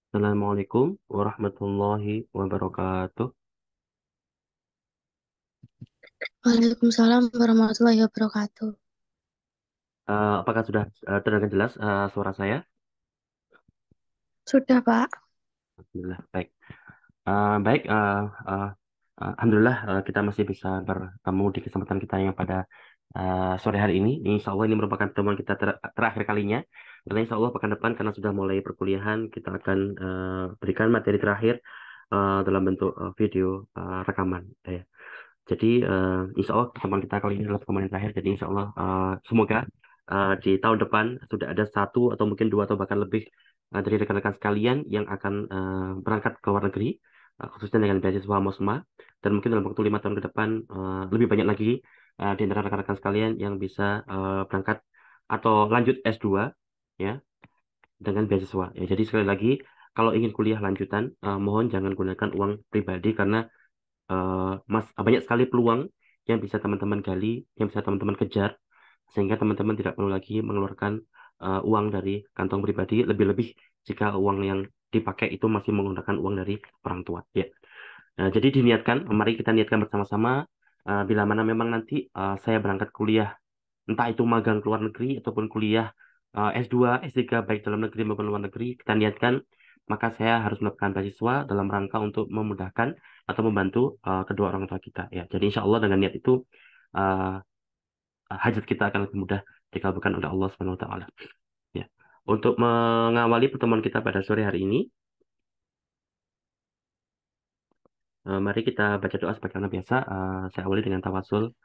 Assalamualaikum warahmatullahi wabarakatuh. Waalaikumsalam warahmatullahi wabarakatuh. Apakah sudah terdengar jelas suara saya? Sudah, Pak. Alhamdulillah, baik. Baik, Alhamdulillah kita masih bisa bertemu di kesempatan kita yang pada sore hari ini. Insya Allah ini merupakan pertemuan kita terakhir kalinya. Karena insya Allah pekan depan karena sudah mulai perkuliahan, kita akan berikan materi terakhir dalam bentuk video rekaman. Ya. Jadi insya Allah pertemuan kita kali ini adalah pertemuan yang terakhir. Jadi insya Allah semoga di tahun depan sudah ada satu atau mungkin dua atau bahkan lebih dari rekan-rekan sekalian yang akan berangkat ke luar negeri, khususnya dengan beasiswa MOSMA. Dan mungkin dalam waktu 5 tahun ke depan lebih banyak lagi di antara rekan-rekan sekalian yang bisa berangkat atau lanjut S2 ya dengan beasiswa. Ya, jadi sekali lagi kalau ingin kuliah lanjutan, mohon jangan gunakan uang pribadi karena banyak sekali peluang yang bisa teman-teman gali, yang bisa teman-teman kejar, sehingga teman-teman tidak perlu lagi mengeluarkan uang dari kantong pribadi, lebih-lebih jika uang yang dipakai itu masih menggunakan uang dari orang tua. Ya. Nah, jadi diniatkan, mari kita niatkan bersama-sama, bila mana memang nanti saya berangkat kuliah entah itu magang ke luar negeri ataupun kuliah S2, S3 baik dalam negeri maupun luar negeri, kita niatkan maka saya harus melakukan beasiswa dalam rangka untuk memudahkan atau membantu kedua orang tua kita ya. Jadi insya Allah dengan niat itu uh, hajat kita akan lebih mudah dikabulkan oleh Allah Subhanahu Wa Taala. Ya. Untuk mengawali pertemuan kita pada sore hari ini, mari kita baca doa sebagaimana biasa. Saya awali dengan tawasul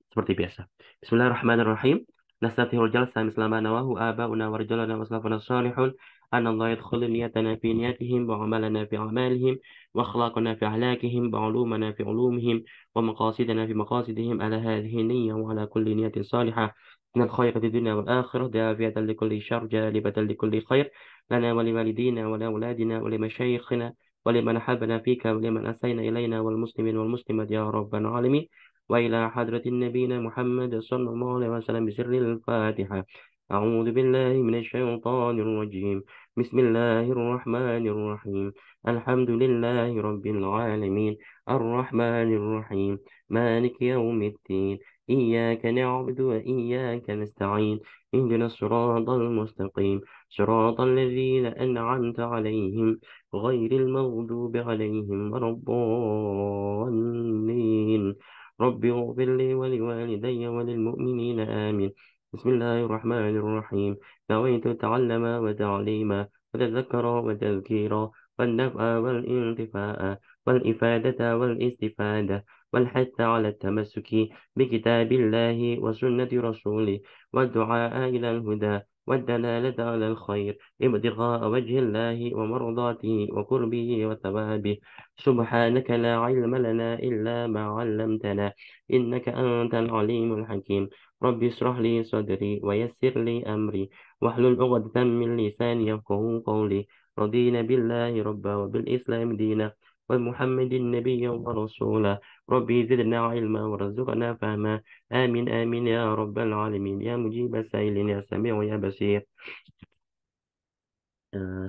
seperti biasa. Bismillahirrahmanirrahim. Nastatihul jalsa mislama nawahu aba'una warjalana waslafuna salihun. An Allah yadkhulu niyatana fi niyatihim wa amalana fi amalihim wa akhlaqana fi ahlakihim wa ulumana fi ulumihim wa maqasidana fi maqasidihim ala hadhihi niyya wa ala kulli niyatin salihah من الخير في الدنيا والآخرة دافعة لكل شر جالبة لكل خير لنا ولوالدينا ولأولادنا ولمشايخنا ولمن أحبنا فيك ولمن أسينا إلينا والمسلمين والمسلمات يا رب العالمين وإلى حضرة النبينا محمد صلى الله عليه وسلم بسر الفاتحة. أعوذ بالله من الشيطان الرجيم. بسم الله الرحمن الرحيم. الحمد لله رب العالمين الرحمن الرحيم مالك يوم الدين إياك نعبد وإياك نستعين اهدنا الصراط المستقيم صراط الذين أنعمت عليهم غير المغضوب عليهم ولا الضالين. رب اغفر لي ولوالدي وللمؤمنين آمين. بسم الله الرحمن الرحيم. نويت تعلم وتعليما وتذكر وتذكيرا والنفع والانتفاع والإفادة والاستفادة والحث على التمسك بكتاب الله وسنة رسوله والدعاء إلى الهدى والدلالة على الخير ابتغاء وجه الله ومرضاته وقربه وثوابه. سبحانك لا علم لنا إلا ما علمتنا إنك أنت العليم الحكيم. رب اشرح لي صدري ويسر لي أمري واحلل عقدة من لساني يفقهوا قولي. رضينا بالله ربا وبالإسلام دينا ومحمد النبي ورسولا. ربي زدنا علما وارزقنا فهما. آمين آمين يا رب العالمين يا مجيب السائلين يا سميع يا بصير.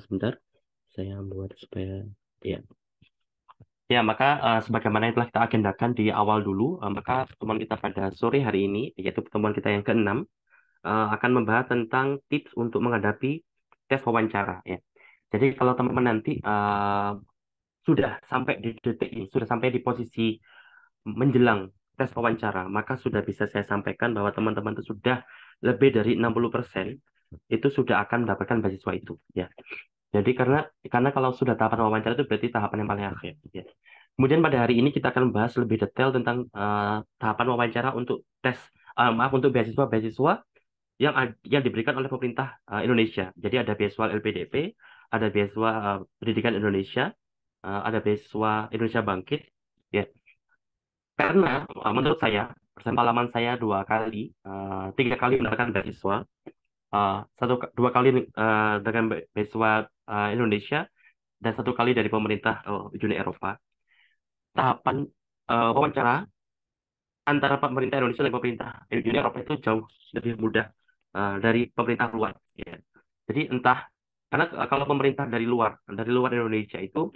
Sebentar, saya buat supaya ya. Ya, maka sebagaimana yang telah kita agendakan di awal dulu, maka pertemuan kita pada sore hari ini, yaitu pertemuan kita yang keenam, akan membahas tentang tips untuk menghadapi tes wawancara. Ya. Jadi kalau teman-teman nanti sudah sampai di detik ini, sudah sampai di posisi menjelang tes wawancara, maka sudah bisa saya sampaikan bahwa teman-teman itu sudah lebih dari 60% itu sudah akan mendapatkan beasiswa itu. Ya. Jadi karena kalau sudah tahapan wawancara itu berarti tahapan yang paling akhir. Ya. Kemudian pada hari ini kita akan membahas lebih detail tentang tahapan wawancara untuk tes, maaf untuk beasiswa-beasiswa yang diberikan oleh pemerintah Indonesia. Jadi ada beasiswa LPDP, ada beasiswa Pendidikan Indonesia, ada beasiswa Indonesia Bangkit. Ya, karena menurut saya, bersama pengalaman saya tiga kali mendapatkan beasiswa, dua kali dengan beasiswa Indonesia dan satu kali dari pemerintah Uni Eropa. Tahapan wawancara antara pemerintah Indonesia dan pemerintah Uni Eropa itu jauh lebih mudah dari pemerintah luar. Ya. Jadi entah Karena kalau pemerintah dari luar Indonesia itu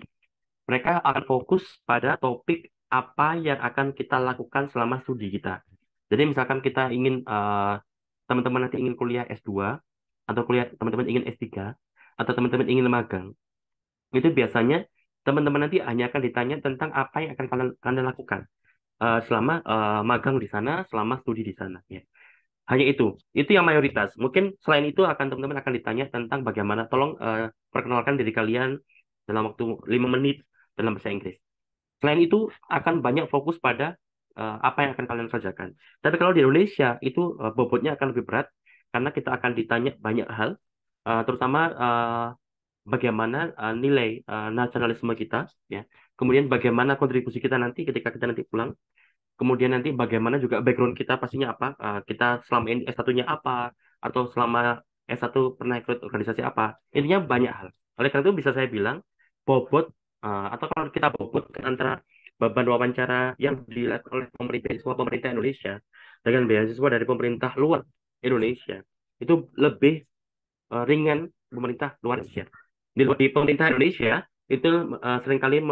mereka akan fokus pada topik apa yang akan kita lakukan selama studi kita. Jadi misalkan kita ingin teman-teman nanti ingin kuliah S2 atau kuliah teman-teman ingin S3 atau teman-teman ingin magang, itu biasanya teman-teman nanti hanya akan ditanya tentang apa yang akan kalian lakukan selama magang di sana, selama studi di sana. Ya. Hanya itu yang mayoritas. Mungkin selain itu akan teman-teman akan ditanya tentang bagaimana, tolong perkenalkan diri kalian dalam waktu 5 menit dalam bahasa Inggris. Selain itu akan banyak fokus pada apa yang akan kalian kerjakan. Tapi kalau di Indonesia itu bobotnya akan lebih berat karena kita akan ditanya banyak hal, terutama bagaimana nilai nasionalisme kita, ya. Kemudian bagaimana kontribusi kita nanti ketika kita nanti pulang. Kemudian nanti bagaimana juga background kita pastinya apa, kita selama ini S1-nya apa, atau selama S1 pernah ikut organisasi apa. Intinya banyak hal. Oleh karena itu bisa saya bilang, bobot, atau kalau kita bobot antara beban wawancara yang dilakukan oleh pemerintah Indonesia dengan beasiswa dari pemerintah luar Indonesia, itu lebih ringan pemerintah luar Indonesia. Di pemerintah Indonesia itu seringkali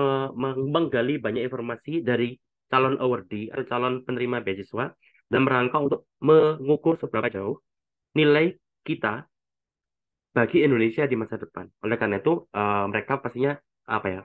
menggali banyak informasi dari calon awardee atau calon penerima beasiswa dan merangka untuk mengukur seberapa jauh nilai kita bagi Indonesia di masa depan. Oleh karena itu, mereka pastinya apa ya,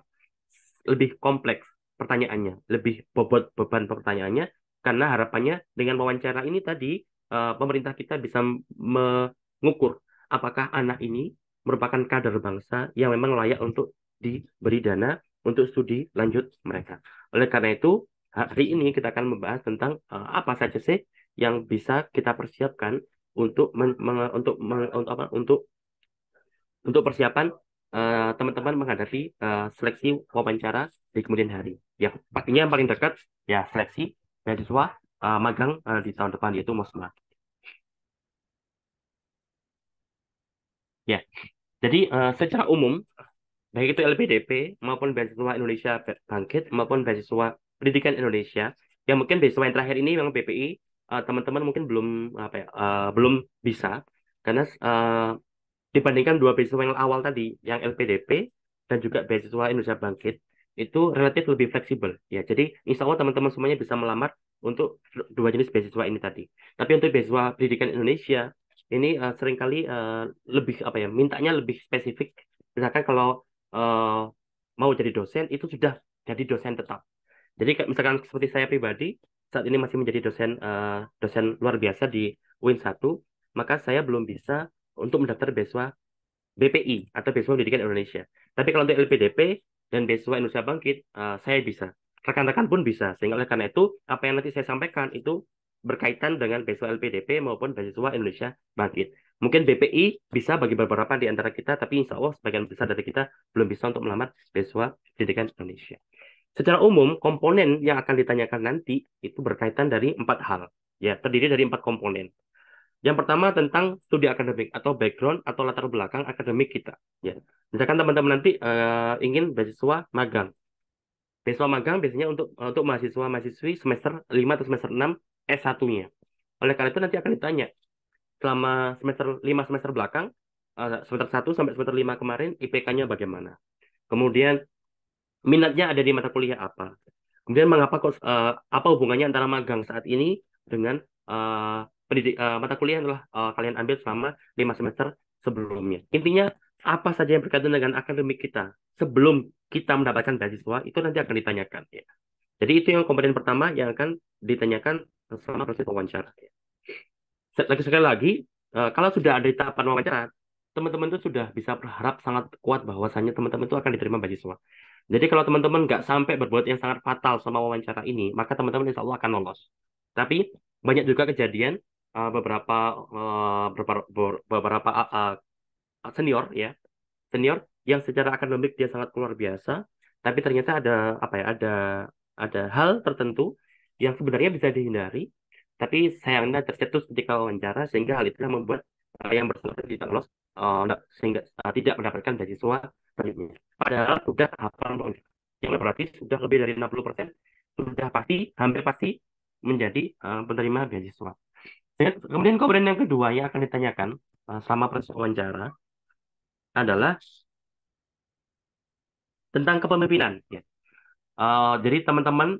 lebih kompleks pertanyaannya, lebih bobot beban pertanyaannya, karena harapannya dengan wawancara ini tadi, pemerintah kita bisa mengukur apakah anak ini merupakan kader bangsa yang memang layak untuk diberi dana untuk studi lanjut mereka. Oleh karena itu, hari ini kita akan membahas tentang apa saja sih yang bisa kita persiapkan untuk untuk persiapan teman-teman menghadapi seleksi wawancara di kemudian hari. Ya, pastinya yang paling dekat ya seleksi beasiswa magang di tahun depan yaitu MOSMA. Ya, jadi secara umum baik itu LPDP maupun beasiswa Indonesia Bangkit maupun beasiswa Pendidikan Indonesia yang mungkin beasiswa yang terakhir ini memang BPI teman-teman mungkin belum apa ya belum bisa karena dibandingkan dua beasiswa yang awal tadi, yang LPDP dan juga beasiswa Indonesia Bangkit, itu relatif lebih fleksibel. Ya, jadi insya Allah teman-teman semuanya bisa melamar untuk dua jenis beasiswa ini tadi. Tapi untuk beasiswa pendidikan Indonesia, ini seringkali lebih apa ya, mintanya lebih spesifik. Misalkan kalau eh, mau jadi dosen, itu sudah jadi dosen tetap. Jadi misalkan seperti saya pribadi, saat ini masih menjadi dosen luar biasa di UIN 1, maka saya belum bisa untuk mendaftar beasiswa BPI atau beasiswa pendidikan Indonesia. Tapi kalau untuk LPDP dan beasiswa Indonesia Bangkit, saya bisa. Rekan-rekan pun bisa. Sehingga oleh karena itu, apa yang nanti saya sampaikan itu berkaitan dengan beasiswa LPDP maupun beasiswa Indonesia Bangkit. Mungkin BPI bisa bagi beberapa di antara kita, tapi insya Allah sebagian besar dari kita belum bisa untuk melamar beasiswa pendidikan Indonesia. Secara umum, komponen yang akan ditanyakan nanti itu berkaitan dari 4 hal. Ya, terdiri dari 4 komponen. Yang pertama tentang studi akademik atau background atau latar belakang akademik kita. Ya, misalkan teman-teman nanti ingin beasiswa magang. Beasiswa magang biasanya untuk mahasiswa-mahasiswi semester 5 atau semester 6 S1-nya. Oleh karena itu nanti akan ditanya selama semester 5 semester belakang, semester 1 sampai semester 5 kemarin IPK-nya bagaimana. Kemudian minatnya ada di mata kuliah apa. Kemudian mengapa kok apa hubungannya antara magang saat ini dengan mata kuliah yang telah kalian ambil selama 5 semester sebelumnya. Intinya apa saja yang berkaitan dengan akademik kita sebelum kita mendapatkan beasiswa itu nanti akan ditanyakan. Ya. Jadi itu yang komponen pertama yang akan ditanyakan selama proses wawancara. Ya. Sekali lagi, kalau sudah ada di tahapan wawancara, teman-teman itu sudah bisa berharap sangat kuat bahwasannya teman-teman itu akan diterima beasiswa. Jadi kalau teman-teman nggak sampai berbuat yang sangat fatal sama wawancara ini, maka teman-teman insya Allah akan lolos. Tapi banyak juga kejadian beberapa senior ya, senior yang secara akademik dia sangat luar biasa, tapi ternyata apa ya, ada hal tertentu yang sebenarnya bisa dihindari, tapi sayangnya tercetus ketika wawancara sehingga hal itu yang membuat yang bersangkutan tidak lolos, sehingga tidak mendapatkan beasiswa selanjutnya. Padahal sudah hafal yang berarti sudah lebih dari 60% sudah pasti, hampir pasti menjadi penerima beasiswa. Kemudian komponen yang kedua yang akan ditanyakan selama proses wawancara adalah tentang kepemimpinan. Ya. Jadi teman-teman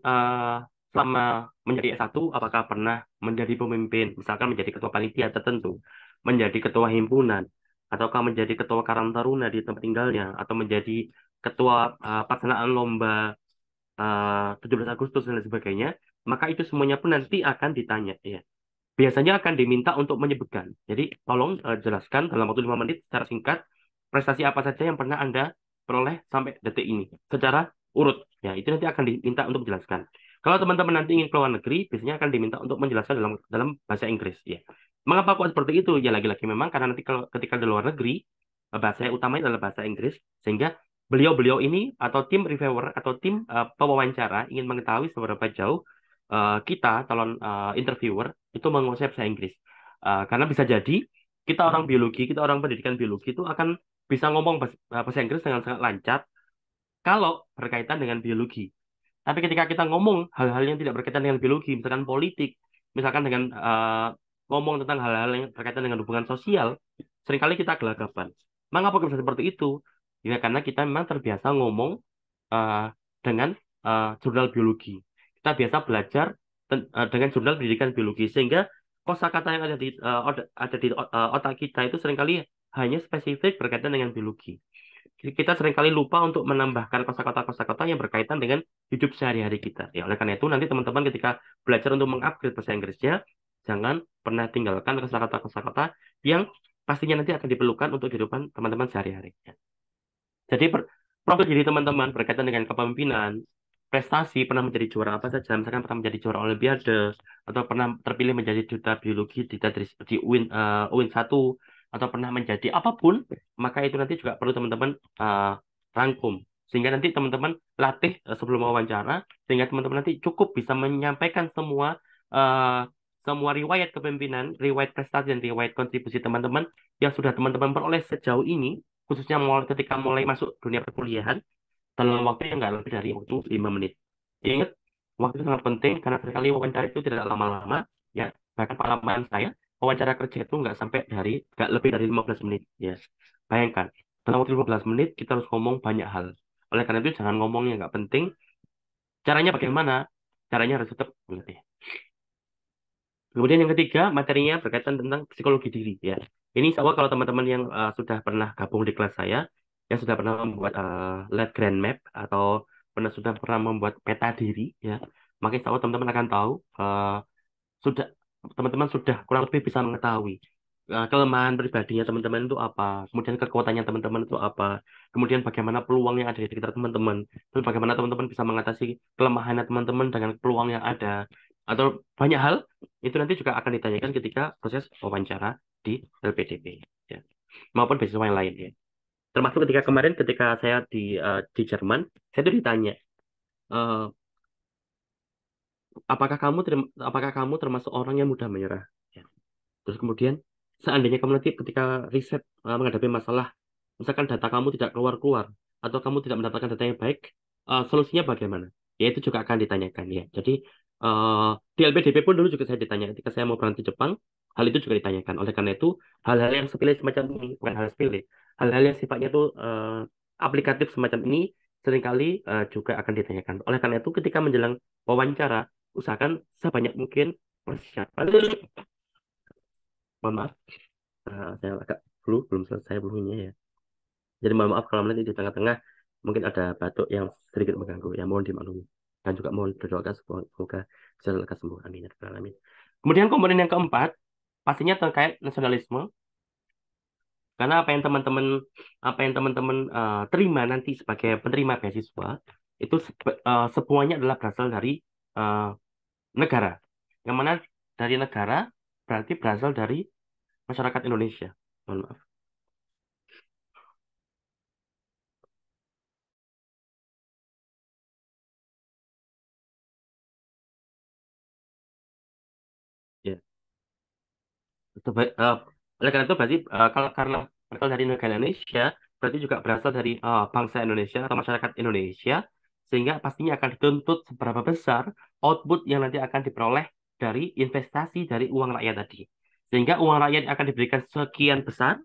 selama menjadi S1, apakah pernah menjadi pemimpin, misalkan menjadi ketua panitia tertentu, menjadi ketua himpunan, ataukah menjadi ketua Karang Taruna di tempat tinggalnya, atau menjadi ketua pelaksanaan lomba 17 Agustus dan lain sebagainya, maka itu semuanya pun nanti akan ditanya. Ya. Biasanya akan diminta untuk menyebutkan. Jadi tolong jelaskan dalam waktu 5 menit secara singkat prestasi apa saja yang pernah Anda peroleh sampai detik ini secara urut. Ya, itu nanti akan diminta untuk menjelaskan. Kalau teman-teman nanti ingin keluar negeri, biasanya akan diminta untuk menjelaskan dalam dalam bahasa Inggris. Ya. Mengapa kok seperti itu? Ya lagi-lagi memang karena nanti kalau ketika di luar negeri, bahasa yang utama adalah bahasa Inggris, sehingga beliau-beliau ini atau tim reviewer atau tim pewawancara ingin mengetahui seberapa jauh kita calon interviewer itu menguasai bahasa Inggris. Karena bisa jadi kita orang biologi, kita orang pendidikan biologi itu akan bisa ngomong bahasa Inggris dengan sangat lancar kalau berkaitan dengan biologi. Tapi ketika kita ngomong hal-hal yang tidak berkaitan dengan biologi, misalkan politik, misalkan dengan ngomong tentang hal-hal yang berkaitan dengan hubungan sosial, seringkali kita gelagapan. Mengapa bisa seperti itu? Ya karena kita memang terbiasa ngomong eh, dengan jurnal biologi. Kita biasa belajar dengan jurnal pendidikan biologi, sehingga kosakata yang ada di otak kita itu seringkali hanya spesifik berkaitan dengan biologi. Kita seringkali lupa untuk menambahkan kosakata-kosakata yang berkaitan dengan hidup sehari-hari kita. Ya, oleh karena itu nanti teman-teman ketika belajar untuk mengupgrade bahasa Inggrisnya, jangan pernah tinggalkan kosakata-kosakata yang pastinya nanti akan diperlukan untuk kehidupan teman-teman sehari-hari. Ya. Jadi profil diri teman-teman berkaitan dengan kepemimpinan, prestasi, pernah menjadi juara apa saja, misalkan pernah menjadi juara Olimpiade, atau pernah terpilih menjadi duta biologi di UIN, UIN 1, atau pernah menjadi apapun, maka itu nanti juga perlu teman-teman rangkum. Sehingga nanti teman-teman latih sebelum wawancara, sehingga teman-teman nanti cukup bisa menyampaikan semua riwayat kepemimpinan, riwayat prestasi, dan riwayat kontribusi teman-teman yang sudah teman-teman peroleh sejauh ini, khususnya ketika mulai masuk dunia perkuliahan, dalam waktu yang nggak lebih dari waktu 5 menit. Ingat, waktu itu sangat penting karena sekali wawancara itu tidak lama-lama, ya. Bahkan pengalaman saya, wawancara kerja itu nggak lebih dari 15 menit, ya. Bayangkan, dalam waktu 15 menit kita harus ngomong banyak hal. Oleh karena itu jangan ngomong yang nggak penting. Caranya bagaimana? Caranya harus tetap mengerti. Kemudian yang ketiga, materinya berkaitan tentang psikologi diri, ya. Ini insya Allah kalau teman-teman yang sudah pernah gabung di kelas saya, yang sudah pernah membuat life grand map atau sudah pernah membuat peta diri, ya, maka insya Allah teman-teman akan tahu sudah teman-teman sudah kurang lebih bisa mengetahui kelemahan pribadinya teman-teman itu apa, kemudian kekuatannya teman-teman itu apa, kemudian bagaimana peluang yang ada di sekitar teman-teman, dan bagaimana teman-teman bisa mengatasi kelemahannya teman-teman dengan peluang yang ada, atau banyak hal itu nanti juga akan ditanyakan ketika proses wawancara di LPDP, ya, maupun beasiswa yang lain, ya. Termasuk ketika saya di Jerman, saya itu ditanya, eh, apakah kamu termasuk orang yang mudah menyerah? Ya. Terus kemudian, seandainya kamu nanti ketika riset menghadapi masalah, misalkan data kamu tidak keluar-keluar, atau kamu tidak mendapatkan data yang baik, solusinya bagaimana? Ya, itu juga akan ditanyakan, ya. Jadi, eh, di LPDP pun dulu juga saya ditanya, ketika saya mau berangkat ke Jepang, hal itu juga ditanyakan. Oleh karena itu, hal-hal yang sepele semacam ini, bukan hal sepele, hal-hal yang sifatnya itu aplikatif semacam ini, seringkali juga akan ditanyakan. Oleh karena itu, ketika menjelang wawancara, usahakan sebanyak mungkin persiapan. Mohon maaf, saya agak belum selesai belumnya, ya. Jadi mohon maaf kalau nanti di tengah-tengah mungkin ada batuk yang sedikit mengganggu. Ya mohon dimaklumi. Dan juga mohon berdoa semoga bisa lekas sembuh. Amin. Ya Rabbal Alamin. Kemudian komponen yang keempat, pastinya terkait nasionalisme. Karena apa yang teman-teman terima nanti sebagai penerima beasiswa itu semuanya adalah berasal dari eh, negara. Yang mana dari negara berarti berasal dari masyarakat Indonesia. Mohon maaf. Ya. Eh, oleh karena itu berarti kalau karena berasal dari negara Indonesia, berarti juga berasal dari bangsa Indonesia atau masyarakat Indonesia, sehingga pastinya akan dituntut seberapa besar output yang nanti akan diperoleh dari investasi dari uang rakyat tadi. Sehingga uang rakyat akan diberikan sekian besar,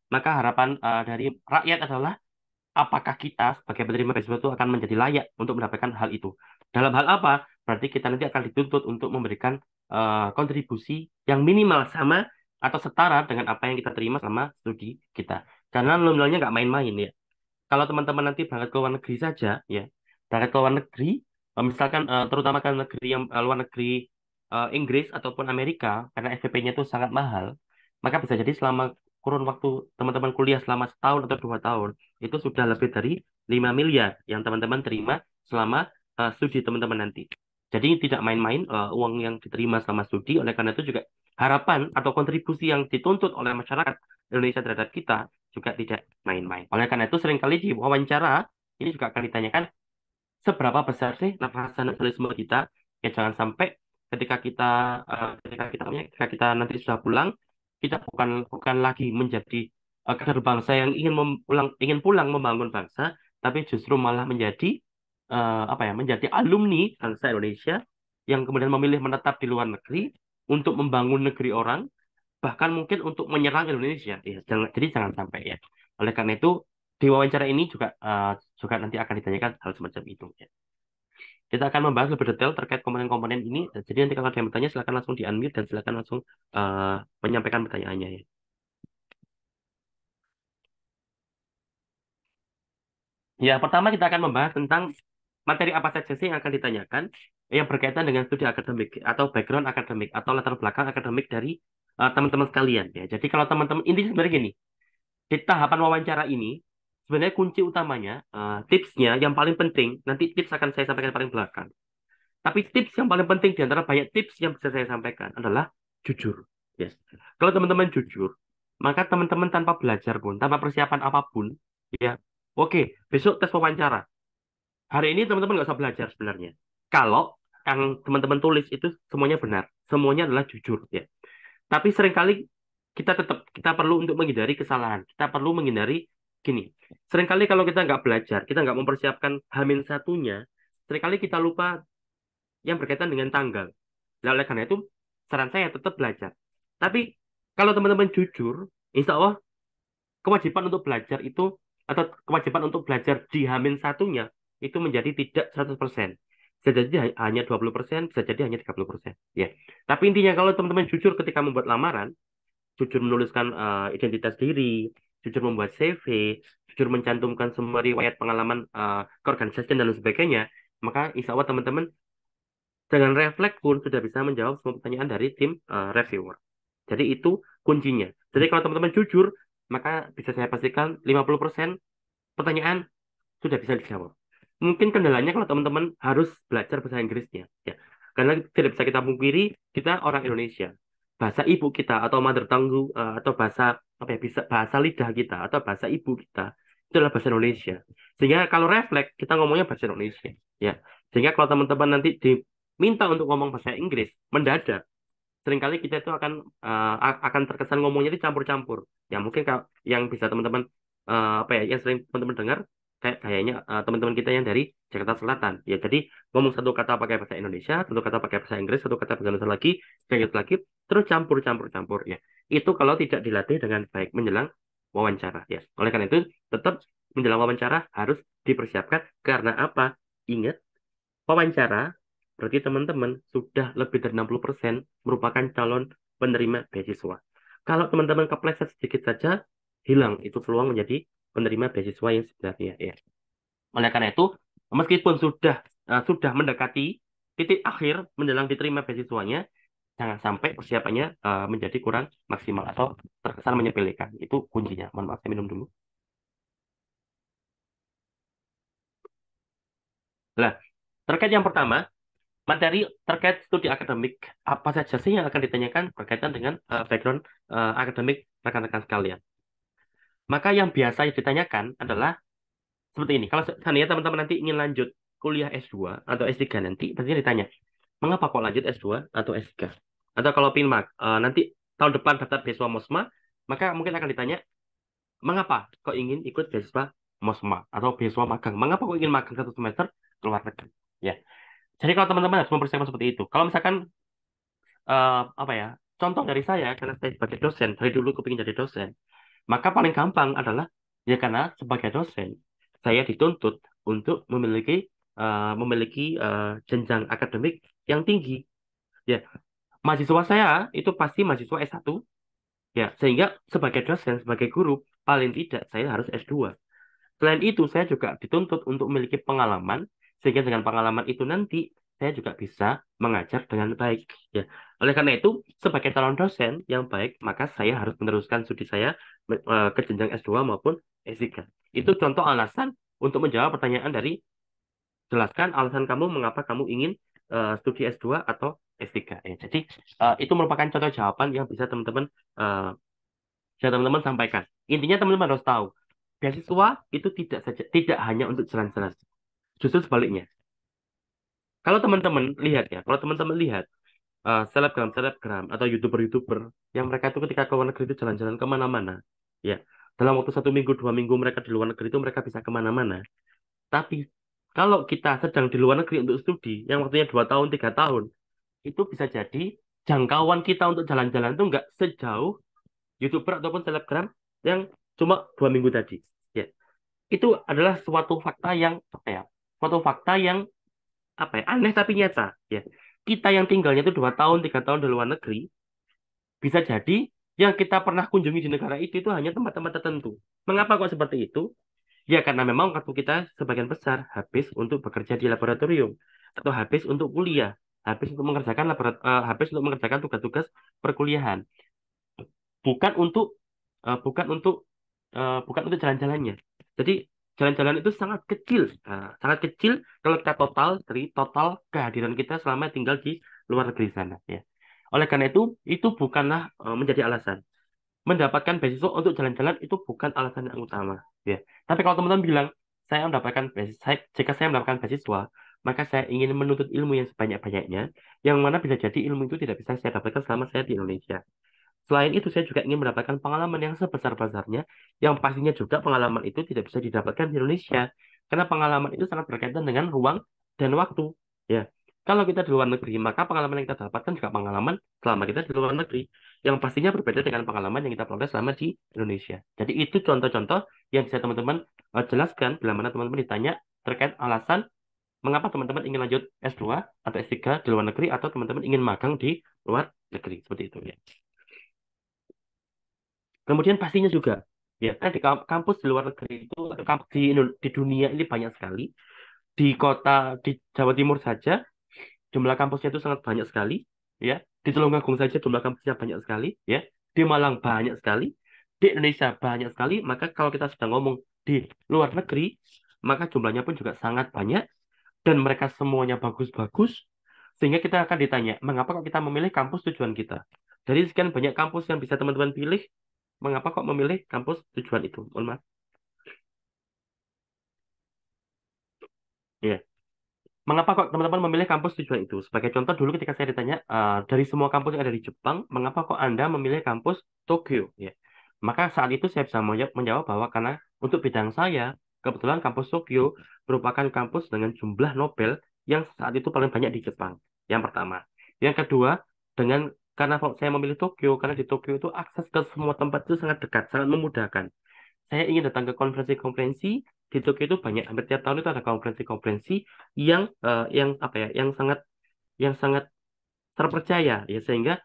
maka harapan dari rakyat adalah apakah kita sebagai penerima beasiswa itu akan menjadi layak untuk mendapatkan hal itu. Dalam hal apa? Berarti kita nanti akan dituntut untuk memberikan kontribusi yang minimal sama atau setara dengan apa yang kita terima selama studi kita. Karena nominalnya nggak main-main ya. Kalau teman-teman nanti berangkat ke luar negeri saja, ya, berangkat ke luar negeri, misalkan terutama ke negeri yang luar negeri Inggris ataupun Amerika, karena SPP-nya itu sangat mahal, maka bisa jadi selama kurun waktu teman-teman kuliah selama setahun atau 2 tahun, itu sudah lebih dari 5 miliar yang teman-teman terima selama studi teman-teman nanti. Jadi tidak main-main uang yang diterima selama studi, oleh karena itu juga harapan atau kontribusi yang dituntut oleh masyarakat Indonesia terhadap kita juga tidak main-main. Oleh karena itu seringkali di wawancara ini juga akan ditanyakan seberapa besar sih rasa nasionalisme kita. Ya jangan sampai ketika kita ketika kita nanti sudah pulang, kita bukan bukan lagi menjadi kader bangsa yang ingin pulang membangun bangsa, tapi justru malah menjadi apa ya menjadi alumni bangsa Indonesia yang kemudian memilih menetap di luar negeri untuk membangun negeri orang, bahkan mungkin untuk menyerang Indonesia. Ya, jadi jangan sampai ya. Oleh karena itu di wawancara ini juga nanti akan ditanyakan hal semacam itu. Ya. Kita akan membahas lebih detail terkait komponen-komponen ini. Jadi nanti kalau ada yang bertanya silakan langsung di-unmute dan silakan langsung menyampaikan pertanyaannya ya. Ya, pertama kita akan membahas tentang materi apa saja sih yang akan ditanyakan yang berkaitan dengan studi akademik atau background akademik atau latar belakang akademik dari teman-teman sekalian ya. Jadi kalau teman-teman intinya sebenarnya gini, di tahapan wawancara ini, sebenarnya kunci utamanya, tipsnya yang paling penting, nanti tips akan saya sampaikan paling belakang. Tapi tips yang paling penting di antara banyak tips yang bisa saya sampaikan adalah jujur. Yes. Kalau teman-teman jujur, maka teman-teman tanpa belajar pun, tanpa persiapan apapun, ya, oke, besok tes wawancara. Hari ini teman-teman nggak usah belajar sebenarnya. Kalau yang teman-teman tulis itu semuanya benar, semuanya adalah jujur, ya. Tapi seringkali kita perlu untuk menghindari kesalahan. Kita perlu menghindari gini. Seringkali kalau kita nggak belajar, kita nggak mempersiapkan Hamin satunya, seringkali kita lupa yang berkaitan dengan tanggal. Nah, oleh karena itu, saran saya tetap belajar. Tapi kalau teman-teman jujur, insya Allah kewajiban untuk belajar itu atau kewajiban untuk belajar di Hamin satunya itu menjadi tidak 100%. Bisa jadi hanya 20%, bisa jadi hanya 30%. Ya. Tapi intinya kalau teman-teman jujur ketika membuat lamaran, jujur menuliskan identitas diri, jujur membuat CV, jujur mencantumkan semua riwayat pengalaman keorganisasian dan lain sebagainya, maka insya Allah teman-teman dengan refleks pun sudah bisa menjawab semua pertanyaan dari tim reviewer. Jadi itu kuncinya. Jadi kalau teman-teman jujur, maka bisa saya pastikan 50% pertanyaan sudah bisa dijawab. Mungkin kendalanya kalau teman-teman harus belajar bahasa Inggrisnya, ya. Karena tidak bisa kita pungkiri, kita orang Indonesia. Bahasa ibu kita atau mother tongue atau bahasa apa ya bisa bahasa lidah kita atau bahasa ibu kita itu adalah bahasa Indonesia. Sehingga kalau refleks kita ngomongnya bahasa Indonesia, ya. Sehingga kalau teman-teman nanti diminta untuk ngomong bahasa Inggris mendadak, seringkali kita itu akan terkesan ngomongnya itu campur-campur. Ya mungkin kalau yang bisa teman-teman apa ya yang sering teman-teman dengar kayaknya teman-teman kita yang dari Jakarta Selatan. Ya jadi ngomong satu kata pakai bahasa Indonesia, satu kata pakai bahasa Inggris, satu kata bahasa Indonesia lagi, bahasa Inggris lagi, terus campur-campur-campur ya. Itu kalau tidak dilatih dengan baik menjelang wawancara ya. Oleh karena itu tetap menjelang wawancara harus dipersiapkan karena apa? Ingat wawancara, berarti teman-teman sudah lebih dari 60% merupakan calon penerima beasiswa. Kalau teman-teman kepleset sedikit saja, hilang itu peluang menjadi penerima beasiswa yang sebenarnya. Ya. Oleh karena itu, meskipun sudah mendekati titik akhir menjelang diterima beasiswanya, jangan sampai persiapannya menjadi kurang maksimal atau terkesan menyepelekan. Itu kuncinya. Mohon maaf, saya minum dulu. Nah, terkait yang pertama, materi terkait studi akademik apa saja sih yang akan ditanyakan berkaitan dengan background akademik rekan-rekan sekalian. Maka yang biasa ditanyakan adalah seperti ini. Kalau seandainya teman-teman nanti ingin lanjut kuliah S2 atau S3 nanti, pasti ditanya, mengapa kok lanjut S2 atau S3? Atau kalau PINMAG, nanti tahun depan daftar beasiswa MOSMA, maka mungkin akan ditanya, mengapa kok ingin ikut beasiswa MOSMA atau beasiswa magang? Mengapa kok ingin magang 1 semester ke luar negeri? Ya. Jadi kalau teman-teman harus mempersiapkan seperti itu. Kalau misalkan apa ya contoh dari saya karena saya sebagai dosen dari dulu kepingin jadi dosen Maka paling gampang adalah ya karena sebagai dosen saya dituntut untuk memiliki jenjang akademik yang tinggi. Ya, mahasiswa saya itu pasti mahasiswa S1 ya, sehingga sebagai dosen, sebagai guru paling tidak saya harus S2. Selain itu, saya juga dituntut untuk memiliki pengalaman, sehingga dengan pengalaman itu nanti saya juga bisa mengajar dengan baik. Ya, oleh karena itu, sebagai calon dosen yang baik, maka saya harus meneruskan studi saya ke jenjang S2 maupun S3. Itu contoh alasan untuk menjawab pertanyaan dari jelaskan alasan kamu mengapa kamu ingin studi S2 atau S3. Ya, jadi itu merupakan contoh jawaban yang eh, bisa teman-teman sampaikan. Intinya teman-teman harus tahu, beasiswa itu tidak hanya untuk jalan-jalan. Justru sebaliknya. Kalau teman-teman lihat selebgram-selebgram atau youtuber-youtuber yang mereka itu ketika ke luar negeri itu jalan-jalan kemana-mana, ya dalam waktu 1 minggu 2 minggu mereka di luar negeri itu mereka bisa kemana-mana. Tapi kalau kita sedang di luar negeri untuk studi yang waktunya 2 tahun 3 tahun, itu bisa jadi jangkauan kita untuk jalan-jalan itu nggak sejauh youtuber ataupun selebgram yang cuma 2 minggu tadi. Ya, itu adalah suatu fakta yang apa ya? Suatu fakta yang apa ya? Aneh tapi nyata. Ya, kita yang tinggalnya itu 2 tahun 3 tahun di luar negeri, bisa jadi yang kita pernah kunjungi di negara itu hanya tempat-tempat tertentu. Mengapa kok seperti itu? Ya karena memang waktu kita sebagian besar habis untuk bekerja di laboratorium atau habis untuk kuliah, habis untuk mengerjakan tugas-tugas perkuliahan, bukan untuk bukan untuk bukan untuk jalan-jalannya. Jadi jalan-jalan itu sangat kecil kalau kita total dari total kehadiran kita selama tinggal di luar negeri sana. Ya. Oleh karena itu bukanlah menjadi alasan. Mendapatkan beasiswa untuk jalan-jalan itu bukan alasan yang utama. Ya. Tapi kalau teman-teman bilang, jika saya mendapatkan beasiswa, maka saya ingin menuntut ilmu yang sebanyak-banyaknya, yang mana bisa jadi ilmu itu tidak bisa saya dapatkan selama saya di Indonesia. Selain itu, saya juga ingin mendapatkan pengalaman yang sebesar-besarnya, yang pastinya juga pengalaman itu tidak bisa didapatkan di Indonesia. Karena pengalaman itu sangat berkaitan dengan ruang dan waktu. Ya, kalau kita di luar negeri, maka pengalaman yang kita dapatkan juga pengalaman selama kita di luar negeri, yang pastinya berbeda dengan pengalaman yang kita peroleh selama di Indonesia. Jadi itu contoh-contoh yang bisa teman-teman jelaskan bila mana teman-teman ditanya terkait alasan mengapa teman-teman ingin lanjut S2 atau S3 di luar negeri atau teman-teman ingin magang di luar negeri seperti itu ya. Kemudian pastinya juga, ya kan di kampus di luar negeri itu, atau kampus di dunia ini banyak sekali. Di kota di Jawa Timur saja, jumlah kampusnya itu sangat banyak sekali. Ya, di Tulungagung saja jumlah kampusnya banyak sekali. Ya, di Malang banyak sekali. Di Indonesia banyak sekali. Maka kalau kita sedang ngomong di luar negeri, maka jumlahnya pun juga sangat banyak dan mereka semuanya bagus-bagus. Sehingga kita akan ditanya, mengapa kok kita memilih kampus tujuan kita? Dari sekian banyak kampus yang bisa teman-teman pilih, mengapa kok memilih kampus tujuan itu? Mohon maaf. Ya. Mengapa kok teman-teman memilih kampus tujuan itu? Sebagai contoh dulu ketika saya ditanya dari semua kampus yang ada di Jepang, mengapa kok Anda memilih kampus Tokyo? Ya. Maka saat itu saya bisa menjawab bahwa karena untuk bidang saya, kebetulan kampus Tokyo merupakan kampus dengan jumlah Nobel yang saat itu paling banyak di Jepang. Yang pertama. Yang kedua, dengan karena kalau saya memilih Tokyo, karena di Tokyo itu akses ke semua tempat itu sangat dekat, sangat memudahkan. Saya ingin datang ke konferensi-konferensi di Tokyo itu banyak, hampir tiap tahun itu ada konferensi-konferensi yang apa ya, yang sangat terpercaya ya, sehingga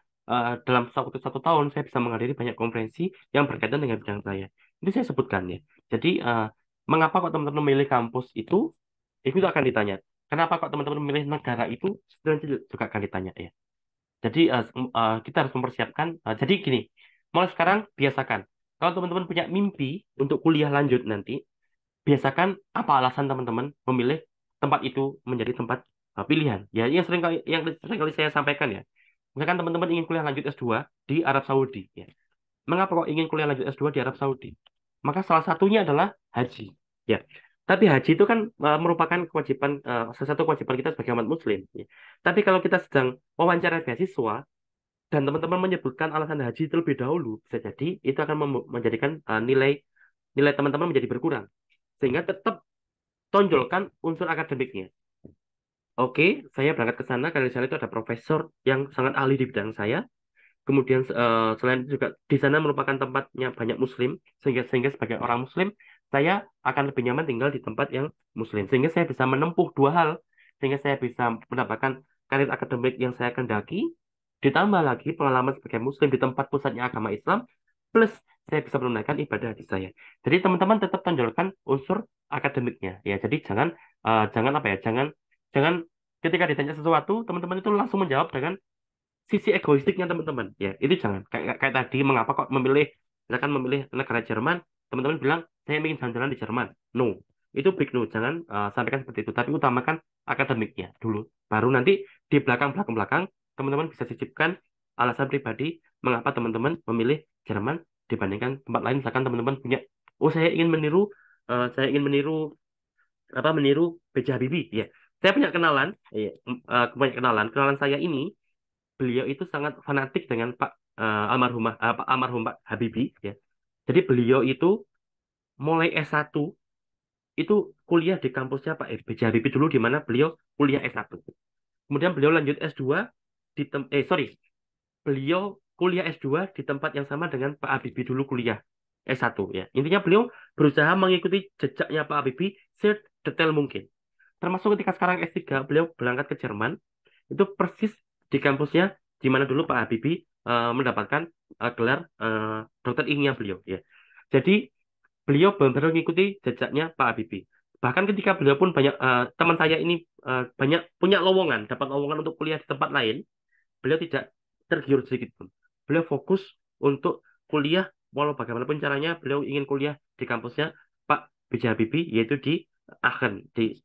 dalam waktu 1 tahun saya bisa menghadiri banyak konferensi yang berkaitan dengan bidang saya. Itu saya sebutkan ya. Jadi mengapa kok teman-teman memilih kampus itu akan ditanya. Kenapa kok teman-teman memilih negara itu nanti juga akan ditanya ya. Jadi kita harus mempersiapkan. Jadi gini, mulai sekarang biasakan. Kalau teman-teman punya mimpi untuk kuliah lanjut nanti, biasakan apa alasan teman-teman memilih tempat itu menjadi tempat pilihan. Ya, yang sering kali saya sampaikan ya. Misalkan teman-teman ingin kuliah lanjut S2 di Arab Saudi. Ya. Mengapa kok ingin kuliah lanjut S2 di Arab Saudi? Maka salah satunya adalah haji. Ya. Tapi haji itu kan merupakan salah satu kewajiban kita sebagai umat Muslim. Ya. Tapi kalau kita sedang wawancara beasiswa, dan teman-teman menyebutkan alasan haji terlebih dahulu, bisa jadi itu akan menjadikan nilai nilai teman-teman menjadi berkurang. Sehingga tetap tonjolkan unsur akademiknya. Oke, saya berangkat ke sana karena di sana itu ada profesor yang sangat ahli di bidang saya. Kemudian selain itu juga di sana merupakan tempatnya banyak Muslim, sehingga sebagai orang Muslim saya akan lebih nyaman tinggal di tempat yang Muslim, sehingga saya bisa menempuh dua hal, sehingga saya bisa mendapatkan karir akademik yang saya kendaki, ditambah lagi pengalaman sebagai Muslim di tempat pusatnya agama Islam, plus saya bisa menunaikan ibadah hati saya. Jadi teman-teman tetap tonjolkan unsur akademiknya, ya. Jadi jangan apa ya, jangan jangan ketika ditanya sesuatu teman-teman itu langsung menjawab dengan sisi egoistiknya teman-teman, ya. Itu jangan kayak tadi, mengapa kok memilih, misalkan memilih negara Jerman, teman-teman bilang saya ingin jalan-jalan di Jerman. No, itu big no. Jangan sampaikan seperti itu, tapi utamakan akademiknya dulu, baru nanti di belakang teman-teman bisa sisipkan alasan pribadi mengapa teman-teman memilih Jerman dibandingkan tempat lain. Misalkan teman-teman punya, oh saya ingin meniru meniru B.J. Habibie, ya. Saya punya kenalan, ya, kenalan saya ini, beliau itu sangat fanatik dengan almarhum Pak Habibie, ya. Jadi beliau itu mulai S1 itu kuliah di kampusnya Pak B.J. Habibie dulu, di mana beliau kuliah S1. Kemudian beliau lanjut S2 sorry, beliau kuliah S2 di tempat yang sama dengan Pak Habibie dulu kuliah S1, ya. Intinya beliau berusaha mengikuti jejaknya Pak Habibie sedetail mungkin. Termasuk ketika sekarang S3 beliau berangkat ke Jerman, itu persis di kampusnya di mana dulu Pak Habibie mendapatkan gelar dokter ilmiah beliau, ya. Jadi beliau benar-benar mengikuti jejaknya Pak Habibie. Bahkan ketika beliau pun banyak teman saya ini banyak punya lowongan, dapat lowongan untuk kuliah di tempat lain, beliau tidak tergiur sedikit pun. Beliau fokus untuk kuliah, walau bagaimanapun caranya beliau ingin kuliah di kampusnya Pak B.J. Habibie, yaitu di Aachen, di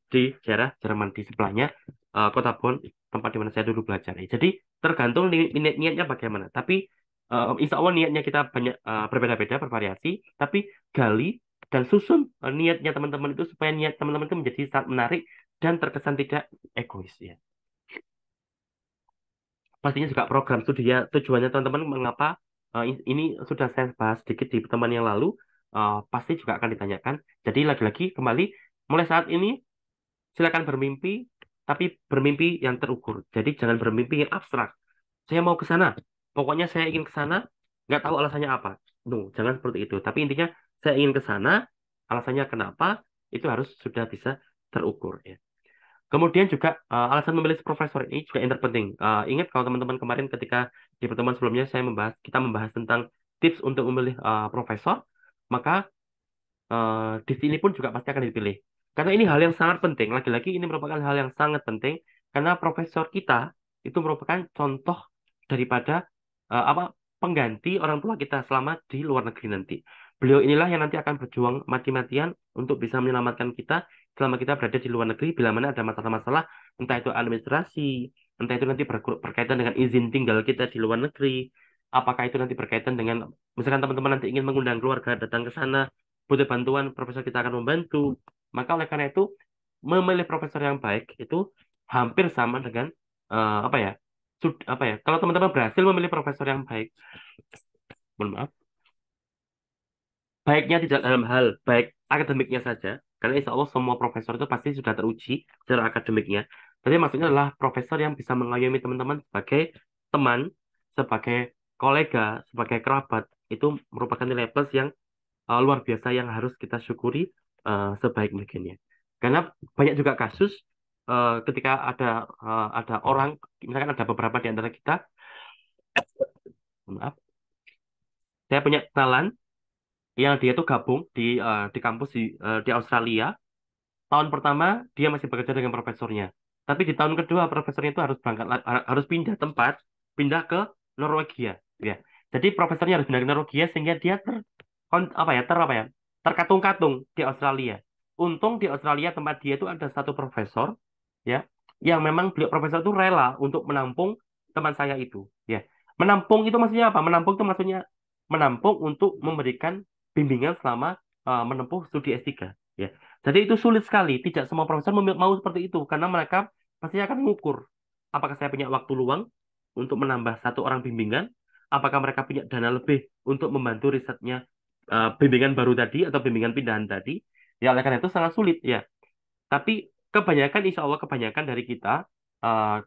daerah Jerman, di sebelahnya kota Bonn, tempat di mana saya dulu belajar. Jadi tergantung niatnya bagaimana. Tapi insya Allah niatnya kita banyak berbeda-beda, bervariasi. Tapi gali dan susun niatnya teman-teman itu supaya niat teman-teman itu menjadi sangat menarik dan terkesan tidak egois, ya. Pastinya juga program studi ya, tujuannya teman-teman mengapa ini sudah saya bahas sedikit di pertemuan yang lalu, pasti juga akan ditanyakan. Jadi lagi-lagi kembali, mulai saat ini silakan bermimpi, tapi bermimpi yang terukur. Jadi jangan bermimpi yang abstrak. Saya mau ke sana, pokoknya saya ingin ke sana, nggak tahu alasannya apa. No, jangan seperti itu. Tapi intinya saya ingin ke sana, alasannya kenapa, itu harus sudah bisa terukur, ya. Kemudian juga alasan memilih profesor ini juga yang terpenting. Ingat kalau teman-teman kemarin ketika di pertemuan sebelumnya kita membahas tentang tips untuk memilih profesor, maka di sini pun juga pasti akan dipilih. Karena ini hal yang sangat penting. Lagi-lagi ini merupakan hal yang sangat penting karena profesor kita itu merupakan contoh daripada apa pengganti orang tua kita selama di luar negeri nanti. Beliau inilah yang nanti akan berjuang mati-matian untuk bisa menyelamatkan kita selama kita berada di luar negeri bila mana ada masalah-masalah, entah itu administrasi, entah itu nanti berkaitan dengan izin tinggal kita di luar negeri, apakah itu nanti berkaitan dengan misalkan teman-teman nanti ingin mengundang keluarga datang ke sana, butuh bantuan, profesor kita akan membantu. Maka oleh karena itu, memilih profesor yang baik itu hampir sama dengan apa ya? Apa ya? Kalau teman-teman berhasil memilih profesor yang baik, mohon maaf, baiknya tidak dalam hal baik akademiknya saja, karena insya Allah semua profesor itu pasti sudah teruji secara akademiknya. Tapi maksudnya adalah profesor yang bisa mengayomi teman-teman sebagai teman, sebagai kolega, sebagai kerabat, itu merupakan nilai plus yang luar biasa yang harus kita syukuri sebaik mungkinnya. Karena banyak juga kasus ketika ada orang, misalkan ada beberapa di antara kita, maaf, saya punya kenalan yang dia tuh gabung di kampus di Australia. Tahun pertama dia masih bekerja dengan profesornya, tapi di tahun kedua profesornya itu harus harus pindah tempat, pindah ke Norwegia, ya. Jadi profesornya harus pindah ke Norwegia sehingga dia apa ya terkatung-katung di Australia. Untung di Australia tempat dia itu ada satu profesor, ya, yang memang beliau profesor itu rela untuk menampung teman saya itu, ya. Menampung itu maksudnya apa? Menampung itu maksudnya menampung untuk memberikan bimbingan selama menempuh studi S3, ya. Jadi itu sulit sekali. Tidak semua profesor mau seperti itu karena mereka pasti akan mengukur apakah saya punya waktu luang untuk menambah satu orang bimbingan, apakah mereka punya dana lebih untuk membantu risetnya bimbingan baru tadi atau bimbingan pindahan tadi. Ya oleh karena itu sangat sulit, ya. Tapi kebanyakan insya Allah kebanyakan dari kita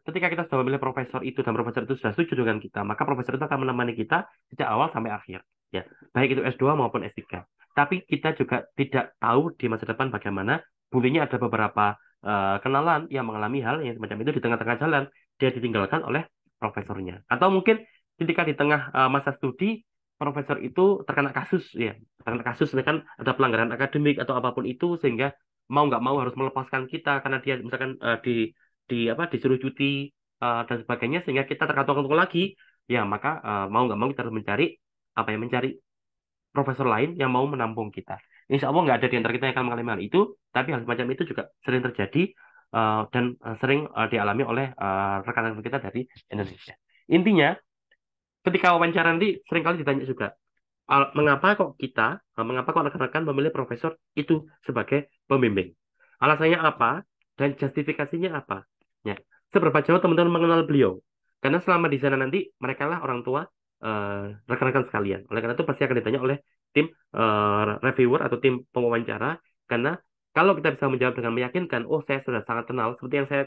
ketika kita sudah memilih profesor itu dan profesor itu sudah setuju dengan kita, maka profesor itu akan menemani kita sejak awal sampai akhir. Ya, baik itu S2 maupun S3. Tapi kita juga tidak tahu di masa depan bagaimana. Buktinya ada beberapa kenalan yang mengalami hal yang semacam itu di tengah-tengah jalan. Dia ditinggalkan oleh profesornya. Atau mungkin ketika di tengah masa studi, profesor itu terkena kasus, ya. Terkena kasus, misalkan ada pelanggaran akademik atau apapun itu, sehingga mau nggak mau harus melepaskan kita karena dia misalkan di apa disuruh cuti dan sebagainya sehingga kita tergantung lagi ya maka mau nggak mau kita harus mencari apa ya mencari profesor lain yang mau menampung kita. Insya Allah nggak ada di antara kita yang akan mengalami hal itu, tapi hal semacam itu juga sering terjadi dan sering dialami oleh rekan-rekan kita dari Indonesia. Intinya, ketika wawancara nanti seringkali ditanya juga, mengapa kok rekan-rekan memilih profesor itu sebagai pembimbing? Alasannya apa dan justifikasinya apa? Ya, seberapa jauh teman-teman mengenal beliau? Karena selama di sana nanti mereka lah orang tua rekan-rekan sekalian. Oleh karena itu pasti akan ditanya oleh tim reviewer atau tim pewawancara. Karena kalau kita bisa menjawab dengan meyakinkan, oh saya sudah sangat kenal, seperti yang saya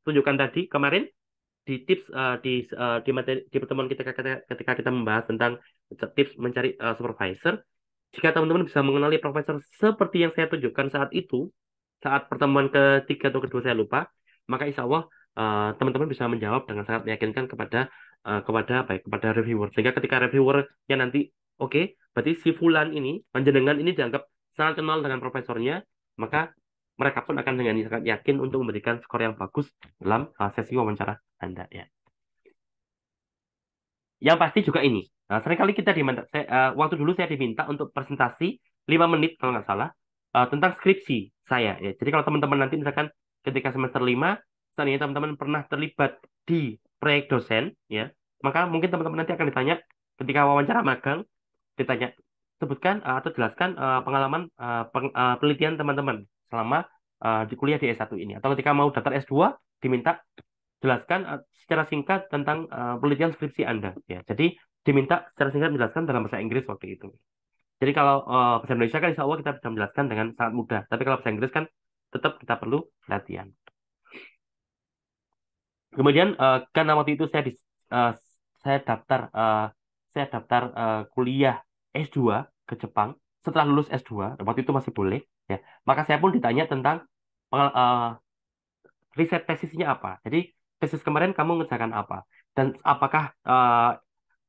tunjukkan tadi kemarin, di tips di materi di pertemuan kita ketika kita membahas tentang tips mencari supervisor, jika teman-teman bisa mengenali profesor seperti yang saya tunjukkan saat itu, saat pertemuan ketiga atau kedua saya lupa, maka insya Allah teman-teman bisa menjawab dengan sangat meyakinkan kepada apa ya, kepada reviewer. Sehingga ketika reviewernya nanti, oke, berarti si Fulan ini, panjenengan ini dianggap sangat kenal dengan profesornya, maka mereka pun akan dengan sangat yakin untuk memberikan skor yang bagus dalam sesi wawancara Anda ya. Yang pasti juga ini. Nah, seringkali kita diminta, waktu dulu saya diminta untuk presentasi 5 menit kalau nggak salah tentang skripsi saya. Ya. Jadi kalau teman-teman nanti misalkan ketika semester 5, seandainya teman-teman pernah terlibat di proyek dosen, ya, maka mungkin teman-teman nanti akan ditanya ketika wawancara magang, ditanya sebutkan atau jelaskan pengalaman penelitian teman-teman selama di kuliah di S1 ini. Atau ketika mau daftar S2, diminta jelaskan secara singkat tentang penelitian skripsi Anda. Ya, jadi diminta secara singkat menjelaskan dalam bahasa Inggris waktu itu. Jadi kalau bahasa Indonesia kan insya Allah kita bisa menjelaskan dengan sangat mudah. Tapi kalau bahasa Inggris kan tetap kita perlu latihan. Kemudian karena waktu itu eh, saya daftar kuliah S2 ke Jepang setelah lulus S2, waktu itu masih boleh ya. Maka saya pun ditanya tentang riset tesisnya apa. Jadi tesis kemarin kamu ngerjakan apa? Dan apakah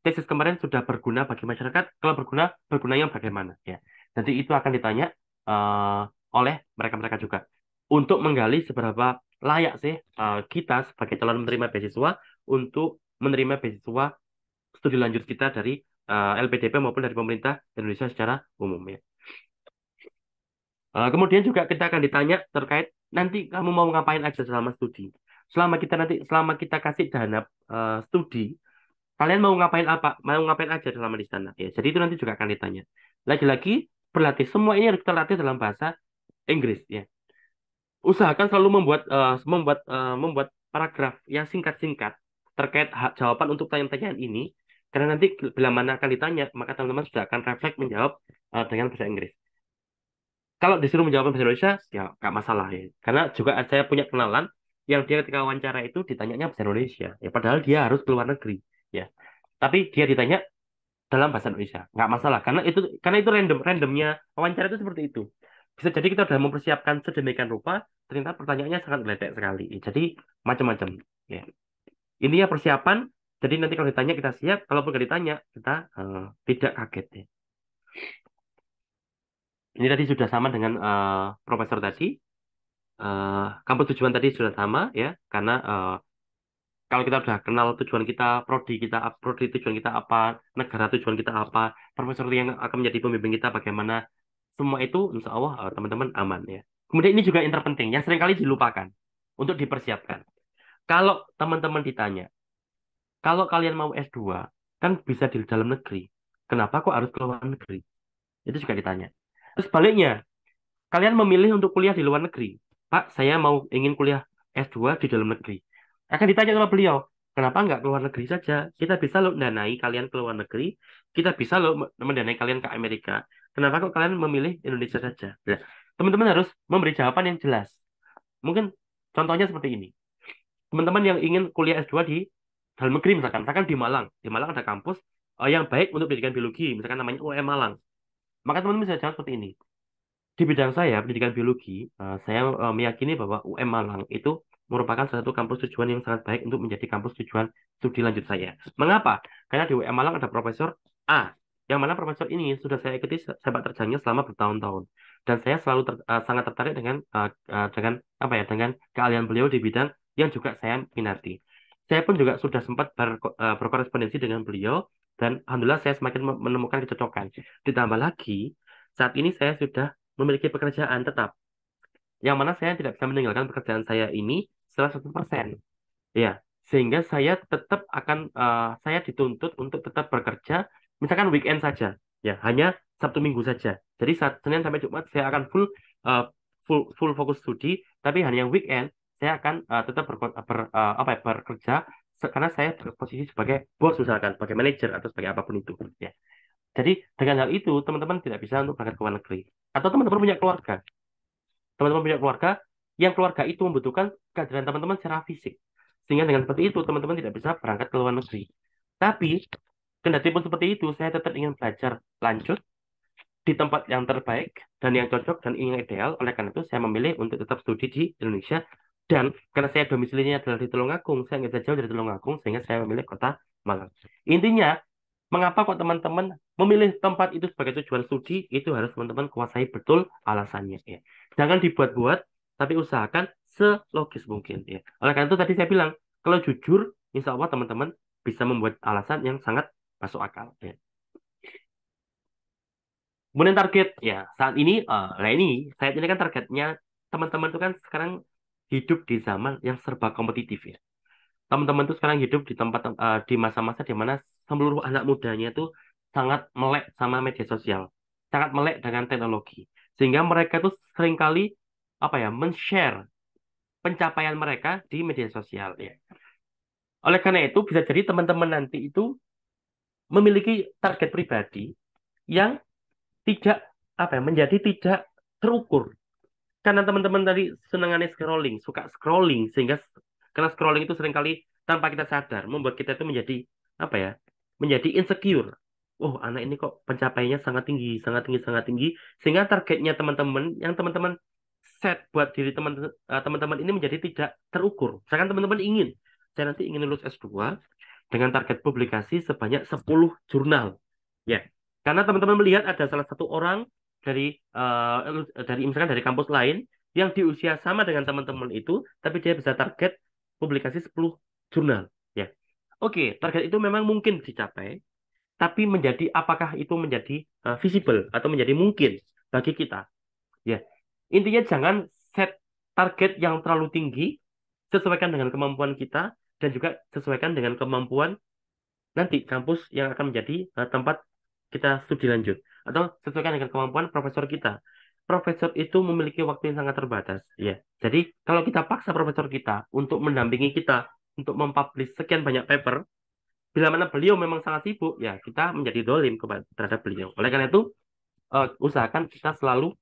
tesis kemarin sudah berguna bagi masyarakat? Kalau berguna, bergunanya bagaimana? Ya. Jadi itu akan ditanya oleh mereka-mereka juga untuk menggali seberapa layak sih kita sebagai calon menerima beasiswa untuk menerima beasiswa studi lanjut kita dari LPDP maupun dari pemerintah Indonesia secara umum ya. Kemudian juga kita akan ditanya terkait nanti kamu mau ngapain aja selama studi. Selama kita kasih dana studi, kalian mau ngapain apa? Mau ngapain aja selama di sana? Ya, jadi itu nanti juga akan ditanya. Lagi-lagi berlatih semua ini harus kita latih dalam bahasa Inggris ya. Usahakan selalu membuat paragraf yang singkat-singkat terkait jawaban untuk tanya-tanyaan ini. Karena nanti bila mana akan ditanya, maka teman-teman sudah akan refleks menjawab dengan bahasa Inggris. Kalau disuruh menjawab bahasa Indonesia, ya nggak masalah ya. Karena juga saya punya kenalan yang dia ketika wawancara itu ditanyanya bahasa Indonesia. Ya, padahal dia harus keluar negeri. Ya, tapi dia ditanya dalam bahasa Indonesia, nggak masalah. Karena itu randomnya wawancara itu seperti itu. Bisa jadi kita sudah mempersiapkan sedemikian rupa, ternyata pertanyaannya sangat meledak sekali. Jadi macam-macam. Ya. Intinya persiapan. Jadi nanti kalau ditanya kita siap, kalaupun nggak ditanya kita tidak kaget. Ya. Ini tadi sudah sama dengan profesor tadi. Kampus tujuan tadi sudah sama ya, karena kalau kita sudah kenal tujuan kita, prodi tujuan kita apa, negara tujuan kita apa, profesor yang akan menjadi pembimbing kita bagaimana, semua itu insya Allah teman-teman aman ya. Kemudian ini juga yang terpenting, yang seringkali dilupakan untuk dipersiapkan. Kalau teman-teman ditanya, kalau kalian mau S2, kan bisa di dalam negeri. Kenapa kok harus ke luar negeri? Itu juga ditanya. Terus baliknya, kalian memilih untuk kuliah di luar negeri. Pak, saya ingin kuliah S2 di dalam negeri. Akan ditanya sama beliau, kenapa nggak ke luar negeri saja? Kita bisa loh mendanai kalian ke luar negeri, kita bisa loh mendanai kalian ke Amerika. Kenapa kok kalian memilih Indonesia saja? Nah, teman-teman harus memberi jawaban yang jelas. Mungkin contohnya seperti ini. teman-teman yang ingin kuliah S2 di dalam negeri misalkan di Malang ada kampus yang baik untuk pendidikan biologi, misalkan namanya UM Malang. Maka teman-teman bisa jalan seperti ini. Di bidang saya, pendidikan biologi, saya meyakini bahwa UM Malang itu merupakan salah satu kampus tujuan yang sangat baik untuk menjadi kampus tujuan studi lanjut saya. Mengapa? Karena di UM Malang ada Profesor A, yang mana profesor ini sudah saya ikuti sepak terjangnya selama bertahun-tahun. Dan saya selalu sangat tertarik dengan apa ya, dengan keahlian beliau di bidang yang juga saya minati. Saya pun juga sudah sempat berkorespondensi dengan beliau, dan alhamdulillah saya semakin menemukan kecocokan. Ditambah lagi, saat ini saya sudah memiliki pekerjaan tetap, yang mana saya tidak bisa meninggalkan pekerjaan saya ini setelah 100%. Ya, sehingga saya dituntut untuk tetap bekerja, misalkan weekend saja, ya, hanya Sabtu Minggu saja. Jadi saat Senin sampai Jumat saya akan uh, full fokus studi, tapi hanya yang weekend saya akan tetap bekerja, karena saya berposisi sebagai bos misalkan, sebagai manajer atau sebagai apapun itu. Ya. Jadi dengan hal itu teman-teman tidak bisa untuk berangkat ke luar negeri. Atau teman-teman punya keluarga yang keluarga itu membutuhkan kehadiran teman-teman secara fisik. Sehingga dengan seperti itu teman-teman tidak bisa berangkat ke luar negeri. Tapi kendati pun seperti itu, saya tetap ingin belajar lanjut di tempat yang terbaik dan yang cocok dan yang ideal. Oleh karena itu saya memilih untuk tetap studi di Indonesia. Dan karena saya domisilinya adalah di Tulungagung, saya nggak bisa jauh dari Tulungagung, sehingga saya memilih kota Malang. Intinya, mengapa kok teman-teman memilih tempat itu sebagai tujuan studi, itu harus teman-teman kuasai betul alasannya. Ya. Jangan dibuat-buat, tapi usahakan selogis mungkin. Ya. Oleh karena itu tadi saya bilang, kalau jujur, insya Allah teman-teman bisa membuat alasan yang sangat masuk akal. Ya. Kemudian target, ya saat ini, saat ini kan targetnya teman-teman itu kan sekarang hidup di zaman yang serba kompetitif ya. Teman-teman tuh sekarang hidup di masa-masa di mana seluruh anak mudanya itu sangat melek sama media sosial, sangat melek dengan teknologi, sehingga mereka tuh seringkali apa ya men-share pencapaian mereka di media sosial ya. Oleh karena itu bisa jadi teman-teman nanti itu memiliki target pribadi yang tidak apa ya, menjadi tidak terukur. Karena teman-teman tadi senangannya scrolling, suka scrolling, sehingga karena scrolling itu seringkali tanpa kita sadar membuat kita itu menjadi apa ya, menjadi insecure. Oh, anak ini kok pencapaiannya sangat tinggi, sangat tinggi, sangat tinggi, sehingga targetnya teman-teman yang teman-teman set buat diri teman-teman ini menjadi tidak terukur. Misalkan teman-teman saya nanti ingin lulus S2 dengan target publikasi sebanyak 10 jurnal. Ya, karena teman-teman melihat ada salah satu orang dari misalkan dari kampus lain yang di usia sama dengan teman-teman itu, tapi dia bisa target publikasi 10 jurnal. Ya, oke, target itu memang mungkin dicapai, tapi apakah itu menjadi visible atau menjadi mungkin bagi kita? Ya, intinya jangan set target yang terlalu tinggi, sesuaikan dengan kemampuan kita dan juga sesuaikan dengan kemampuan nanti kampus yang akan menjadi tempat kita studi lanjut, atau sesuaikan dengan kemampuan profesor kita. Profesor itu memiliki waktu yang sangat terbatas, ya. Jadi kalau kita paksa profesor kita untuk mendampingi kita untuk mempublish sekian banyak paper, bila mana beliau memang sangat sibuk, ya kita menjadi dolim terhadap beliau. Oleh karena itu, usahakan kita selalu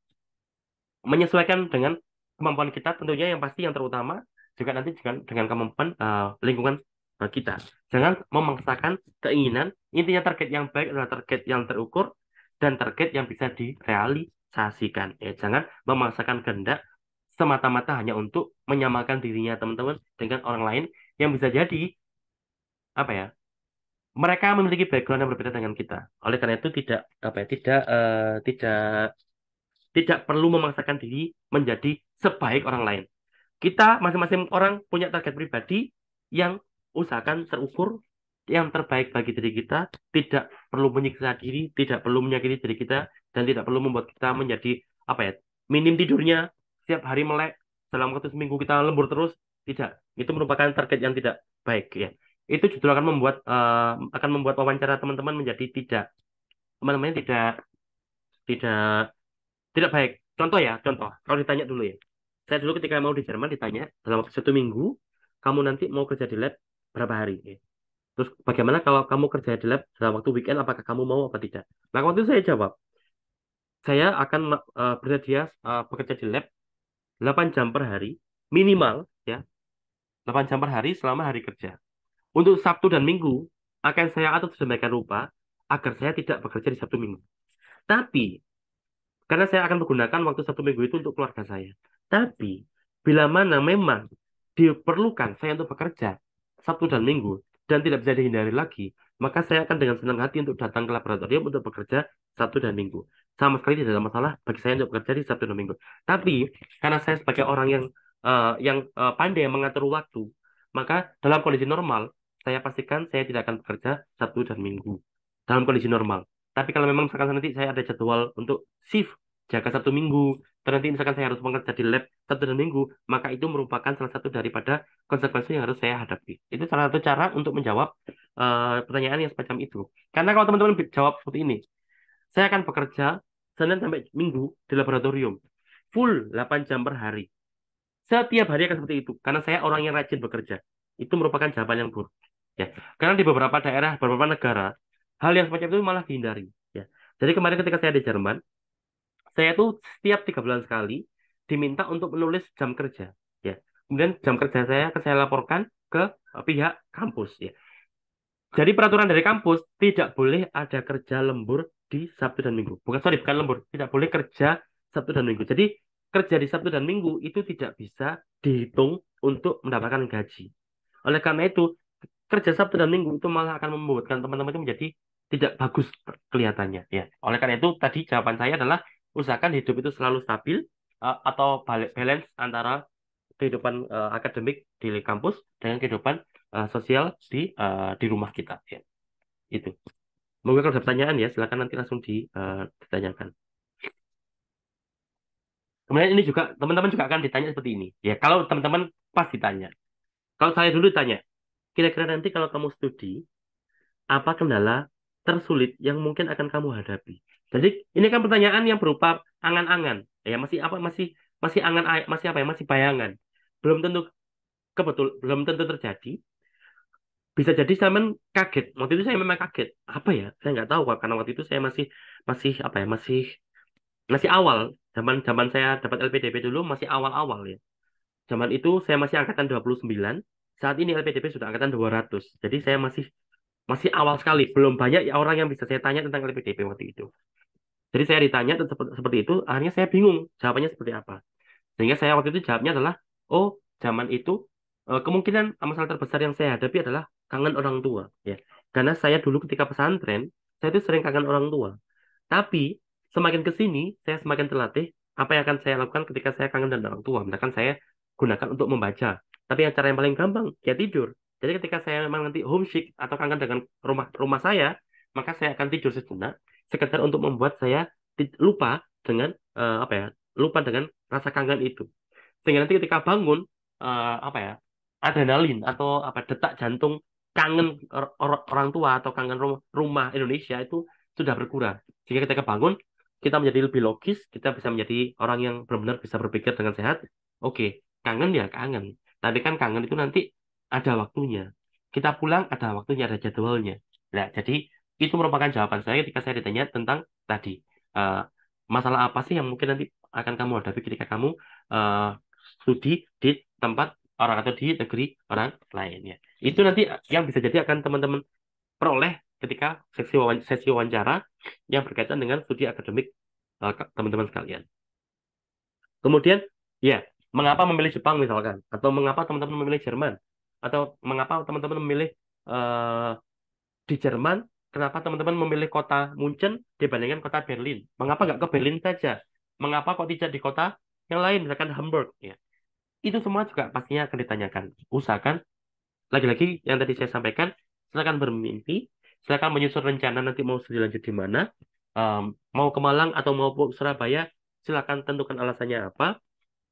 menyesuaikan dengan kemampuan kita, tentunya yang pasti yang terutama juga nanti dengan kemampuan lingkungan kita. Jangan memaksakan keinginan. Intinya target yang baik adalah target yang terukur dan target yang bisa direalisasikan. Ya, jangan memaksakan kehendak semata-mata hanya untuk menyamakan dirinya teman-teman dengan orang lain yang bisa jadi apa ya? Mereka memiliki background yang berbeda dengan kita. Oleh karena itu tidak tidak perlu memaksakan diri menjadi sebaik orang lain. Kita masing-masing orang punya target pribadi yang usahakan terukur, yang terbaik bagi diri kita, tidak perlu menyiksa diri, tidak perlu menyakiti diri kita, dan tidak perlu membuat kita menjadi apa ya, minim tidurnya, setiap hari melek, dalam waktu seminggu kita lembur terus, tidak. Itu merupakan target yang tidak baik ya. Itu justru akan membuat wawancara teman-teman menjadi tidak apa namanya tidak tidak baik. Contoh. Kalau ditanya dulu ya. Saya dulu ketika mau di Jerman ditanya, dalam waktu 1 minggu, kamu nanti mau kerja di lab berapa hari? Ya. Terus bagaimana kalau kamu kerja di lab dalam waktu weekend, apakah kamu mau apa tidak? Nah, waktu itu saya jawab, saya akan bersedia bekerja di lab 8 jam per hari, minimal, ya. 8 jam per hari selama hari kerja. Untuk Sabtu dan Minggu akan saya atur sedemikian rupa agar saya tidak bekerja di Sabtu Minggu. Tapi karena saya akan menggunakan waktu Sabtu Minggu itu untuk keluarga saya. Tapi bila mana memang diperlukan saya untuk bekerja Sabtu dan Minggu dan tidak bisa dihindari lagi, maka saya akan dengan senang hati untuk datang ke laboratorium untuk bekerja Sabtu dan Minggu. Sama sekali tidak ada masalah bagi saya untuk bekerja di Sabtu dan Minggu. Tapi karena saya sebagai orang yang pandai mengatur waktu, maka dalam kondisi normal saya pastikan saya tidak akan bekerja Sabtu dan Minggu dalam kondisi normal. Tapi kalau memang misalkan nanti saya ada jadwal untuk shift jaga Sabtu Minggu, dan nanti misalkan saya harus bekerja di lab Sabtu dan Minggu, maka itu merupakan salah satu daripada konsekuensi yang harus saya hadapi. Itu salah satu cara untuk menjawab pertanyaan yang semacam itu. Karena kalau teman-teman jawab seperti ini, saya akan bekerja Senin sampai Minggu di laboratorium, full 8 jam per hari. Setiap hari akan seperti itu, karena saya orang yang rajin bekerja. Itu merupakan jawaban yang buruk. Ya, karena di beberapa daerah, beberapa negara, hal yang semacam itu malah dihindari. Ya, jadi kemarin ketika saya di Jerman, saya tuh setiap 3 bulan sekali diminta untuk menulis jam kerja. Ya, kemudian jam kerja saya akan saya laporkan ke pihak kampus. Ya, jadi peraturan dari kampus tidak boleh ada kerja lembur di Sabtu dan Minggu. Bukan, sorry, bukan lembur. Tidak boleh kerja Sabtu dan Minggu. Jadi kerja di Sabtu dan Minggu itu tidak bisa dihitung untuk mendapatkan gaji. Oleh karena itu, kerja Sabtu dan Minggu itu malah akan membuatkan teman-teman itu menjadi tidak bagus kelihatannya. Ya. Oleh karena itu, tadi jawaban saya adalah usahakan hidup itu selalu stabil atau balance antara kehidupan akademik di kampus dengan kehidupan sosial di rumah kita. Ya. Itu. Monggo kalau ada pertanyaan ya, silakan nanti langsung ditanyakan. Kemudian ini juga teman-teman juga akan ditanya seperti ini. Ya, kalau teman-teman pas ditanya. Kalau saya dulu tanya, kira-kira nanti kalau kamu studi, apa kendala tersulit yang mungkin akan kamu hadapi? Jadi ini kan pertanyaan yang berupa angan-angan. Ya, masih apa masih masih masih apa ya? Masih bayangan. Belum tentu belum tentu terjadi. Bisa jadi saya kaget. Waktu itu saya memang kaget. Apa ya? Saya nggak tahu Pak, karena waktu itu saya masih masih apa ya? Masih awal. Zaman saya dapat LPDP dulu masih awal-awal ya. Zaman itu saya masih angkatan 29. Saat ini LPDP sudah angkatan 200. Jadi saya masih masih awal sekali. Belum banyak ya orang yang bisa saya tanya tentang LPDP waktu itu. Jadi saya ditanya seperti itu, akhirnya saya bingung jawabannya seperti apa. Sehingga saya waktu itu jawabnya adalah, oh, zaman itu kemungkinan masalah terbesar yang saya hadapi adalah kangen orang tua. Ya, karena saya dulu ketika pesantren, saya itu sering kangen orang tua. Tapi semakin ke sini, saya semakin terlatih apa yang akan saya lakukan ketika saya kangen dengan orang tua. Misalkan saya gunakan untuk membaca. Tapi yang cara yang paling gampang, ya tidur. Jadi ketika saya memang nanti homesick atau kangen dengan rumah rumah saya, maka saya akan tidur sejenak, sekedar untuk membuat saya lupa dengan apa ya, lupa dengan rasa kangen itu. Sehingga nanti ketika bangun, apa ya, adrenalin atau apa detak jantung kangen orang tua atau kangen rumah Indonesia itu sudah berkurang. Sehingga ketika bangun, kita menjadi lebih logis, kita bisa menjadi orang yang benar-benar bisa berpikir dengan sehat. Oke, kangen ya kangen. Tapi kan kangen itu nanti ada waktunya. Kita pulang ada waktunya, ada jadwalnya. Nah, jadi itu merupakan jawaban saya ketika saya ditanya tentang tadi. eh, Masalah apa sih yang mungkin nanti akan kamu hadapi ketika kamu eh, studi di tempat orang atau di negeri orang lainnya. Itu nanti yang bisa jadi akan teman-teman peroleh ketika sesi wawancara yang berkaitan dengan studi akademik teman-teman sekalian. Kemudian, ya, mengapa memilih Jepang misalkan? Atau mengapa teman-teman memilih Jerman? Atau mengapa teman-teman memilih eh, di Jerman? Kenapa teman-teman memilih kota Munchen dibandingkan kota Berlin? Mengapa nggak ke Berlin saja? Mengapa kok tidak di kota yang lain, misalkan Hamburg? Ya, itu semua juga pastinya akan ditanyakan. Usahakan, lagi-lagi yang tadi saya sampaikan, silakan bermimpi, silakan menyusun rencana nanti mau studi lanjut di mana, mau ke Malang atau mau ke Surabaya, silakan tentukan alasannya apa.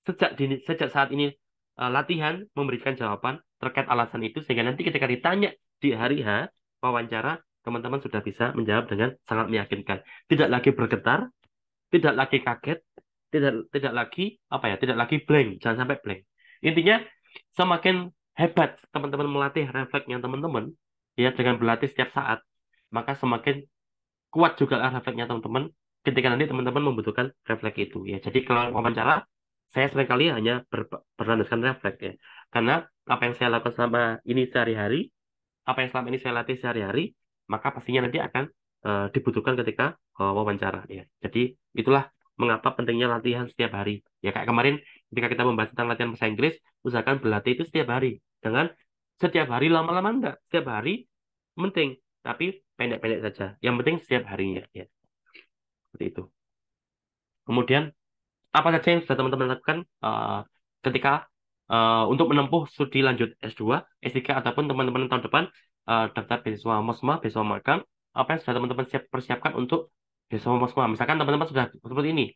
Sejak saat ini latihan memberikan jawaban terkait alasan itu, sehingga nanti ketika ditanya di hari H wawancara, teman-teman sudah bisa menjawab dengan sangat meyakinkan. Tidak lagi bergetar, tidak lagi kaget, tidak lagi apa ya, tidak lagi blank, jangan sampai blank. Intinya semakin hebat teman-teman melatih refleksnya teman-teman ya dengan berlatih setiap saat, maka semakin kuat juga refleksnya teman-teman ketika nanti teman-teman membutuhkan refleks itu ya. Jadi kalau wawancara saya seringkali hanya berlandaskan refleks ya, karena apa yang saya lakukan selama ini sehari-hari, apa yang selama ini saya latih sehari-hari, maka pastinya nanti akan dibutuhkan ketika wawancara. Ya. Jadi itulah mengapa pentingnya latihan setiap hari. Ya kayak kemarin ketika kita membahas tentang latihan bahasa Inggris, usahakan berlatih itu setiap hari. Dengan setiap hari lama-lama enggak, setiap hari penting, tapi pendek-pendek saja. Yang penting setiap harinya. Ya, seperti itu. Kemudian apa saja yang sudah teman-teman lakukan ketika untuk menempuh studi lanjut S2, S3 ataupun teman-teman tahun depan daftar beasiswa MOSMA, beasiswa magang, apa yang sudah teman-teman persiapkan untuk beasiswa MOSMA? Misalkan teman-teman sudah seperti ini,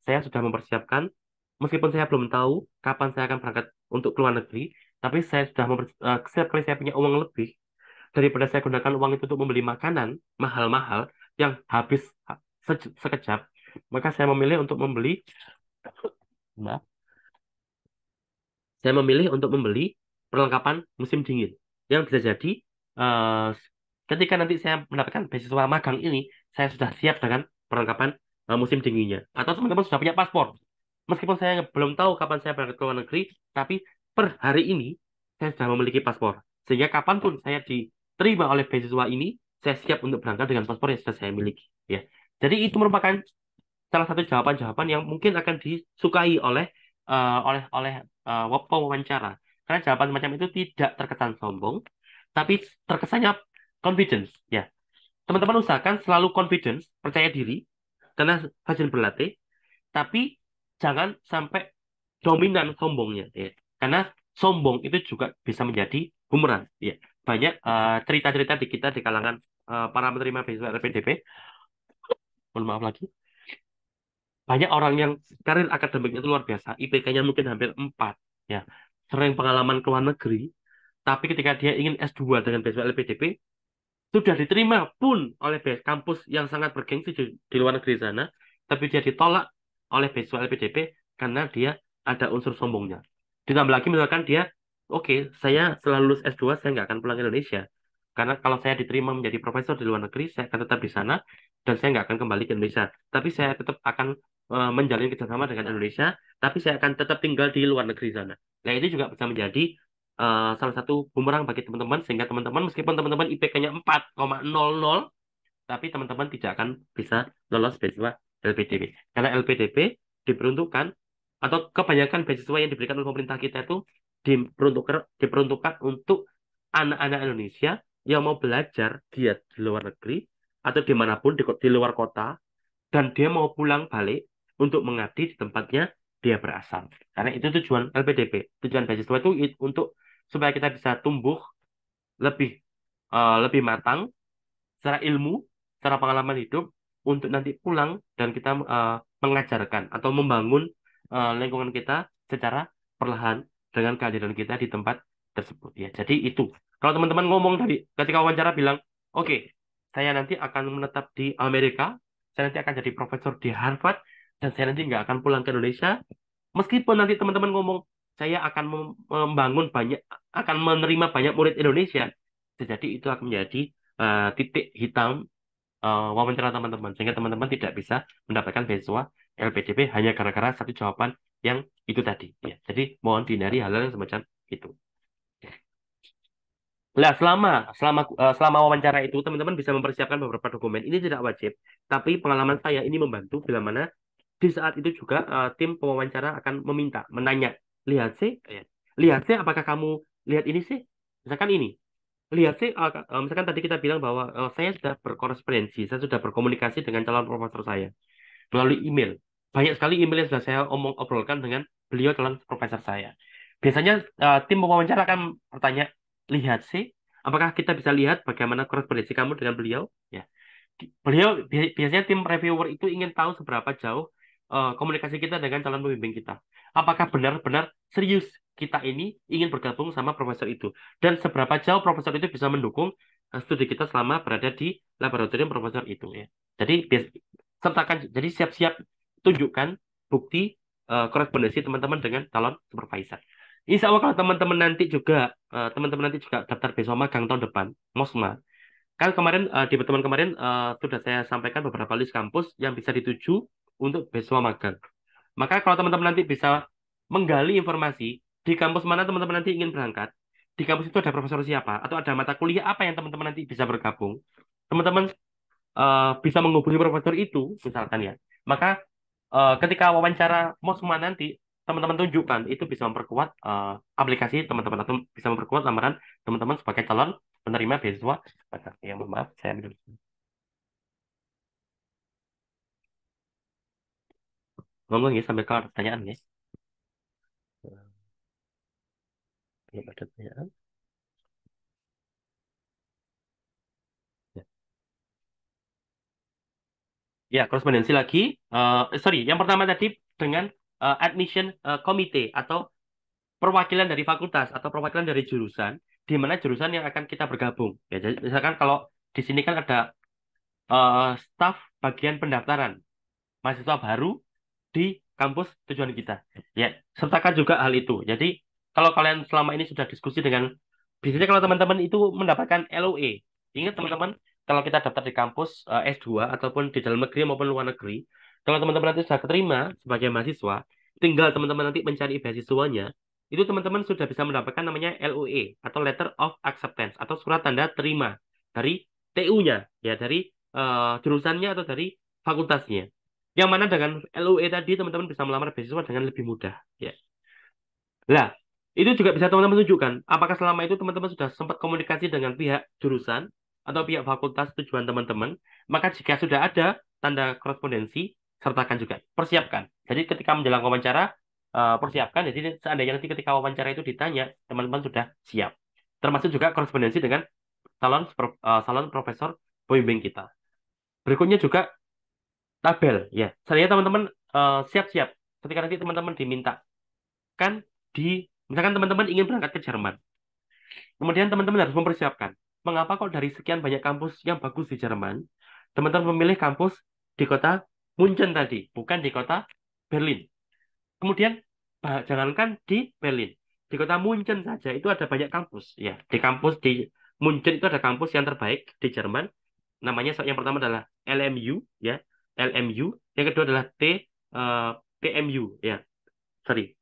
saya sudah mempersiapkan, meskipun saya belum tahu kapan saya akan berangkat untuk keluar negeri, tapi saya sudah setiap kali saya punya uang lebih, daripada saya gunakan uang itu untuk membeli makanan mahal-mahal yang habis sekejap, maka saya memilih untuk membeli saya memilih untuk membeli perlengkapan musim dingin. Yang bisa jadi eh, ketika nanti saya mendapatkan beasiswa magang ini, saya sudah siap dengan perlengkapan musim dinginnya. Atau teman-teman sudah punya paspor. Meskipun saya belum tahu kapan saya berangkat ke luar negeri, tapi per hari ini saya sudah memiliki paspor. Sehingga kapanpun saya diterima oleh beasiswa ini, saya siap untuk berangkat dengan paspor yang sudah saya miliki. Ya. Jadi itu merupakan salah satu jawaban-jawaban yang mungkin akan disukai oleh oleh pewawancara. Karena jawaban macam itu tidak terkesan sombong, tapi terkesannya confidence. Ya, teman-teman usahakan selalu confidence, percaya diri, karena rajin berlatih, tapi jangan sampai dominan sombongnya. Ya. Karena sombong itu juga bisa menjadi bumerang. Ya. Banyak cerita-cerita di kita di kalangan para penerima beasiswa LPDP, mohon maaf lagi, banyak orang yang karir akademiknya itu luar biasa, IPK-nya mungkin hampir 4, ya. Sering pengalaman ke luar negeri, tapi ketika dia ingin S2 dengan beasiswa LPDP, sudah diterima pun oleh kampus yang sangat bergengsi di luar negeri sana, tapi dia ditolak oleh beasiswa LPDP karena dia ada unsur sombongnya. Ditambah lagi misalkan dia, oke, saya setelah lulus S2, saya nggak akan pulang ke Indonesia. Karena kalau saya diterima menjadi profesor di luar negeri, saya akan tetap di sana, dan saya nggak akan kembali ke Indonesia. Tapi saya tetap akan menjalin kerjasama dengan Indonesia, tapi saya akan tetap tinggal di luar negeri sana. Nah, ini juga bisa menjadi salah satu bumerang bagi teman-teman, sehingga teman-teman meskipun teman-teman IPK-nya 4,00, tapi teman-teman tidak akan bisa lolos beasiswa LPDP. Karena LPDP diperuntukkan, atau kebanyakan beasiswa yang diberikan oleh pemerintah kita itu diperuntukkan untuk anak-anak Indonesia yang mau belajar dia di luar negeri atau dimanapun di luar kota, dan dia mau pulang balik untuk mengabdi di tempatnya dia berasal. Karena itu tujuan LPDP. Tujuan beasiswa itu untuk supaya kita bisa tumbuh lebih lebih matang secara ilmu, secara pengalaman hidup, untuk nanti pulang dan kita mengajarkan atau membangun lingkungan kita secara perlahan dengan kehadiran kita di tempat tersebut. Ya, jadi itu. Kalau teman-teman ngomong tadi ketika wawancara bilang, oke, saya nanti akan menetap di Amerika, saya nanti akan jadi profesor di Harvard, dan saya nanti nggak akan pulang ke Indonesia. Meskipun nanti teman-teman ngomong, saya akan membangun banyak, akan menerima banyak murid Indonesia, jadi itu akan menjadi titik hitam wawancara teman-teman, sehingga teman-teman tidak bisa mendapatkan beasiswa LPDP hanya gara-gara satu jawaban yang itu tadi. Ya. Jadi mohon dihindari hal-hal yang semacam itu. Nah, selama wawancara itu teman-teman bisa mempersiapkan beberapa dokumen. Ini tidak wajib, tapi pengalaman saya ini membantu bila mana di saat itu juga tim pewawancara akan menanya, lihat sih, lihat sih apakah kamu lihat ini sih, misalkan ini. Lihat sih, misalkan tadi kita bilang bahwa saya sudah berkorespondensi, saya sudah berkomunikasi dengan calon profesor saya melalui email. Banyak sekali email yang sudah saya obrolkan dengan beliau calon profesor saya. Biasanya tim pewawancara akan bertanya, lihat sih, apakah kita bisa lihat bagaimana korespondensi kamu dengan beliau? Ya, beliau biasanya tim reviewer itu ingin tahu seberapa jauh komunikasi kita dengan calon pembimbing kita. Apakah benar-benar serius kita ini ingin bergabung sama profesor itu, dan seberapa jauh profesor itu bisa mendukung studi kita selama berada di laboratorium profesor itu, ya. Jadi sertakan, jadi siap-siap tunjukkan bukti korespondensi teman-teman dengan calon supervisor. Insya Allah kalau teman-teman nanti juga daftar beasiswa magang tahun depan, MOSMA. Kan kemarin di pertemuan kemarin sudah saya sampaikan beberapa list kampus yang bisa dituju untuk beasiswa magang. Maka kalau teman-teman nanti bisa menggali informasi di kampus mana teman-teman nanti ingin berangkat, di kampus itu ada profesor siapa, atau ada mata kuliah apa yang teman-teman nanti bisa bergabung, teman-teman bisa menghubungi profesor itu, misalkan ya. Maka ketika wawancara mau semua nanti, teman-teman tunjukkan, itu bisa memperkuat aplikasi teman-teman, atau bisa memperkuat lamaran teman-teman sebagai calon penerima beasiswa. Ya, mohon maaf, saya ambil dulu. Ngomong ya sambil kelar pertanyaan ya. Ya, ada pertanyaan. Ya, ya, korespondensi lagi. Sorry, yang pertama tadi dengan admission committee atau perwakilan dari fakultas atau perwakilan dari jurusan, di mana jurusan yang akan kita bergabung. Ya, jadi misalkan kalau di sini kan ada staf bagian pendaftaran mahasiswa baru di kampus tujuan kita. Ya, sertakan juga hal itu. Jadi, kalau kalian selama ini sudah diskusi dengan, biasanya kalau teman-teman itu mendapatkan LOE, ingat teman-teman, kalau kita daftar di kampus S2 ataupun di dalam negeri maupun luar negeri, kalau teman-teman nanti sudah keterima sebagai mahasiswa, tinggal teman-teman nanti mencari beasiswanya, itu teman-teman sudah bisa mendapatkan namanya LOE atau Letter of Acceptance atau surat tanda terima dari TU-nya, ya dari jurusannya atau dari fakultasnya. Yang mana dengan LOE tadi teman-teman bisa melamar beasiswa dengan lebih mudah. Ya. Nah, itu juga bisa teman-teman tunjukkan. Apakah selama itu teman-teman sudah sempat komunikasi dengan pihak jurusan atau pihak fakultas tujuan teman-teman? Maka jika sudah ada tanda korespondensi, sertakan juga. Persiapkan. Jadi ketika menjelang wawancara, persiapkan. Jadi seandainya nanti ketika wawancara itu ditanya, teman-teman sudah siap. Termasuk juga korespondensi dengan calon profesor pembimbing kita. Berikutnya juga tabel. Ya, saya teman-teman siap-siap. Ketika nanti teman-teman diminta kan di misalkan teman-teman ingin berangkat ke Jerman. Kemudian teman-teman harus mempersiapkan. Mengapa kok dari sekian banyak kampus yang bagus di Jerman, teman-teman memilih kampus di kota Munchen tadi, bukan di kota Berlin. Kemudian jangankan di Berlin, di kota Munchen saja itu ada banyak kampus. Ya, di kampus di Munchen itu ada kampus yang terbaik di Jerman. Namanya yang pertama adalah LMU, ya, LMU. Yang kedua adalah TMU, ya, sorry,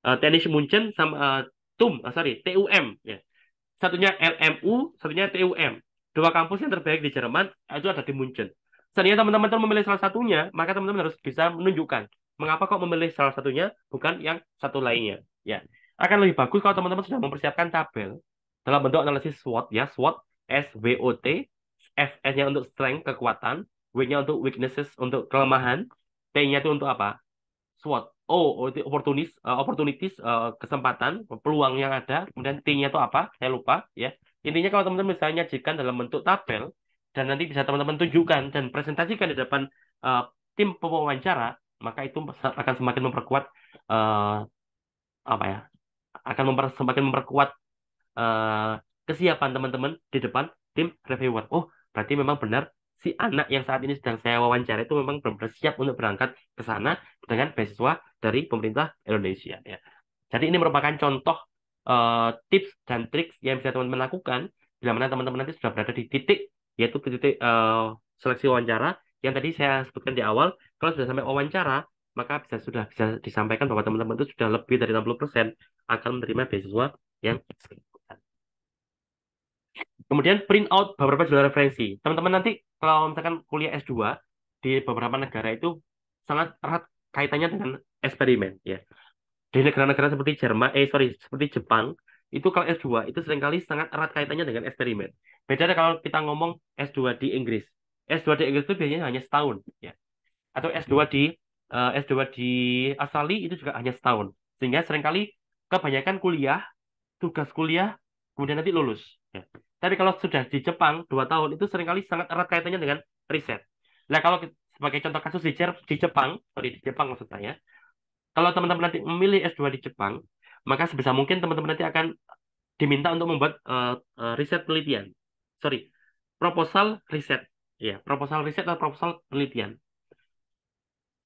Tenis Munchen sama TUM, ya. Satunya LMU, satunya TUM. Dua kampus yang terbaik di Jerman itu ada di Munchen. Seandainya teman-teman memilih salah satunya, maka teman-teman harus bisa menunjukkan mengapa kok memilih salah satunya bukan yang satu lainnya. Ya, akan lebih bagus kalau teman-teman sudah mempersiapkan tabel dalam bentuk analisis SWOT, ya, SWOT, SWOT, S-nya untuk strength, kekuatan, W-nya untuk weaknesses, untuk kelemahan, T-nya itu untuk apa? SWOT. Oh, itu opportunities, kesempatan, peluang yang ada. Kemudian T-nya itu apa? Saya lupa. Ya, intinya kalau teman-teman misalnya nyajikan dalam bentuk tabel dan nanti bisa teman-teman tunjukkan dan presentasikan di depan eh, tim pewawancara, maka itu akan semakin memperkuat eh, apa ya? Semakin memperkuat eh, kesiapan teman-teman di depan tim reviewer. Oh, berarti memang benar si anak yang saat ini sedang saya wawancara itu memang benar-benar siap untuk berangkat ke sana dengan beasiswa dari pemerintah Indonesia. Ya. Jadi ini merupakan contoh tips dan trik yang bisa teman-teman lakukan bila mana teman-teman nanti sudah berada di titik yaitu di titik seleksi wawancara yang tadi saya sebutkan di awal. Kalau sudah sampai wawancara, maka sudah bisa disampaikan bahwa teman-teman itu sudah lebih dari 60% akan menerima beasiswa yang bersangkutan. Kemudian print out beberapa jurnal referensi. Teman-teman nanti kalau misalkan kuliah S2 di beberapa negara itu sangat erat kaitannya dengan eksperimen, ya. Di negara-negara seperti seperti Jepang, itu kalau S2 itu seringkali sangat erat kaitannya dengan eksperimen. Beda kalau kita ngomong S2 di Inggris. S2 di Inggris itu biasanya hanya setahun, ya. Atau S2 di Australia itu juga hanya setahun. Sehingga seringkali kebanyakan tugas kuliah, kemudian nanti lulus. Ya. Tapi kalau sudah di Jepang 2 tahun itu seringkali sangat erat kaitannya dengan riset. Nah kalau sebagai contoh kasus di Jepang, sorry di Jepang maksud saya, kalau teman-teman nanti memilih S2 di Jepang, maka sebisa mungkin teman-teman nanti akan diminta untuk membuat riset penelitian. Sorry, proposal riset. Ya, proposal riset atau proposal penelitian.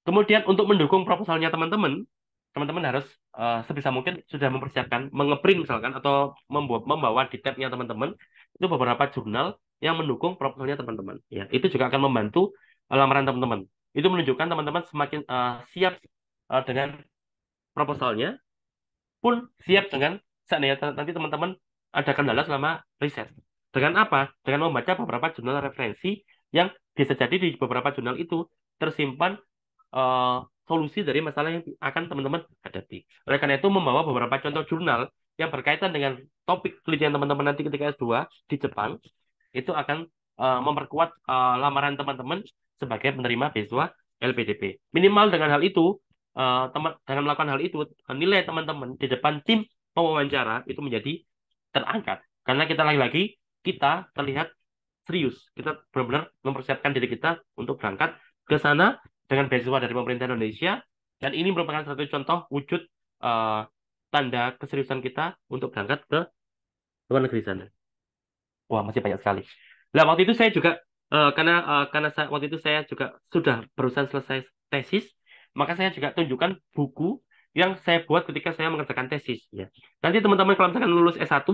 Kemudian untuk mendukung proposalnya teman-teman, teman-teman harus sebisa mungkin sudah mempersiapkan, mengeprint misalkan atau membawa di tabnya teman-teman itu beberapa jurnal yang mendukung proposalnya teman-teman. Ya, itu juga akan membantu lamaran teman-teman. Itu menunjukkan teman-teman semakin siap dengan proposalnya pun siap dengan seandainya nanti teman-teman ada kendala selama riset. Dengan apa? Dengan membaca beberapa jurnal referensi yang bisa jadi di beberapa jurnal itu tersimpan eh, solusi dari masalah yang akan teman-teman hadapi. Oleh karena itu, membawa beberapa contoh jurnal yang berkaitan dengan topik penelitian teman-teman nanti ketika S2 di Jepang, itu akan memperkuat lamaran teman-teman sebagai penerima beasiswa LPDP. Minimal dengan hal itu, dengan melakukan hal itu, nilai teman-teman di depan tim pewawancara itu menjadi terangkat. Karena kita lagi-lagi, kita terlihat serius. Kita benar-benar mempersiapkan diri kita untuk berangkat ke sana dengan beasiswa dari pemerintah Indonesia. Dan ini merupakan satu contoh wujud eh, tanda keseriusan kita untuk berangkat ke luar negeri sana. Wah, masih banyak sekali. Nah, waktu itu saya juga waktu itu saya juga sudah berusaha selesai tesis, maka saya juga tunjukkan buku yang saya buat ketika saya mengerjakan tesis. Ya. Nanti teman-teman kalau misalkan lulus S1,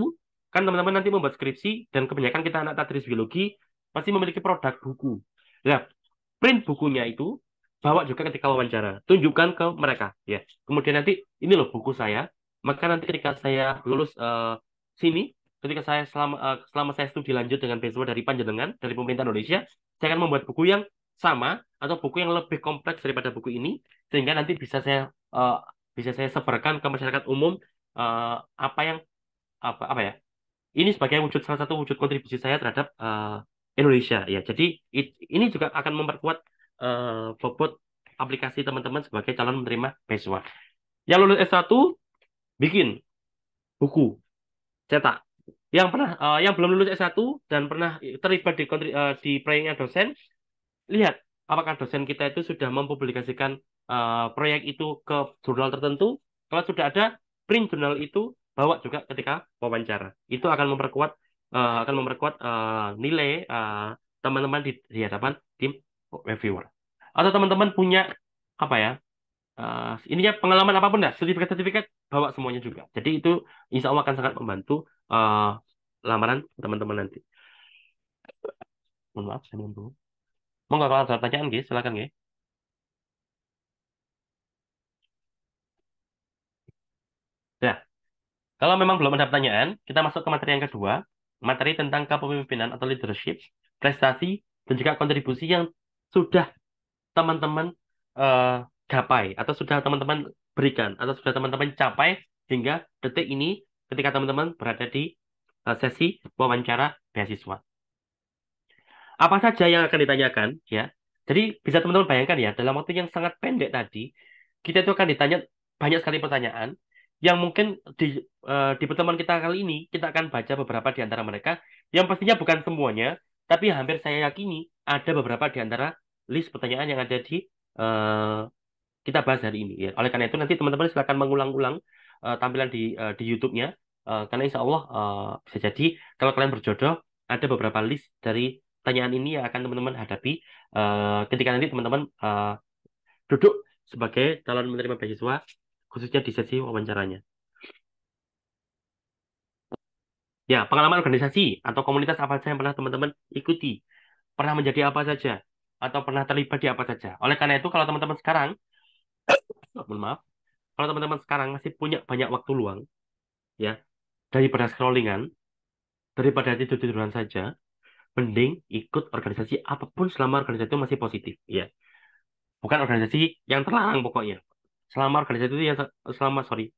kan teman-teman nanti membuat skripsi dan kebanyakan kita anak tadris biologi pasti memiliki produk buku. Nah, print bukunya itu bawa juga ketika wawancara, tunjukkan ke mereka. Ya. Kemudian nanti ini loh buku saya. Maka nanti ketika saya lulus sini ketika selama saya studi lanjut dengan beasiswa dari Panjenengan dari pemerintah Indonesia, saya akan membuat buku yang sama atau buku yang lebih kompleks daripada buku ini sehingga nanti eh, bisa saya sebarkan ke masyarakat umum apa yang apa ya ini sebagai salah satu wujud kontribusi saya terhadap Indonesia ya. Jadi ini juga akan memperkuat bobot aplikasi teman-teman sebagai calon menerima beasiswa. Yang lulus S1 bikin buku cetak. Yang belum lulus S1 dan pernah terlibat di proyeknya dosen, lihat apakah dosen kita itu sudah mempublikasikan proyek itu ke jurnal tertentu. Kalau sudah ada, print jurnal itu bawa juga ketika wawancara. Itu akan memperkuat nilai teman-teman di hadapan tim reviewer. Atau teman-teman punya apa ya? Ininya pengalaman apapun dah, sertifikat-sertifikat bawa semuanya juga. Jadi itu insya Allah akan sangat membantu uh, lamaran teman-teman nanti. Mohon maaf, saya minum dulu. Monggo kalau ada pertanyaan, guys, silakan, guys. Ya, kalau memang belum ada pertanyaan, kita masuk ke materi yang kedua, materi tentang kepemimpinan atau leadership, prestasi, dan juga kontribusi yang sudah teman-teman eh, gapai, atau sudah teman-teman berikan, atau sudah teman-teman capai hingga detik ini ketika teman-teman berada di sesi wawancara beasiswa. Apa saja yang akan ditanyakan, ya. Jadi bisa teman-teman bayangkan ya, dalam waktu yang sangat pendek tadi, kita itu akan ditanya banyak sekali pertanyaan yang mungkin di pertemuan kita kali ini kita akan baca beberapa di antara mereka yang pastinya bukan semuanya, tapi hampir saya yakini ada beberapa di antara list pertanyaan yang ada di eh, kita bahas hari ini ya. Oleh karena itu nanti teman-teman silakan mengulang-ulang tampilan di YouTube-nya karena insya Allah bisa jadi kalau kalian berjodoh ada beberapa list dari pertanyaan ini yang akan teman-teman hadapi ketika nanti teman-teman duduk sebagai calon menerima beasiswa khususnya di sesi wawancaranya. Ya, pengalaman organisasi atau komunitas apa saja yang pernah teman-teman ikuti, pernah menjadi apa saja, atau pernah terlibat di apa saja. Oleh karena itu, kalau teman-teman sekarang, mohon maaf, kalau teman-teman sekarang masih punya banyak waktu luang, ya, daripada scrollingan, daripada tidur-tiduran saja, mending ikut organisasi apapun selama organisasi itu masih positif, ya. Bukan organisasi yang terlarang pokoknya. Selama organisasi itu yang selama sorry,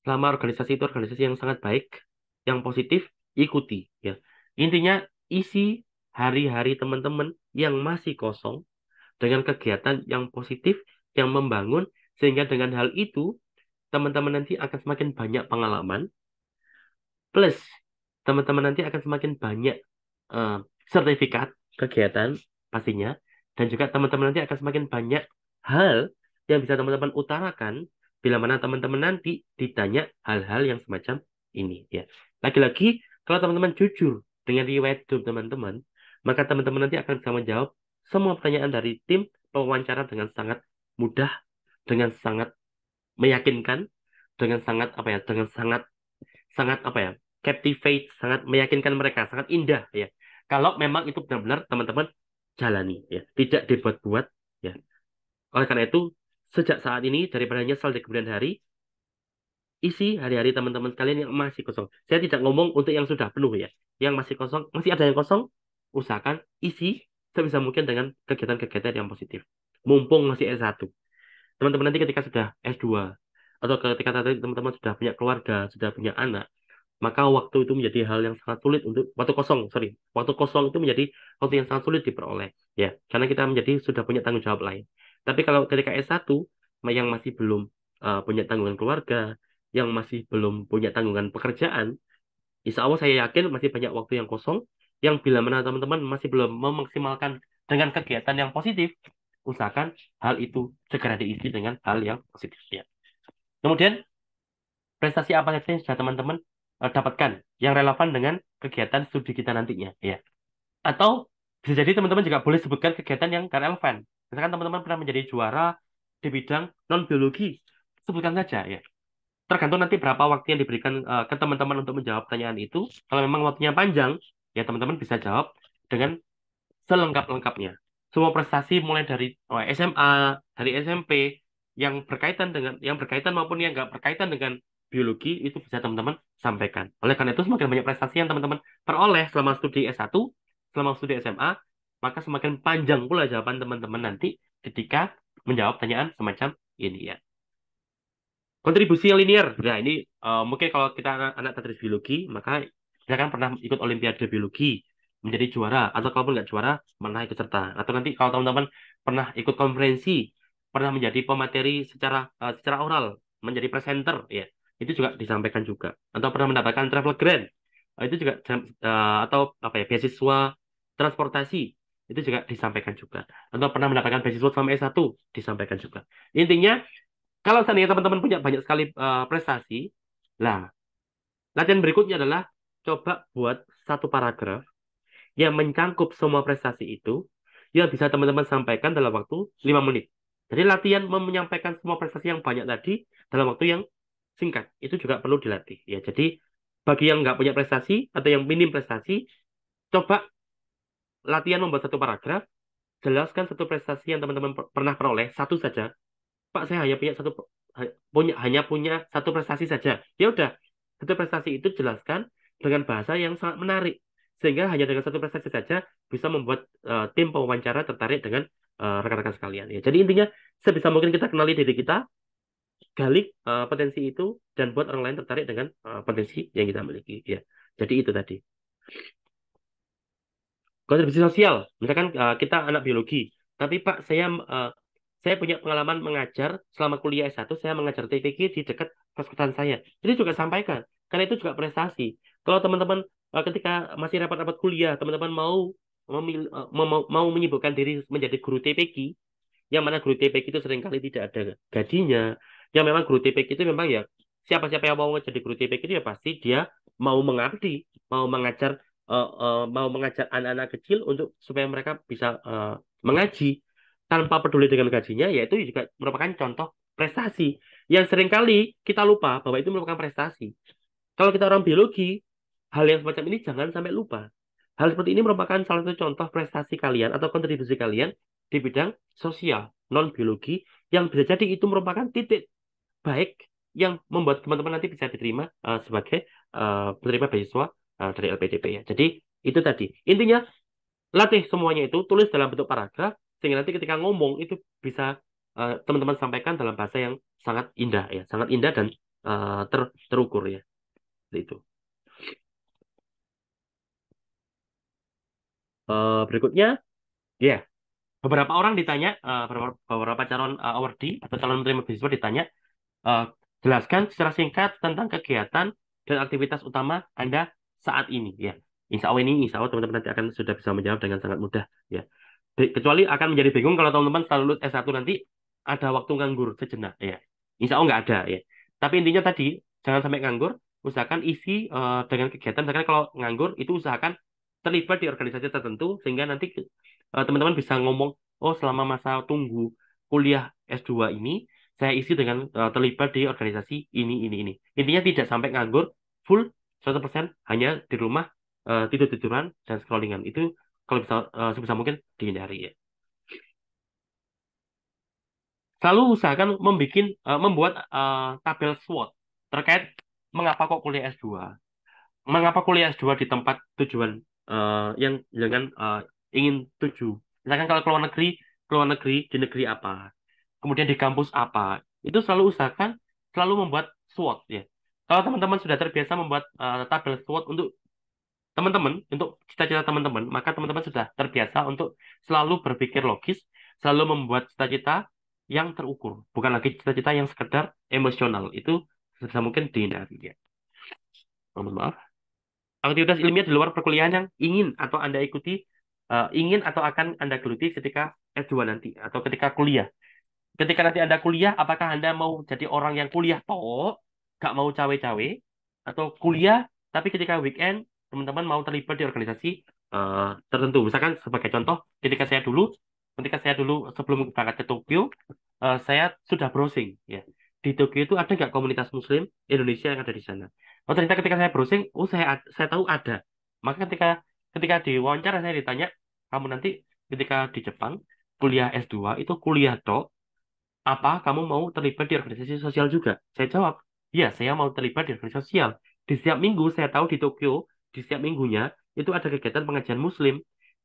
selama organisasi itu organisasi yang sangat baik, yang positif, ikuti, ya. Intinya isi hari-hari teman-teman yang masih kosong dengan kegiatan yang positif, yang membangun, sehingga dengan hal itu teman-teman nanti akan semakin banyak pengalaman, plus teman-teman nanti akan semakin banyak eh, sertifikat kegiatan pastinya, dan juga teman-teman nanti akan semakin banyak hal yang bisa teman-teman utarakan bila mana teman-teman nanti ditanya hal-hal yang semacam ini ya. Lagi-lagi kalau teman-teman jujur dengan riwayat hidup teman-teman, maka teman-teman nanti akan bisa menjawab semua pertanyaan dari tim pewawancara dengan sangat mudah, dengan sangat meyakinkan, dengan sangat apa ya, dengan sangat sangat apa ya, captivate, sangat meyakinkan mereka, sangat indah ya. Kalau memang itu benar-benar teman-teman jalani ya, tidak dibuat-buat ya. Oleh karena itu, sejak saat ini daripada nyesal di kemudian hari, isi hari-hari teman-teman sekalian yang masih kosong. Saya tidak ngomong untuk yang sudah penuh ya. Yang masih kosong, masih ada yang kosong, usahakan isi sebisa mungkin dengan kegiatan-kegiatan yang positif. Mumpung masih S1. Teman-teman nanti ketika sudah S2 atau ketika nanti teman-teman sudah punya keluarga, sudah punya anak, maka waktu itu menjadi hal yang sangat sulit untuk waktu kosong, sorry, waktu kosong itu menjadi waktu yang sangat sulit diperoleh, ya, karena kita menjadi sudah punya tanggung jawab lain. Tapi kalau ketika S1 yang masih belum punya tanggungan keluarga, yang masih belum punya tanggungan pekerjaan, insya Allah saya yakin masih banyak waktu yang kosong, yang bila mana teman-teman masih belum memaksimalkan dengan kegiatan yang positif, usahakan hal itu segera diisi dengan hal yang positif, ya. Kemudian prestasi apa saja yang sudah teman-teman dapatkan yang relevan dengan kegiatan studi kita nantinya, ya. Atau bisa jadi teman-teman juga boleh sebutkan kegiatan yang gak relevan. Misalkan teman-teman pernah menjadi juara di bidang non biologi, sebutkan saja, ya. Tergantung nanti berapa waktu yang diberikan ke teman-teman untuk menjawab pertanyaan itu. Kalau memang waktunya panjang, ya teman-teman bisa jawab dengan selengkap-lengkapnya. Semua prestasi mulai dari SMA, dari SMP yang berkaitan dengan yang berkaitan maupun yang nggak berkaitan dengan biologi itu bisa teman-teman sampaikan. Oleh karena itu semakin banyak prestasi yang teman-teman peroleh selama studi S1, selama studi SMA, maka semakin panjang pula jawaban teman-teman nanti ketika menjawab pertanyaan semacam ini, ya. Kontribusi yang linear. Nah, ini mungkin kalau kita anak tadris biologi, maka kita kan pernah ikut Olimpiade biologi, menjadi juara, atau kalaupun nggak juara, pernah ikut serta. Atau nanti kalau teman-teman pernah ikut konferensi, pernah menjadi pemateri secara oral, menjadi presenter, ya, itu juga disampaikan juga. Atau pernah mendapatkan travel grant, itu juga atau apa ya, beasiswa transportasi, itu juga disampaikan juga. Atau pernah mendapatkan beasiswa selama S1, disampaikan juga. Intinya kalau seandainya teman-teman punya banyak sekali prestasi, lah latihan berikutnya adalah coba buat satu paragraf yang mencangkup semua prestasi itu yang bisa teman-teman sampaikan dalam waktu 5 menit. Jadi latihan menyampaikan semua prestasi yang banyak tadi dalam waktu yang singkat itu juga perlu dilatih, ya. Jadi bagi yang nggak punya prestasi atau yang minim prestasi, coba latihan membuat satu paragraf, jelaskan satu prestasi yang teman-teman pernah peroleh, satu saja. Pak, saya hanya punya satu prestasi saja. Ya udah, satu prestasi itu jelaskan dengan bahasa yang sangat menarik. Sehingga hanya dengan satu prestasi saja bisa membuat tim pewawancara tertarik dengan rekan-rekan sekalian. Ya, jadi intinya sebisa mungkin kita kenali diri kita, gali potensi itu dan buat orang lain tertarik dengan potensi yang kita miliki. Ya, jadi itu tadi. Kontribusi sosial, misalkan kita anak biologi, tapi Pak saya punya pengalaman mengajar selama kuliah S1, saya mengajar TPQ di dekat kos-kosan saya. Jadi juga sampaikan, karena itu juga prestasi. Kalau teman-teman ketika masih rapat-rapat kuliah, teman-teman mau menyibukkan diri menjadi guru TPQ, yang mana guru TPQ itu seringkali tidak ada gajinya. Yang memang guru TPQ itu memang ya siapa-siapa yang mau jadi guru TPQ itu ya pasti dia mau mengabdi, mau mengajar mau mengajar anak-anak kecil untuk supaya mereka bisa mengaji tanpa peduli dengan gajinya, yaitu juga merupakan contoh prestasi yang seringkali kita lupa bahwa itu merupakan prestasi. Kalau kita orang biologi, hal yang semacam ini jangan sampai lupa. Hal seperti ini merupakan salah satu contoh prestasi kalian atau kontribusi kalian di bidang sosial, non biologi, yang bisa jadi itu merupakan titik baik yang membuat teman-teman nanti bisa diterima sebagai penerima beasiswa dari LPDP, ya. Jadi itu tadi. Intinya latih semuanya itu, tulis dalam bentuk paragraf, sehingga nanti ketika ngomong itu bisa teman-teman sampaikan dalam bahasa yang sangat indah, ya, sangat indah dan terukur, ya. Itu. Berikutnya, ya, beberapa orang ditanya, beberapa calon awardee atau calon penerima beasiswa ditanya, eh, jelaskan secara singkat tentang kegiatan dan aktivitas utama Anda saat ini, ya. Insya Allah teman-teman nanti akan sudah bisa menjawab dengan sangat mudah, ya. Kecuali akan menjadi bingung kalau teman-teman setelah lulus S1 nanti ada waktu nganggur sejenak, ya. Insya Allah nggak ada, ya. Tapi intinya tadi, jangan sampai nganggur, usahakan isi dengan kegiatan. Misalkan kalau nganggur, itu usahakan terlibat di organisasi tertentu, sehingga nanti teman-teman bisa ngomong, oh selama masa tunggu kuliah S2 ini, saya isi dengan terlibat di organisasi ini. Intinya tidak sampai nganggur, full 100% hanya di rumah tidur-tiduran dan scrollingan. Itu kalau bisa sebisa mungkin dihindari, ya. Selalu usahakan membuat tabel SWOT terkait mengapa kok kuliah S2. Mengapa kuliah S2 di tempat tujuan yang jangan ingin tuju. Misalkan kalau ke luar negeri, di negeri apa, kemudian di kampus apa, itu selalu usahakan selalu membuat SWOT ya. Kalau teman-teman sudah terbiasa membuat tabel SWOT untuk teman-teman, untuk cita-cita teman-teman, maka teman-teman sudah terbiasa untuk selalu berpikir logis, selalu membuat cita-cita yang terukur, bukan lagi cita-cita yang sekedar emosional. Itu sebisa mungkin dihindari ya. Mohon maaf. Aktivitas ilmiah di luar perkuliahan yang ingin atau Anda ikuti, ingin atau akan Anda geluti ketika S2 nanti, atau ketika kuliah. Ketika nanti Anda kuliah, apakah Anda mau jadi orang yang kuliah tok, gak mau cawe-cawe, atau kuliah, tapi ketika weekend, teman-teman mau terlibat di organisasi tertentu. Misalkan sebagai contoh, ketika saya dulu sebelum berangkat ke Tokyo, saya sudah browsing. Ya. Di Tokyo itu ada nggak komunitas Muslim Indonesia yang ada di sana? Oh ternyata ketika saya browsing, oh saya tahu ada. Maka ketika ketika diwawancara saya ditanya, kamu nanti ketika di Jepang kuliah S2 itu kuliah tok apa kamu mau terlibat di organisasi sosial juga? Saya jawab, iya, saya mau terlibat di organisasi sosial. Di setiap minggu, saya tahu di Tokyo, di setiap minggunya, itu ada kegiatan pengajian Muslim,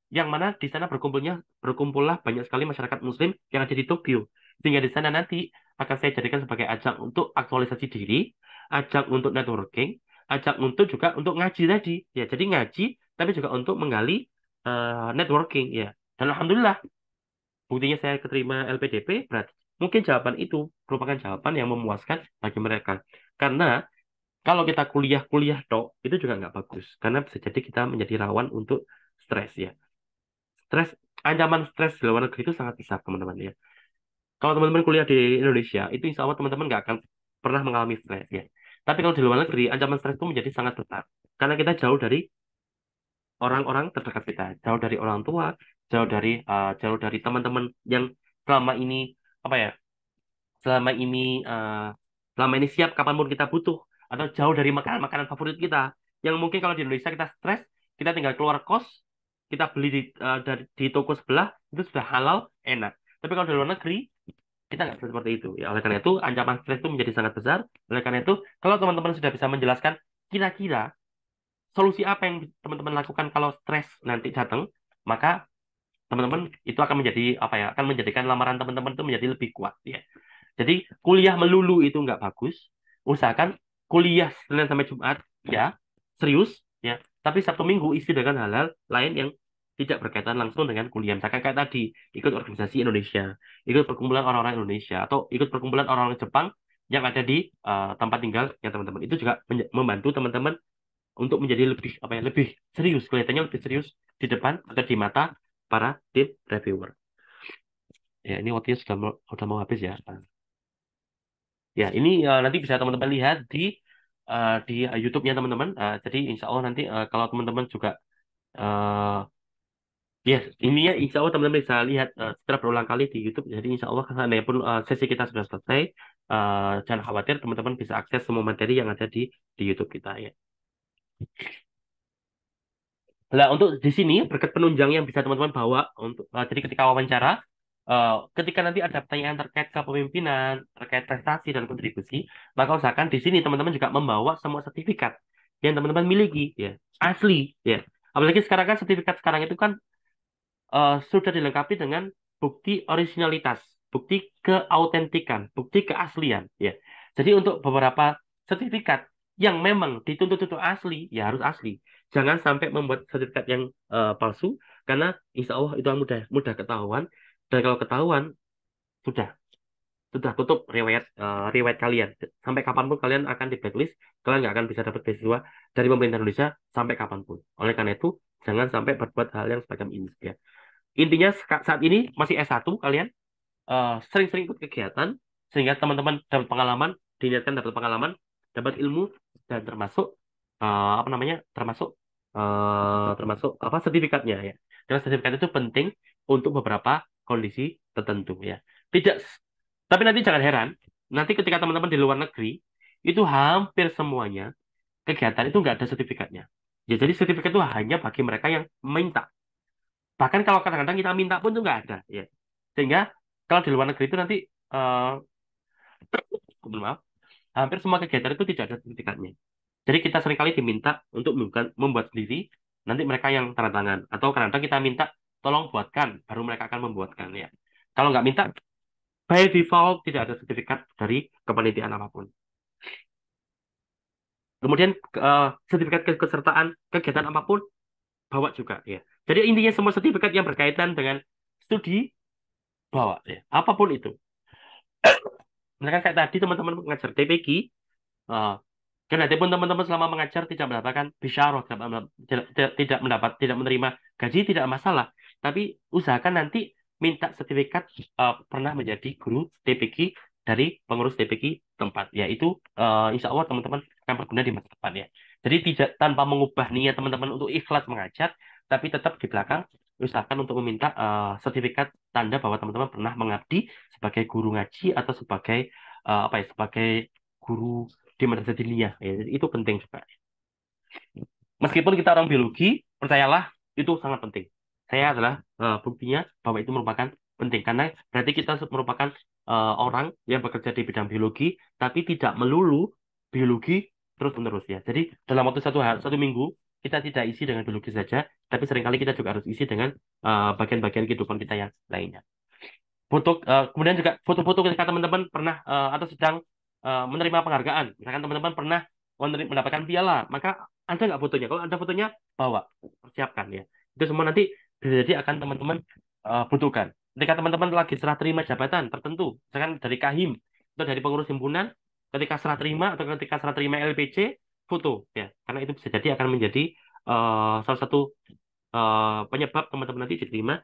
yang mana di sana berkumpullah banyak sekali masyarakat Muslim yang ada di Tokyo. Sehingga di sana nanti akan saya jadikan sebagai ajang untuk aktualisasi diri, ajang untuk networking, ajang untuk juga untuk ngaji tadi. Ya, jadi ngaji, tapi juga untuk menggali networking. Ya, dan alhamdulillah buktinya saya keterima LPDP, berarti mungkin jawaban itu merupakan jawaban yang memuaskan bagi mereka. Karena kalau kita kuliah-kuliah tok, itu juga nggak bagus. Karena bisa jadi kita menjadi rawan untuk stres ya. Stres, ancaman stres di luar negeri itu sangat besar, teman-teman ya. Kalau teman-teman kuliah di Indonesia, itu insya Allah teman-teman nggak akan pernah mengalami stres ya. Tapi kalau di luar negeri, ancaman stres itu menjadi sangat besar. Karena kita jauh dari orang-orang terdekat kita, jauh dari orang tua, jauh dari teman-teman yang selama ini apa ya selama ini eh, selama ini siap kapanpun kita butuh atau jauh dari makanan-makanan favorit kita yang mungkin kalau di Indonesia kita stres kita tinggal keluar kos kita beli di toko sebelah itu sudah halal enak tapi kalau di luar negeri kita nggak bisa seperti itu ya oleh karena itu ancaman stres itu menjadi sangat besar oleh karena itu kalau teman-teman sudah bisa menjelaskan kira-kira solusi apa yang teman-teman lakukan kalau stres nanti datang maka teman-teman itu akan menjadi apa ya akan menjadikan lamaran teman-teman itu menjadi lebih kuat ya. Jadi kuliah melulu itu nggak bagus. Usahakan kuliah Senin sampai Jumat, ya, serius, ya. Tapi Sabtu Minggu isi dengan hal-hal lain yang tidak berkaitan langsung dengan kuliah. Misalkan kayak tadi, ikut organisasi Indonesia, ikut perkumpulan orang-orang Indonesia, atau ikut perkumpulan orang-orang Jepang yang ada di tempat tinggal yang teman-teman. Itu juga membantu teman-teman untuk menjadi lebih apa ya, lebih serius, kelihatannya lebih serius di depan atau di mata para tim reviewer. Ya, ini waktunya sudah mau habis ya. Ya, ini nanti bisa teman-teman lihat di YouTube-nya teman-teman. Jadi insya Allah nanti kalau teman-teman juga uh, ya ini ya insya Allah teman-teman bisa lihat secara berulang kali di YouTube. Jadi insya Allah seandainya pun sesi kita sudah selesai, jangan khawatir teman-teman bisa akses semua materi yang ada di YouTube kita ya. Nah, untuk di sini berkat penunjang yang bisa teman-teman bawa untuk jadi ketika wawancara, ketika nanti ada pertanyaan terkait kepemimpinan, terkait prestasi dan kontribusi, maka usahakan di sini teman-teman juga membawa semua sertifikat yang teman-teman miliki, ya, asli, ya. Apalagi sekarang kan sertifikat sekarang itu kan sudah dilengkapi dengan bukti originalitas, bukti keautentikan, bukti keaslian, ya. Jadi untuk beberapa sertifikat yang memang dituntut untuk asli, ya harus asli. Jangan sampai membuat sertifikat yang palsu, karena insya Allah itu mudah mudah ketahuan. Dan kalau ketahuan, sudah sudah tutup riwayat kalian. Sampai kapanpun kalian akan di blacklist, kalian nggak akan bisa dapat beasiswa dari pemerintah Indonesia sampai kapanpun. Oleh karena itu, jangan sampai berbuat hal yang semacam ini. Ya. Intinya saat ini masih S1 kalian sering-sering ikut kegiatan sehingga teman-teman dapat pengalaman, diniatkan dapat pengalaman, dapat ilmu dan termasuk apa namanya? Termasuk apa sertifikatnya ya. Karena sertifikat itu penting untuk beberapa kondisi tertentu ya. Tidak tapi nanti jangan heran, nanti ketika teman-teman di luar negeri itu hampir semuanya kegiatan itu nggak ada sertifikatnya. Ya, jadi sertifikat itu hanya bagi mereka yang minta. Bahkan kalau kadang-kadang kita minta pun itu nggak ada, ya. Sehingga kalau di luar negeri itu nanti, mohon maaf, hampir semua kegiatan itu tidak ada sertifikatnya. Jadi kita seringkali diminta untuk membuat sendiri, nanti mereka yang tanda tangan. Atau kadang-kadang kita minta, tolong buatkan, baru mereka akan membuatkan ya. Kalau nggak minta, by default tidak ada sertifikat dari kepanitiaan apapun. Kemudian sertifikat kesertaan kegiatan apapun bawa juga ya. Jadi intinya semua sertifikat yang berkaitan dengan studi bawa ya. Apapun itu. Mereka kayak tadi teman-teman mengajar TPG, eh, kendati pun teman-teman selama mengajar tidak mendapatkan bisyarah, tidak mendapat, tidak menerima gaji, tidak masalah. Tapi usahakan nanti minta sertifikat pernah menjadi guru TPG dari pengurus TPG tempat. Yaitu insya Allah teman-teman akan berguna di masa depan ya. Jadi tidak tanpa mengubah niat teman-teman untuk ikhlas mengajar, tapi tetap di belakang usahakan untuk meminta sertifikat tanda bahwa teman-teman pernah mengabdi sebagai guru ngaji atau sebagai apa ya, sebagai guru di madrasah diniyah ya. Jadi itu penting juga. Meskipun kita orang biologi, percayalah itu sangat penting. Saya adalah buktinya bahwa itu merupakan penting karena berarti kita merupakan orang yang bekerja di bidang biologi tapi tidak melulu biologi terus-menerus ya. Jadi dalam waktu satu minggu kita tidak isi dengan biologi saja, tapi seringkali kita juga harus isi dengan bagian-bagian kehidupan kita yang lainnya. Kemudian juga foto-foto ketika teman-teman pernah atau sedang menerima penghargaan. Misalkan teman-teman pernah mendapatkan piala, maka ada nggak fotonya? Kalau ada fotonya, bawa, persiapkan ya. Itu semua nanti bisa jadi akan teman-teman butuhkan. Ketika teman-teman lagi serah terima jabatan tertentu, misalkan dari Kahim atau dari pengurus himpunan, ketika serah terima atau ketika serah terima LPC, foto ya, karena itu bisa jadi akan menjadi salah satu penyebab teman-teman nanti diterima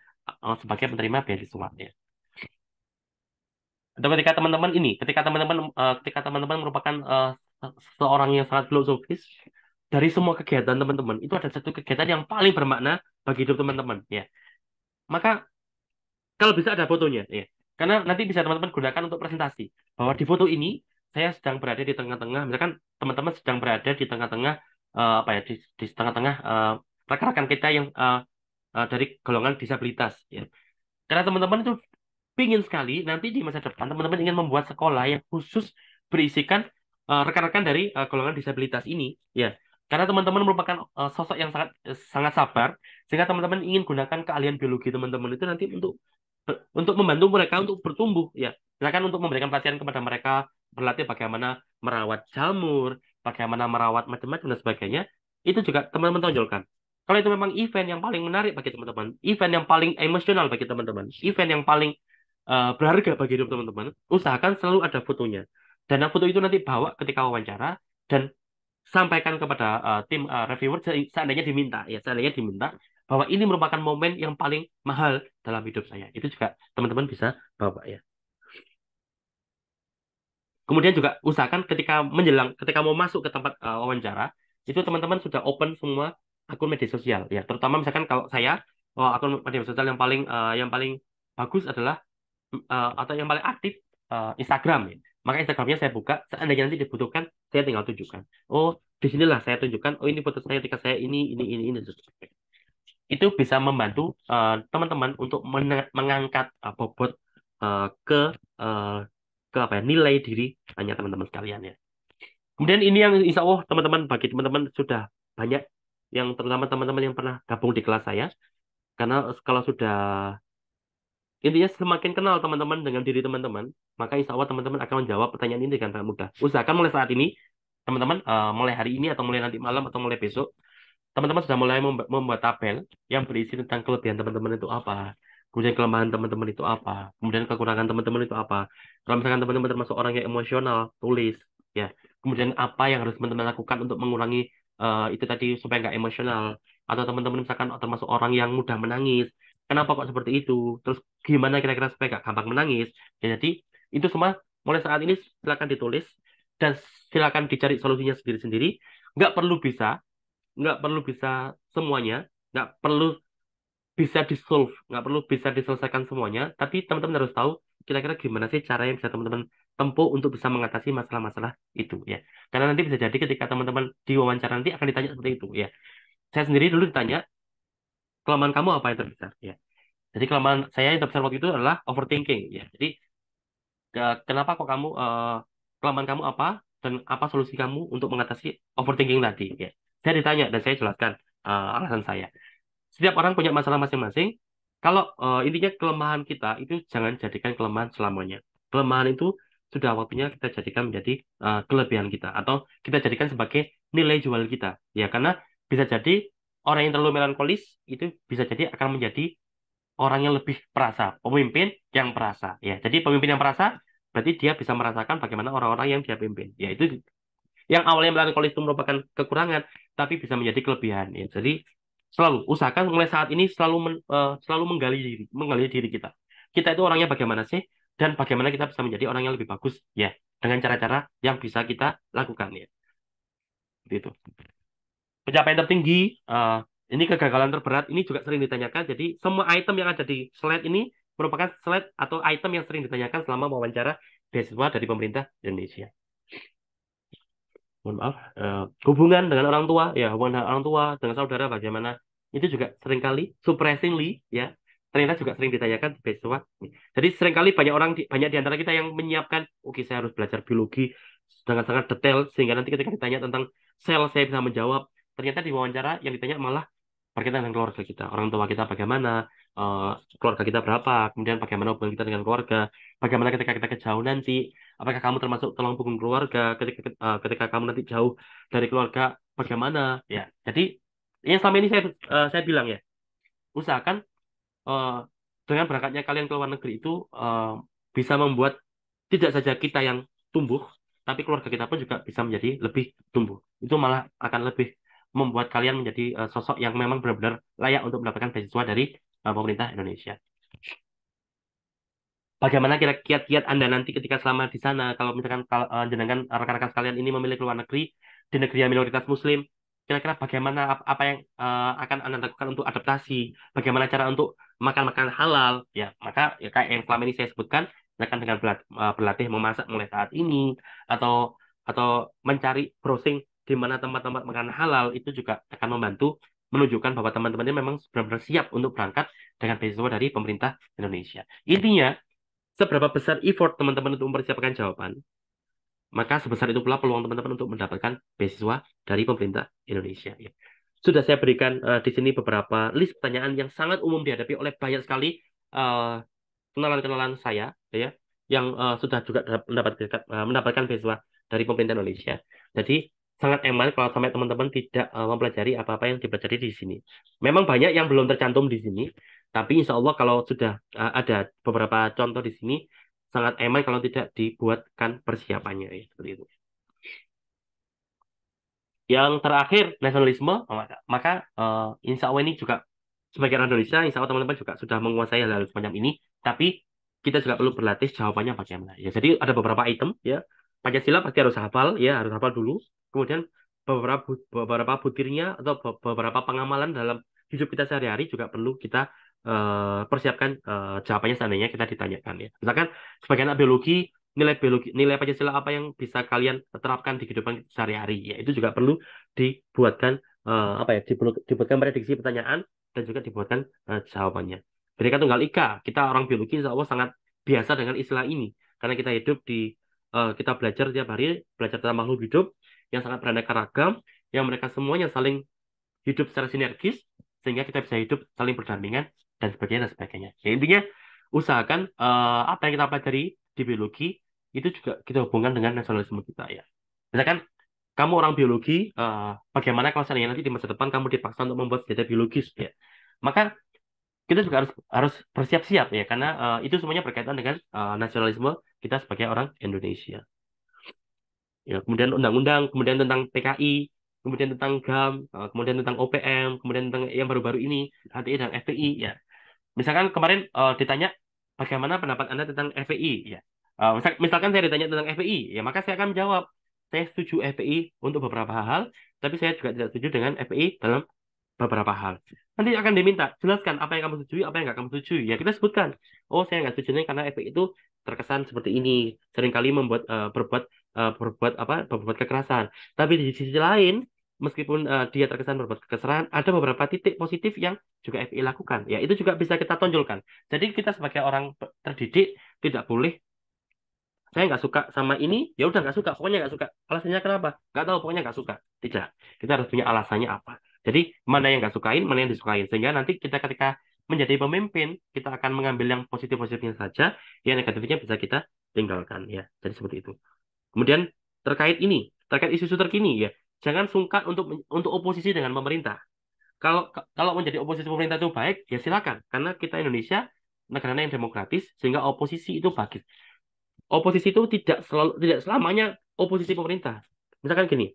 sebagai penerima beasiswa ya. Atau ketika teman-teman merupakan seorang yang sangat filosofis, dari semua kegiatan teman-teman itu ada satu kegiatan yang paling bermakna bagi hidup teman-teman ya. Maka kalau bisa ada fotonya ya. Karena nanti bisa teman-teman gunakan untuk presentasi bahwa di foto ini saya sedang berada di tengah-tengah, misalkan teman-teman sedang berada di tengah-tengah apa ya, di tengah-tengah rekan-rekan kita yang dari golongan disabilitas ya. Karena teman-teman itu pingin sekali nanti di masa depan teman-teman ingin membuat sekolah yang khusus berisikan rekan-rekan dari golongan disabilitas ini ya. Karena teman-teman merupakan sosok yang sangat sangat sabar, sehingga teman-teman ingin gunakan keahlian biologi teman-teman itu nanti untuk membantu mereka untuk bertumbuh ya. Misalkan untuk memberikan pelatihan kepada mereka, berlatih bagaimana merawat jamur, bagaimana merawat macam-macam dan sebagainya, itu juga teman-teman tonjolkan. Kalau itu memang event yang paling menarik bagi teman-teman, event yang paling emosional bagi teman-teman, event yang paling berharga bagi hidup teman-teman, usahakan selalu ada fotonya. Dan foto itu nanti bawa ketika wawancara dan sampaikan kepada tim reviewer seandainya diminta ya, seandainya diminta bahwa ini merupakan momen yang paling mahal dalam hidup saya. Itu juga teman-teman bisa bawa ya. Kemudian juga usahakan ketika mau masuk ke tempat wawancara, itu teman-teman sudah open semua akun media sosial ya. Terutama misalkan kalau saya akun media sosial yang paling bagus adalah atau yang paling aktif Instagram ya. Maka Instagramnya saya buka, seandainya nanti dibutuhkan, saya tinggal tunjukkan. Oh, di sinilah saya tunjukkan, oh ini foto saya ketika saya ini. Dan sebagainya. Itu bisa membantu teman-teman untuk mengangkat bobot ke eh, ke apa ya, nilai diri hanya teman-teman sekalian ya. Kemudian ini yang insya Allah teman-teman, bagi teman-teman sudah banyak, yang terutama teman-teman yang pernah gabung di kelas saya, karena kalau sudah intinya semakin kenal teman-teman dengan diri teman-teman, maka insya Allah teman-teman akan menjawab pertanyaan ini dengan sangat mudah. Usahakan mulai saat ini, teman-teman, mulai hari ini atau mulai nanti malam atau mulai besok, teman-teman sudah mulai membuat tabel yang berisi tentang kelebihan teman-teman itu apa, kemudian kelemahan teman-teman itu apa, kemudian kekurangan teman-teman itu apa. Kalau misalkan teman-teman termasuk orang yang emosional, tulis ya. Kemudian apa yang harus teman-teman lakukan untuk mengurangi itu tadi supaya nggak emosional. Atau teman-teman misalkan termasuk orang yang mudah menangis, kenapa kok seperti itu? Terus gimana kira-kira supaya nggak gampang menangis? Ya, jadi itu semua mulai saat ini silakan ditulis dan silakan dicari solusinya sendiri-sendiri. Nggak perlu bisa nggak perlu bisa semuanya, nggak perlu bisa di-solve, nggak perlu bisa diselesaikan semuanya, tapi teman-teman harus tahu kira-kira gimana sih cara yang bisa teman-teman tempuh untuk bisa mengatasi masalah-masalah itu ya. Karena nanti bisa jadi ketika teman-teman diwawancara nanti akan ditanya seperti itu ya. Saya sendiri dulu ditanya, kelemahan kamu apa yang terbesar ya. Jadi kelemahan saya yang terbesar waktu itu adalah overthinking ya. Jadi kenapa kok kamu kelemahan kamu apa? dan apa solusi kamu untuk mengatasi overthinking tadi. Ya. Saya ditanya dan saya jelaskan alasan saya. Setiap orang punya masalah masing-masing. Kalau intinya kelemahan kita itu jangan jadikan kelemahan selamanya. Kelemahan itu sudah waktunya kita jadikan menjadi kelebihan kita atau kita jadikan sebagai nilai jual kita. Ya, karena bisa jadi orang yang terlalu melankolis itu bisa jadi akan menjadi orang yang lebih perasa, pemimpin yang perasa. Ya, jadi pemimpin yang perasa berarti dia bisa merasakan bagaimana orang-orang yang dia pimpin. Ya, itu yang awalnya melankolis itu merupakan kekurangan, tapi bisa menjadi kelebihan. Ya, jadi selalu usahakan mulai saat ini selalu menggali diri kita. Kita itu orangnya bagaimana sih? Dan bagaimana kita bisa menjadi orang yang lebih bagus ya dengan cara-cara yang bisa kita lakukan ya. Gitu. Pencapaian tertinggi, ini kegagalan terberat, ini juga sering ditanyakan. Jadi semua item yang ada di slide ini merupakan slide atau item yang sering ditanyakan selama wawancara beasiswa dari pemerintah Indonesia. Mohon maaf, hubungan dengan orang tua, ya hubungan dengan orang tua, dengan saudara bagaimana, itu juga seringkali, surprisingly, ya, ternyata juga sering ditanyakan di beasiswa. Jadi seringkali banyak di antara kita yang menyiapkan, oke saya harus belajar biologi dengan sangat detail, sehingga nanti ketika ditanya tentang sel, saya bisa menjawab. Ternyata di wawancara yang ditanya malah berkaitan dengan keluarga kita, orang tua kita bagaimana, eh, keluarga kita berapa, kemudian bagaimana hubungan kita dengan keluarga, bagaimana ketika kita jauh nanti, apakah kamu termasuk tulang punggung keluarga, ketika kamu nanti jauh dari keluarga, bagaimana, ya. Jadi yang selama ini saya bilang ya, usahakan eh, dengan berangkatnya kalian ke luar negeri itu bisa membuat tidak saja kita yang tumbuh, tapi keluarga kita pun juga bisa menjadi lebih tumbuh. Itu malah akan lebih membuat kalian menjadi sosok yang memang benar-benar layak untuk mendapatkan beasiswa dari pemerintah Indonesia. Bagaimana kira kiat-kiat Anda nanti ketika selama di sana, kalau misalkan jenengan rekan-rekan sekalian ini memilih keluar negeri di negeri yang minoritas Muslim, kira-kira bagaimana apa yang akan Anda lakukan untuk adaptasi, bagaimana cara untuk makan-makan halal, ya maka ya kayak yang selama ini saya sebutkan, misalkan dengan berlatih memasak mulai saat ini, atau atau mencari browsing di mana tempat-tempat makan halal itu juga akan membantu menunjukkan bahwa teman-teman ini memang benar-benar siap untuk berangkat dengan beasiswa dari pemerintah Indonesia. Intinya seberapa besar effort teman-teman untuk mempersiapkan jawaban, maka sebesar itu pula peluang teman-teman untuk mendapatkan beasiswa dari pemerintah Indonesia. Ya. Sudah saya berikan di sini beberapa list pertanyaan yang sangat umum dihadapi oleh banyak sekali eh, kenalan-kenalan saya, ya, yang sudah juga mendapatkan beasiswa dari pemerintah Indonesia. Jadi sangat eman kalau sampai teman-teman tidak mempelajari apa-apa yang dipelajari di sini. Memang banyak yang belum tercantum di sini, tapi insya Allah kalau sudah ada beberapa contoh di sini, sangat eman kalau tidak dibuatkan persiapannya, ya, seperti itu. Yang terakhir, nasionalisme, maka insya Allah ini juga sebagai orang Indonesia, insya Allah teman-teman juga sudah menguasai hal-hal semacam ini, tapi kita juga perlu berlatih jawabannya bagaimana. Ya, jadi ada beberapa item, ya. Pancasila pasti harus hafal, ya, harus hafal dulu. Kemudian beberapa butirnya atau beberapa pengamalan dalam hidup kita sehari-hari juga perlu kita persiapkan jawabannya seandainya kita ditanyakan, ya. Misalkan sebagai anak biologi, nilai Pancasila apa yang bisa kalian terapkan di kehidupan sehari-hari, ya itu juga perlu dibuatkan dibuatkan prediksi pertanyaan dan juga dibuatkan jawabannya. Bineka Tunggal Ika, kita orang biologi insya Allah sangat biasa dengan istilah ini karena kita hidup kita belajar tiap hari, belajar tentang makhluk hidup yang sangat beraneka ragam, yang mereka semuanya saling hidup secara sinergis sehingga kita bisa hidup saling berdampingan dan sebagainya dan sebagainya. Ya, intinya usahakan apa yang kita pelajari di biologi itu juga kita hubungkan dengan nasionalisme kita, ya. Misalkan kamu orang biologi, bagaimana kalau seandainya nanti di masa depan kamu dipaksa untuk membuat senjata biologis, ya. Maka kita juga harus harus bersiap-siap, ya, karena itu semuanya berkaitan dengan nasionalisme kita sebagai orang Indonesia. Ya, kemudian undang-undang, kemudian tentang PKI, kemudian tentang GAM, kemudian tentang OPM, kemudian tentang yang baru-baru ini HTI dan FPI, ya. Misalkan kemarin ditanya bagaimana pendapat Anda tentang FPI, ya. Misalkan saya ditanya tentang FPI, ya maka saya akan menjawab saya setuju FPI untuk beberapa hal, tapi saya juga tidak setuju dengan FPI dalam beberapa hal. Nanti akan diminta, jelaskan apa yang kamu setujui, apa yang nggak kamu setujui. Ya kita sebutkan, oh saya nggak setuju karena FPI itu terkesan seperti ini, seringkali berbuat kekerasan. Tapi di sisi lain, meskipun dia terkesan berbuat kekerasan, ada beberapa titik positif yang juga FPI lakukan. Ya itu juga bisa kita tonjolkan. Jadi kita sebagai orang terdidik tidak boleh saya nggak suka sama ini, ya udah nggak suka, pokoknya nggak suka. Alasannya kenapa? Nggak tahu, pokoknya nggak suka. Tidak, kita harus punya alasannya apa. Jadi mana yang nggak sukain, mana yang disukain, sehingga nanti kita ketika menjadi pemimpin, kita akan mengambil yang positif-positifnya saja, yang negatifnya bisa kita tinggalkan ya. Jadi seperti itu. Kemudian terkait isu-isu terkini ya, jangan sungkan untuk oposisi dengan pemerintah. Kalau menjadi oposisi pemerintah itu baik, ya silakan. Karena kita Indonesia negara yang demokratis, sehingga oposisi itu bagus. Oposisi itu tidak selamanya oposisi pemerintah. Misalkan gini,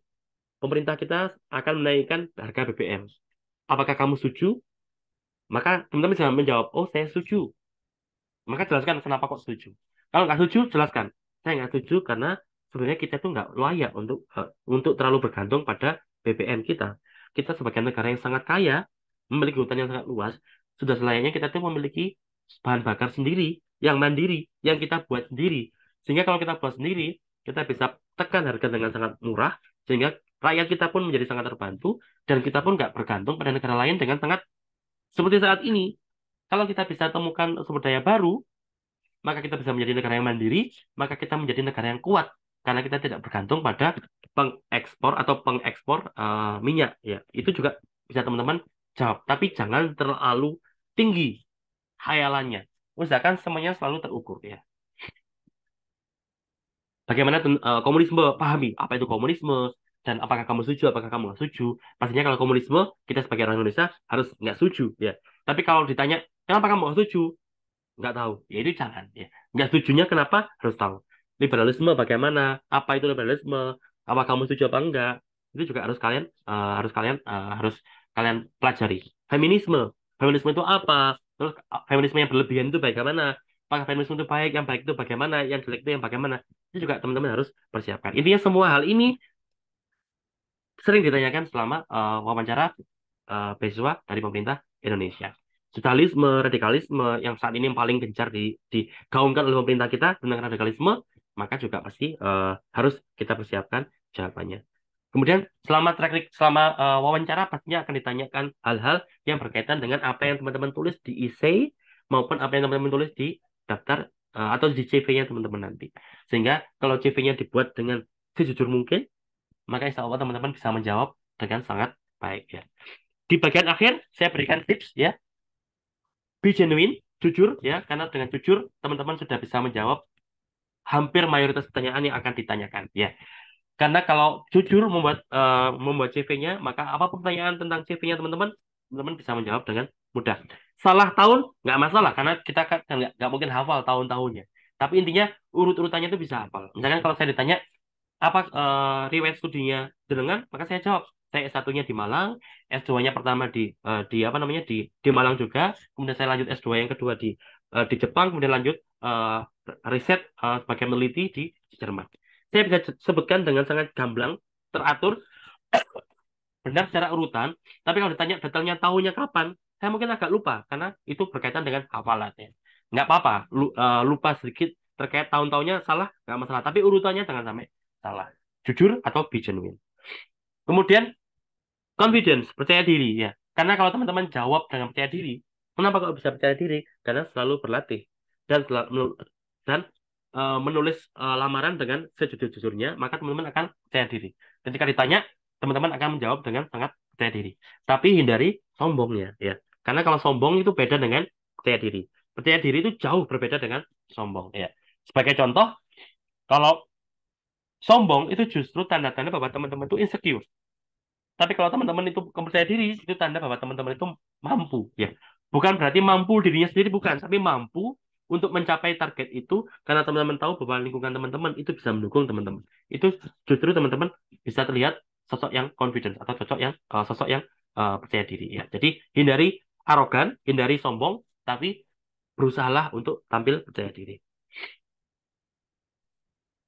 pemerintah kita akan menaikkan harga BBM. Apakah kamu setuju? Maka teman-teman bisa menjawab, oh saya setuju. Maka jelaskan kenapa kok setuju. Kalau nggak setuju, jelaskan. Saya nggak setuju karena sebenarnya kita tuh nggak layak untuk terlalu bergantung pada BBM kita. Kita sebagai negara yang sangat kaya, memiliki hutan yang sangat luas, sudah selayaknya kita tuh memiliki bahan bakar sendiri, yang mandiri, yang kita buat sendiri. Sehingga kalau kita buat sendiri, kita bisa tekan harga dengan sangat murah, sehingga rakyat kita pun menjadi sangat terbantu, dan kita pun nggak bergantung pada negara lain dengan sangat seperti saat ini. Kalau kita bisa temukan sumber daya baru, maka kita bisa menjadi negara yang mandiri, maka kita menjadi negara yang kuat karena kita tidak bergantung pada pengekspor minyak ya. Itu juga bisa teman-teman jawab, tapi jangan terlalu tinggi hayalannya. Usahakan semuanya selalu terukur ya. Bagaimana komunisme? Pahami apa itu komunisme dan apakah kamu setuju, apakah kamu nggak setuju. Pastinya kalau komunisme kita sebagai orang Indonesia harus nggak setuju ya. Tapi kalau ditanya kenapa kamu nggak setuju, nggak tahu, ya itu jangan ya. Nggak setujunya kenapa harus tahu. Liberalisme bagaimana, apa itu liberalisme, apa kamu setuju apa enggak, itu juga harus kalian pelajari. Feminisme, feminisme itu apa, terus feminisme yang berlebihan itu bagaimana, apakah feminisme itu baik, yang baik itu bagaimana, yang jelek itu yang bagaimana, itu juga teman-teman harus persiapkan. Intinya semua hal ini sering ditanyakan selama wawancara beasiswa dari pemerintah Indonesia. Sosialisme, radikalisme yang saat ini yang paling gencar digaungkan oleh pemerintah kita tentang radikalisme, maka juga pasti harus kita persiapkan jawabannya. Kemudian selama wawancara pastinya akan ditanyakan hal-hal yang berkaitan dengan apa yang teman-teman tulis di essay maupun apa yang teman-teman tulis di daftar atau di CV-nya teman-teman nanti. Sehingga kalau CV-nya dibuat dengan sejujur mungkin, maka insya Allah teman-teman bisa menjawab dengan sangat baik ya. Di bagian akhir saya berikan tips ya, be genuine, jujur ya, karena dengan jujur teman-teman sudah bisa menjawab hampir mayoritas pertanyaan yang akan ditanyakan ya. Karena kalau jujur membuat CV-nya, maka apapun pertanyaan tentang CV-nya teman-teman, teman-teman bisa menjawab dengan mudah. Salah tahun nggak masalah karena kita kan nggak mungkin hafal tahun-tahunnya. Tapi intinya urut-urutannya itu bisa hafal. Misalkan kalau saya ditanya apa riwayat studinya jenengan, maka saya jawab saya S1-nya di Malang, S2-nya pertama di apa namanya di Malang juga, kemudian saya lanjut S2 yang kedua di Jepang, kemudian lanjut riset sebagai peneliti di Jerman. Saya bisa sebutkan dengan sangat gamblang, teratur, benar secara urutan, tapi kalau ditanya detailnya tahunnya kapan, saya mungkin agak lupa karena itu berkaitan dengan hafalannya. Nggak apa-apa, lupa sedikit terkait tahun-tahunnya salah, nggak masalah, tapi urutannya jangan sampai salah. Jujur atau be genuine. Kemudian confidence, percaya diri ya. Karena kalau teman-teman jawab dengan percaya diri, kenapa kok bisa percaya diri? Karena selalu berlatih dan menulis lamaran dengan sejujur-jujurnya, maka teman-teman akan percaya diri. Ketika ditanya, teman-teman akan menjawab dengan sangat percaya diri. Tapi hindari sombongnya ya. Karena kalau sombong itu beda dengan percaya diri. Percaya diri itu jauh berbeda dengan sombong ya. Sebagai contoh, kalau sombong itu justru tanda-tanda bahwa teman-teman itu insecure. Tapi kalau teman-teman itu percaya diri, itu tanda bahwa teman-teman itu mampu, ya. Bukan berarti mampu dirinya sendiri, bukan, tapi mampu untuk mencapai target itu karena teman-teman tahu bahwa lingkungan teman-teman itu bisa mendukung teman-teman. Itu justru teman-teman bisa terlihat sosok yang confident atau sosok yang percaya diri, ya. Jadi hindari arogan, hindari sombong, tapi berusahalah untuk tampil percaya diri.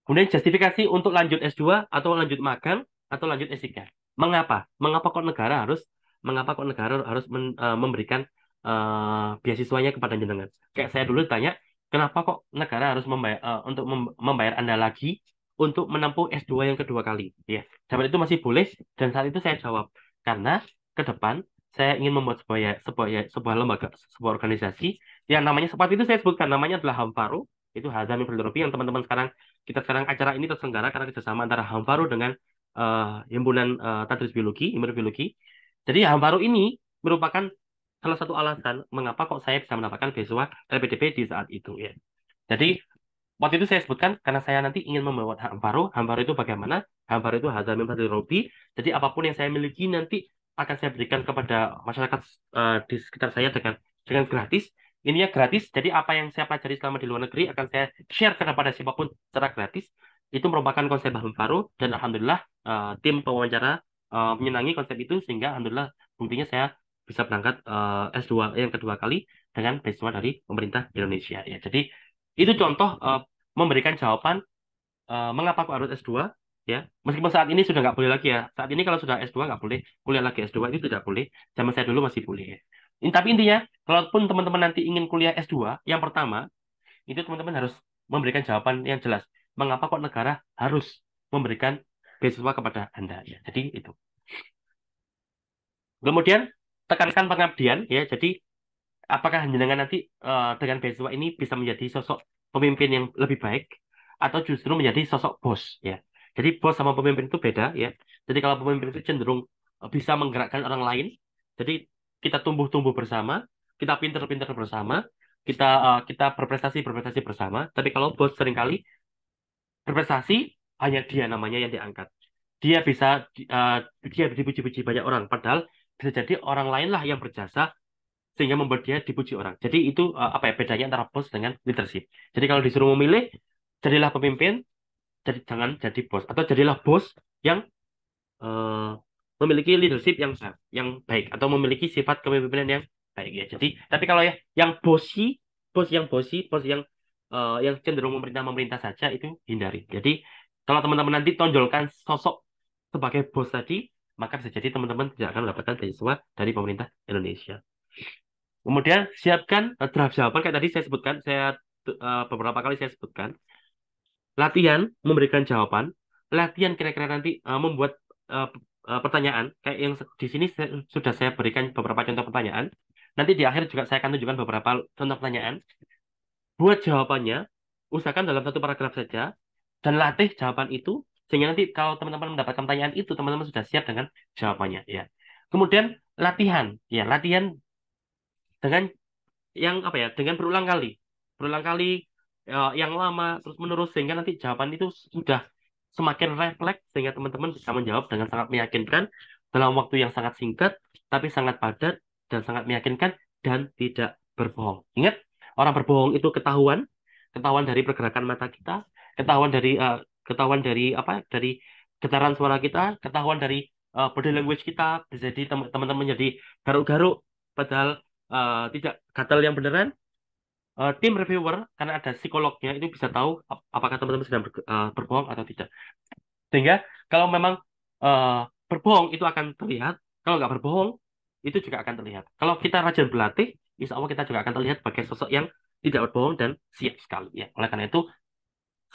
Kemudian justifikasi untuk lanjut S2 atau lanjut magang atau lanjut S3. Mengapa? Mengapa kok negara harus memberikan beasiswanya kepada jenengan? Kayak saya dulu tanya, kenapa kok negara harus membayar Anda lagi untuk menempuh S2 yang kedua kali? Ya, zaman itu masih boleh dan saat itu saya jawab karena ke depan saya ingin membuat sebuah lembaga, sebuah organisasi yang namanya seperti itu saya sebutkan namanya adalah Hamfaro, itu Hazami Filantropi yang teman-teman sekarang kita sekarang acara ini terselenggara karena kerjasama antara Hamfaru dengan Himpunan Tadris Biologi, Himpunan Biologi. Jadi Hamfaru ini merupakan salah satu alasan mengapa kok saya bisa mendapatkan beasiswa LPDP di saat itu ya. Jadi waktu itu saya sebutkan karena saya nanti ingin membawa Hamparo. Hamparo itu bagaimana? Hamparo itu hadza min fadli Robbi. Jadi apapun yang saya miliki nanti akan saya berikan kepada masyarakat di sekitar saya dengan gratis. Ininya gratis. Jadi apa yang saya pelajari selama di luar negeri akan saya share kepada siapapun secara gratis. Itu merupakan konsep Hamparo dan alhamdulillah tim pewawancara menyenangi konsep itu sehingga alhamdulillah buktinya saya bisa berangkat S2 yang kedua kali dengan beasiswa dari pemerintah Indonesia ya. Jadi itu contoh memberikan jawaban mengapa aku harus S2 ya. Meskipun saat ini sudah nggak boleh lagi ya. Saat ini kalau sudah S2 nggak boleh kuliah lagi S2 itu tidak boleh. Zaman saya dulu masih boleh ya. Tapi intinya, kalaupun teman-teman nanti ingin kuliah S2, yang pertama itu teman-teman harus memberikan jawaban yang jelas. Mengapa kok negara harus memberikan beasiswa kepada Anda ya. Jadi itu. Kemudian tekankan pengabdian ya. Jadi apakah jenengan nanti dengan beasiswa ini bisa menjadi sosok pemimpin yang lebih baik atau justru menjadi sosok bos ya. Jadi bos sama pemimpin itu beda ya. Jadi kalau pemimpin itu cenderung bisa menggerakkan orang lain. Jadi kita tumbuh-tumbuh bersama, kita pinter-pinter bersama, kita berprestasi bersama. Tapi kalau bos seringkali berprestasi hanya dia namanya yang diangkat. Dia bisa uh, dia dipuji-puji banyak orang, padahal bisa jadi orang lain lah yang berjasa sehingga membuat dia dipuji orang. Jadi itu apa ya bedanya antara bos dengan leadership. Jadi kalau disuruh memilih, jadilah pemimpin, jadi jangan jadi bos atau jadilah bos yang eh, memiliki leadership yang baik atau memiliki sifat kepemimpinan yang baik ya. Jadi tapi kalau ya yang bos yang yang cenderung memerintah saja itu hindari. Jadi kalau teman-teman nanti tonjolkan sosok sebagai bos tadi, maka bisa jadi teman-teman tidak akan mendapatkan beasiswa dari pemerintah Indonesia. Kemudian siapkan draft jawaban kayak tadi saya sebutkan, beberapa kali saya sebutkan. Latihan memberikan jawaban, latihan kira-kira nanti membuat eh, pertanyaan kayak yang di sini sudah saya berikan beberapa contoh pertanyaan. Nanti di akhir juga saya akan tunjukkan beberapa contoh pertanyaan. Buat jawabannya, usahakan dalam satu paragraf saja dan latih jawaban itu sehingga nanti kalau teman-teman mendapatkan pertanyaan itu teman-teman sudah siap dengan jawabannya ya. Kemudian latihan dengan yang apa ya dengan berulang kali yang lama terus menerus sehingga nanti jawaban itu sudah semakin refleks sehingga teman-teman bisa menjawab dengan sangat meyakinkan dalam waktu yang sangat singkat tapi sangat padat dan sangat meyakinkan dan tidak berbohong. Ingat, orang berbohong itu ketahuan dari pergerakan mata kita, ketahuan dari apa dari getaran suara kita, ketahuan dari body language kita. Bisa jadi teman-teman jadi garuk-garuk padahal tidak gatal yang beneran. Tim reviewer karena ada psikolognya itu bisa tahu apakah teman-teman sedang berbohong atau tidak. Sehingga kalau memang eh, berbohong itu akan terlihat, kalau nggak berbohong itu juga akan terlihat. Kalau kita rajin berlatih, insya Allah kita juga akan terlihat sebagai sosok yang tidak berbohong dan siap sekali. Ya, oleh karena itu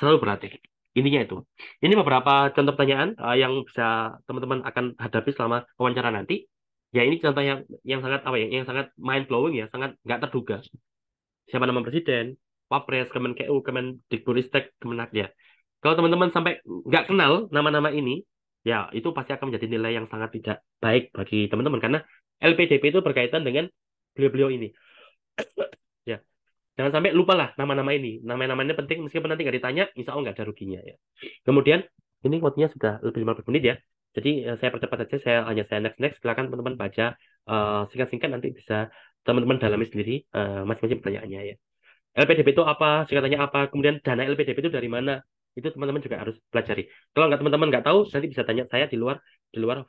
selalu berlatih. Intinya itu. Ini beberapa contoh pertanyaan yang bisa teman-teman akan hadapi selama wawancara nanti. Ya ini contoh yang sangat apa ya, yang sangat mind blowing ya, sangat nggak terduga. Siapa nama presiden, Wapres, Kemenkeu, Kemendikbudristek, Kemenak ya. Kalau teman-teman sampai nggak kenal nama-nama ini, ya itu pasti akan menjadi nilai yang sangat tidak baik bagi teman-teman karena LPDP itu berkaitan dengan beliau-beliau ini. Ya, jangan sampai lupa lah nama-nama ini. Nama-namanya penting meskipun nanti nggak ditanya, insya Allah nggak ada ruginya ya. Kemudian ini waktunya sudah lebih 15 menit ya. Jadi saya percepat saja, saya next. Silakan teman-teman baca singkat-singkat nanti bisa teman-teman dalami sendiri masing-masing pertanyaannya ya. LPDP itu apa, singkatannya apa, kemudian dana LPDP itu dari mana, itu teman-teman juga harus pelajari. Kalau nggak teman-teman nggak tahu, nanti bisa tanya saya di luar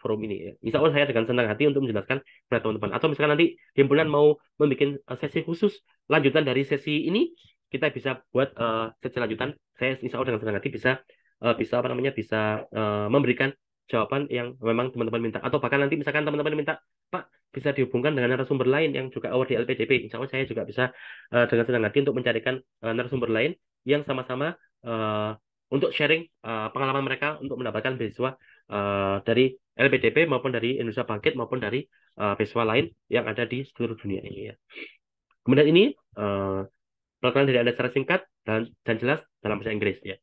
forum ini. Ya. Insya Allah saya dengan senang hati untuk menjelaskan kepada teman-teman. Atau misalkan nanti himpunan mau membuat sesi khusus lanjutan dari sesi ini, kita bisa buat sesi lanjutan. Saya insya Allah dengan senang hati bisa apa namanya bisa memberikan jawaban yang memang teman-teman minta. Atau bahkan nanti misalkan teman-teman minta, Pak, bisa dihubungkan dengan narasumber lain yang juga awal di LPDP. Insya Allah saya juga bisa dengan senang hati untuk mencarikan narasumber lain yang sama-sama uh, untuk sharing pengalaman mereka untuk mendapatkan beasiswa dari LPDP maupun dari Indonesia Bangkit maupun dari beasiswa lain yang ada di seluruh dunia ini ya. Kemudian ini perkenalan dari Anda secara singkat dan jelas dalam bahasa Inggris ya.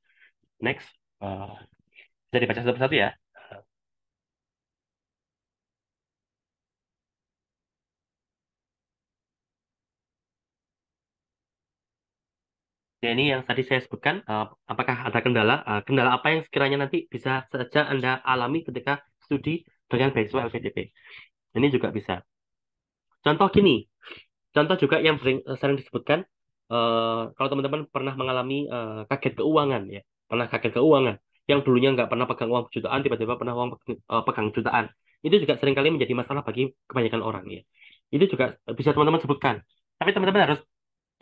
Next, uh, bisa dibaca satu-satu ya. Ya, ini yang tadi saya sebutkan, apakah ada kendala? Kendala apa yang sekiranya nanti bisa saja Anda alami ketika studi dengan beasiswa LPDP? Ini juga bisa. Contoh gini, contoh juga yang sering disebutkan, kalau teman-teman pernah mengalami kaget keuangan, ya, pernah kaget keuangan, yang dulunya nggak pernah pegang uang jutaan, tiba-tiba pernah pegang jutaan, itu juga seringkali menjadi masalah bagi kebanyakan orang, ya. Itu juga bisa teman-teman sebutkan. Tapi teman-teman harus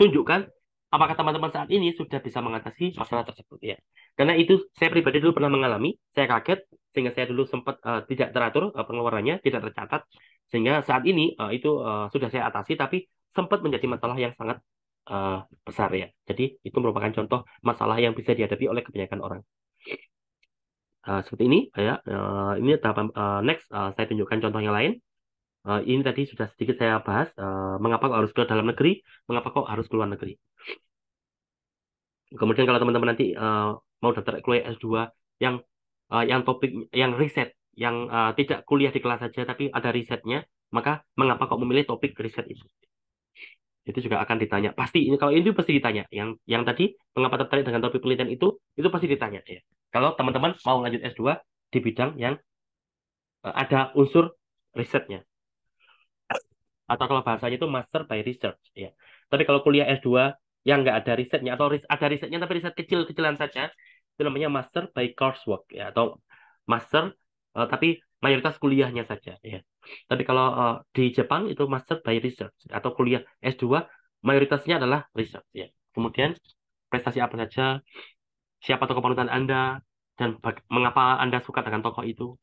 tunjukkan apakah teman-teman saat ini sudah bisa mengatasi masalah tersebut ya. Karena itu saya pribadi dulu pernah mengalami, saya kaget sehingga saya dulu sempat tidak teratur pengeluarannya, tidak tercatat sehingga saat ini itu sudah saya atasi tapi sempat menjadi masalah yang sangat besar ya. Jadi itu merupakan contoh masalah yang bisa dihadapi oleh kebanyakan orang. Seperti ini ya. Ini tahapan next saya tunjukkan contoh yang lain. Ini tadi sudah sedikit saya bahas mengapa kok harus ke dalam negeri, mengapa kok harus keluar negeri. Kemudian kalau teman-teman nanti mau daftar kuliah S2 yang yang topik yang riset, yang tidak kuliah di kelas saja tapi ada risetnya, maka mengapa kok memilih topik riset itu? Itu juga akan ditanya. Pasti ini kalau ini pasti ditanya. Yang tadi mengapa tertarik dengan topik penelitian itu pasti ditanya ya. Kalau teman-teman mau lanjut S2 di bidang yang ada unsur risetnya. Atau kalau bahasanya itu master by research ya. Tapi kalau kuliah S2 yang nggak ada risetnya atau ada risetnya tapi riset kecil-kecilan saja itu namanya master by coursework ya atau master tapi mayoritas kuliahnya saja ya. Tapi kalau di Jepang itu master by research atau kuliah S2 mayoritasnya adalah research ya. Kemudian prestasi apa saja, siapa tokoh panutan Anda dan mengapa Anda suka dengan tokoh itu.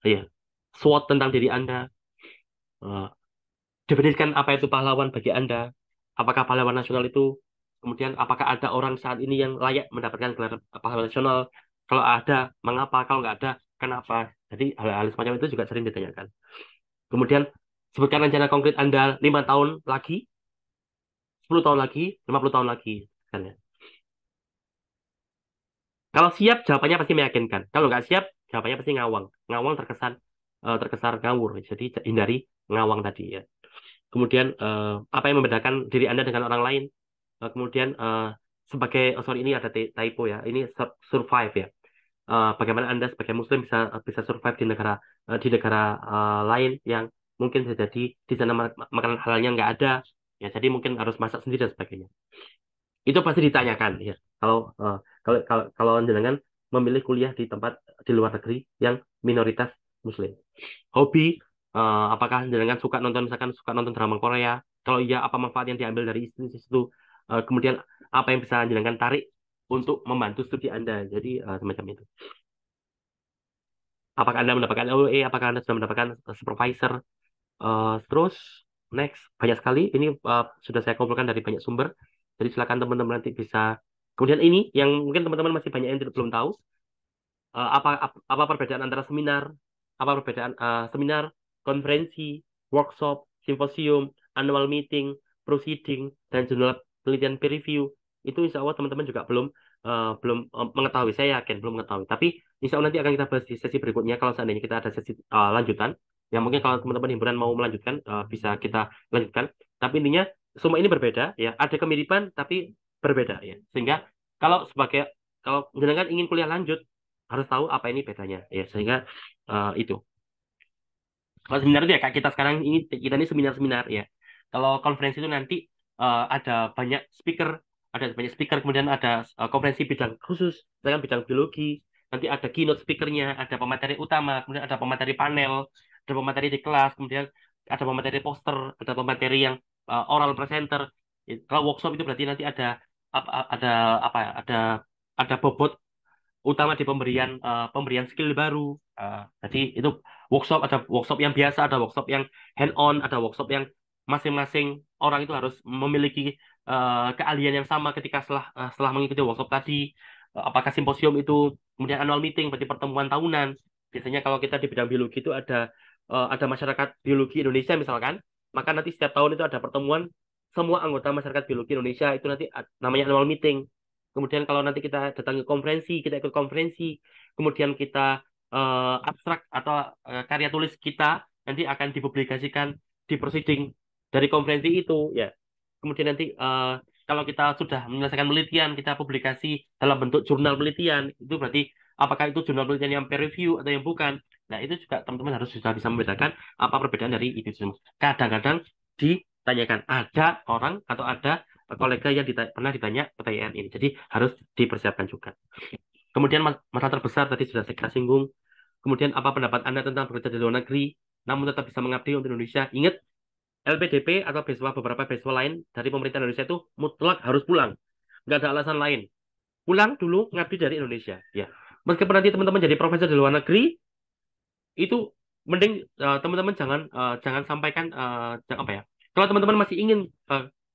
Ya. SWOT tentang diri Anda. Eh, Definisikan apa itu pahlawan bagi Anda. Apakah pahlawan nasional itu, kemudian apakah ada orang saat ini yang layak mendapatkan gelar pahlawan nasional? Kalau ada, mengapa? Kalau nggak ada, kenapa? Jadi hal-hal semacam itu juga sering ditanyakan. Kemudian sebutkan rencana konkret Anda 5 tahun lagi, 10 tahun lagi, 50 tahun lagi. Misalnya. Kalau siap, jawabannya pasti meyakinkan. Kalau nggak siap, jawabannya pasti ngawang. Ngawang terkesan ngawur. Jadi hindari ngawang tadi ya. Kemudian apa yang membedakan diri Anda dengan orang lain? Kemudian sebagai oh sorry ini ada typo ya. Ini survive ya. Bagaimana Anda sebagai Muslim bisa bisa survive di negara lain yang mungkin bisa jadi di sana makanan halalnya nggak ada. Ya, jadi mungkin harus masak sendiri dan sebagainya. Itu pasti ditanyakan ya. Kalau kalau jenengan memilih kuliah di tempat di luar negeri yang minoritas Muslim. Hobi, apakah jenengan suka nonton misalkan suka nonton drama Korea? Kalau iya, apa manfaat yang diambil dari situ? Kemudian apa yang bisa jenengan tarik untuk membantu studi Anda? Jadi semacam itu. Apakah Anda mendapatkan LOE? Apakah Anda sudah mendapatkan supervisor? Terus next banyak sekali. Ini sudah saya kumpulkan dari banyak sumber. Jadi silakan teman-teman nanti bisa. Kemudian ini yang mungkin teman-teman masih banyak yang belum tahu. Apa perbedaan antara seminar, apa perbedaan seminar, konferensi, workshop, simposium, annual meeting, proceeding, dan jurnal penelitian peer review. Itu insya Allah teman-teman juga belum mengetahui. Saya yakin belum mengetahui. Tapi insya Allah nanti akan kita bahas di sesi berikutnya kalau seandainya kita ada sesi lanjutan. Ya mungkin kalau teman-teman himpunan mau melanjutkan bisa kita lanjutkan. Tapi intinya semua ini berbeda ya. Ada kemiripan tapi berbeda ya. Sehingga kalau jenengan ingin kuliah lanjut harus tahu apa ini bedanya ya sehingga itu kalau seminar itu ya kayak kita sekarang ini kita ini seminar-seminar ya kalau konferensi itu nanti ada banyak speaker kemudian ada konferensi bidang khusus dengan bidang biologi nanti ada keynote speakernya ada pemateri utama kemudian ada pemateri panel ada pemateri di kelas kemudian ada pemateri poster ada pemateri yang oral presenter. Kalau workshop itu berarti nanti ada apa ya ada bobot utama di pemberian skill baru. Jadi itu ada workshop yang biasa, ada workshop yang hand on, ada workshop yang masing-masing orang itu harus memiliki keahlian yang sama ketika setelah mengikuti workshop tadi. Apakah simposium itu kemudian annual meeting berarti pertemuan tahunan. Biasanya kalau kita di bidang biologi itu ada masyarakat biologi Indonesia misalkan, maka nanti setiap tahun itu ada pertemuan semua anggota masyarakat biologi Indonesia itu nanti namanya annual meeting. kemudian kalau nanti kita datang ke konferensi, kita ikut konferensi, kemudian kita abstrak atau karya tulis kita nanti akan dipublikasikan di proceeding dari konferensi itu, ya. Kemudian nanti kalau kita sudah menyelesaikan penelitian, kita publikasi dalam bentuk jurnal penelitian, itu berarti apakah itu jurnal penelitian yang peer review atau yang bukan. Nah, itu juga teman-teman harus sudah bisa membedakan apa perbedaan dari itu semua. Kadang-kadang ditanyakan, ada orang atau ada kolega yang pernah ditanya pertanyaan ini. Jadi harus dipersiapkan juga. Kemudian masalah terbesar tadi sudah saya singgung. Kemudian apa pendapat Anda tentang bekerja di luar negeri, namun tetap bisa mengabdi untuk Indonesia? Ingat, LPDP atau beberapa beasiswa lain dari pemerintah Indonesia itu mutlak harus pulang. Nggak ada alasan lain. Pulang dulu ngabdi dari Indonesia. Ya. Meskipun nanti teman-teman jadi profesor di luar negeri, itu mending teman-teman jangan sampaikan apa ya. Kalau teman-teman masih ingin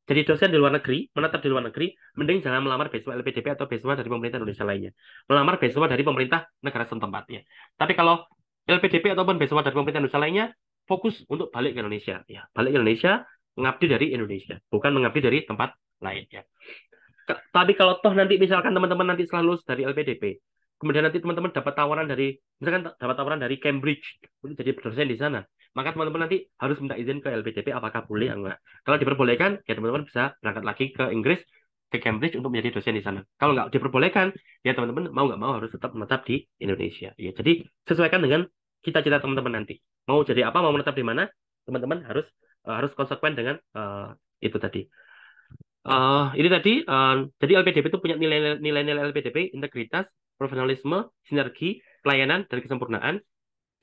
jadi dosen di luar negeri, menetap di luar negeri, mending jangan melamar beasiswa LPDP atau beasiswa dari pemerintah Indonesia lainnya. Melamar beasiswa dari pemerintah negara setempat ya. Tapi kalau LPDP ataupun beasiswa dari pemerintah Indonesia lainnya, fokus untuk balik ke Indonesia. Ya, balik ke Indonesia, mengabdi dari Indonesia, bukan mengabdi dari tempat lain ya. Tapi kalau toh nanti misalkan teman-teman nanti setelah lulus dari LPDP, kemudian nanti teman-teman dapat tawaran dari, misalkan dapat tawaran dari Cambridge untuk jadi dosen di sana, maka teman-teman nanti harus minta izin ke LPDP apakah boleh atau enggak. Kalau diperbolehkan, ya teman-teman bisa berangkat lagi ke Inggris, ke Cambridge untuk menjadi dosen di sana. Kalau nggak diperbolehkan, ya teman-teman mau nggak mau harus tetap menetap di Indonesia. Ya, jadi sesuaikan dengan cita-cita teman-teman nanti. Mau jadi apa, mau menetap di mana, teman-teman harus konsekuen dengan itu tadi. Ini tadi, jadi LPDP itu punya nilai-nilai LPDP, integritas, profesionalisme, sinergi, pelayanan, dan kesempurnaan.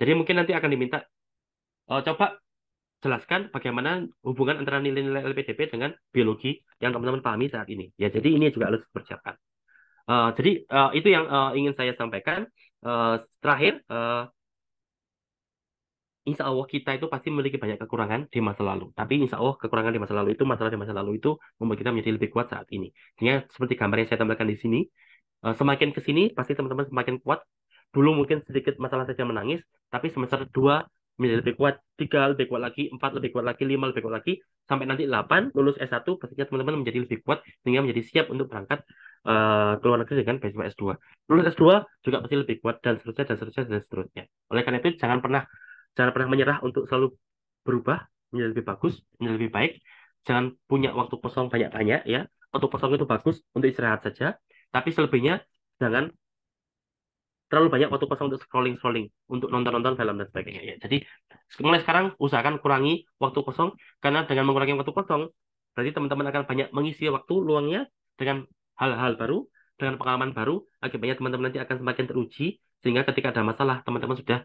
Jadi mungkin nanti akan diminta, coba jelaskan bagaimana hubungan antara nilai-nilai LPDP dengan biologi yang teman-teman pahami saat ini. Ya, jadi ini juga harus dipersiapkan. Jadi itu yang ingin saya sampaikan. Terakhir, insya Allah kita itu pasti memiliki banyak kekurangan di masa lalu. Tapi insya Allah kekurangan di masa lalu itu, masalah di masa lalu itu membuat kita menjadi lebih kuat saat ini. Sehingga seperti gambar yang saya tampilkan di sini, semakin ke sini pasti teman-teman semakin kuat. Dulu mungkin sedikit masalah saja menangis, tapi semester 2 menjadi lebih kuat, 3 lebih kuat lagi, 4 lebih kuat lagi, 5 lebih kuat lagi, sampai nanti 8 lulus S1, pastinya teman-teman menjadi lebih kuat sehingga menjadi siap untuk berangkat ke luar negeri dengan beasiswa S2. Lulus S2 juga pasti lebih kuat dan seterusnya dan seterusnya dan seterusnya. Oleh karena itu jangan pernah menyerah untuk selalu berubah menjadi lebih bagus, menjadi lebih baik. Jangan punya waktu kosong banyak-banyak ya. Waktu kosong itu bagus untuk istirahat saja, tapi selebihnya jangan terlalu banyak waktu kosong untuk scrolling-scrolling, untuk nonton-nonton film dan sebagainya ya. Jadi mulai sekarang usahakan kurangi waktu kosong, karena dengan mengurangi waktu kosong, berarti teman-teman akan banyak mengisi waktu luangnya dengan hal-hal baru, dengan pengalaman baru. Akibatnya teman-teman nanti akan semakin teruji, sehingga ketika ada masalah, teman-teman sudah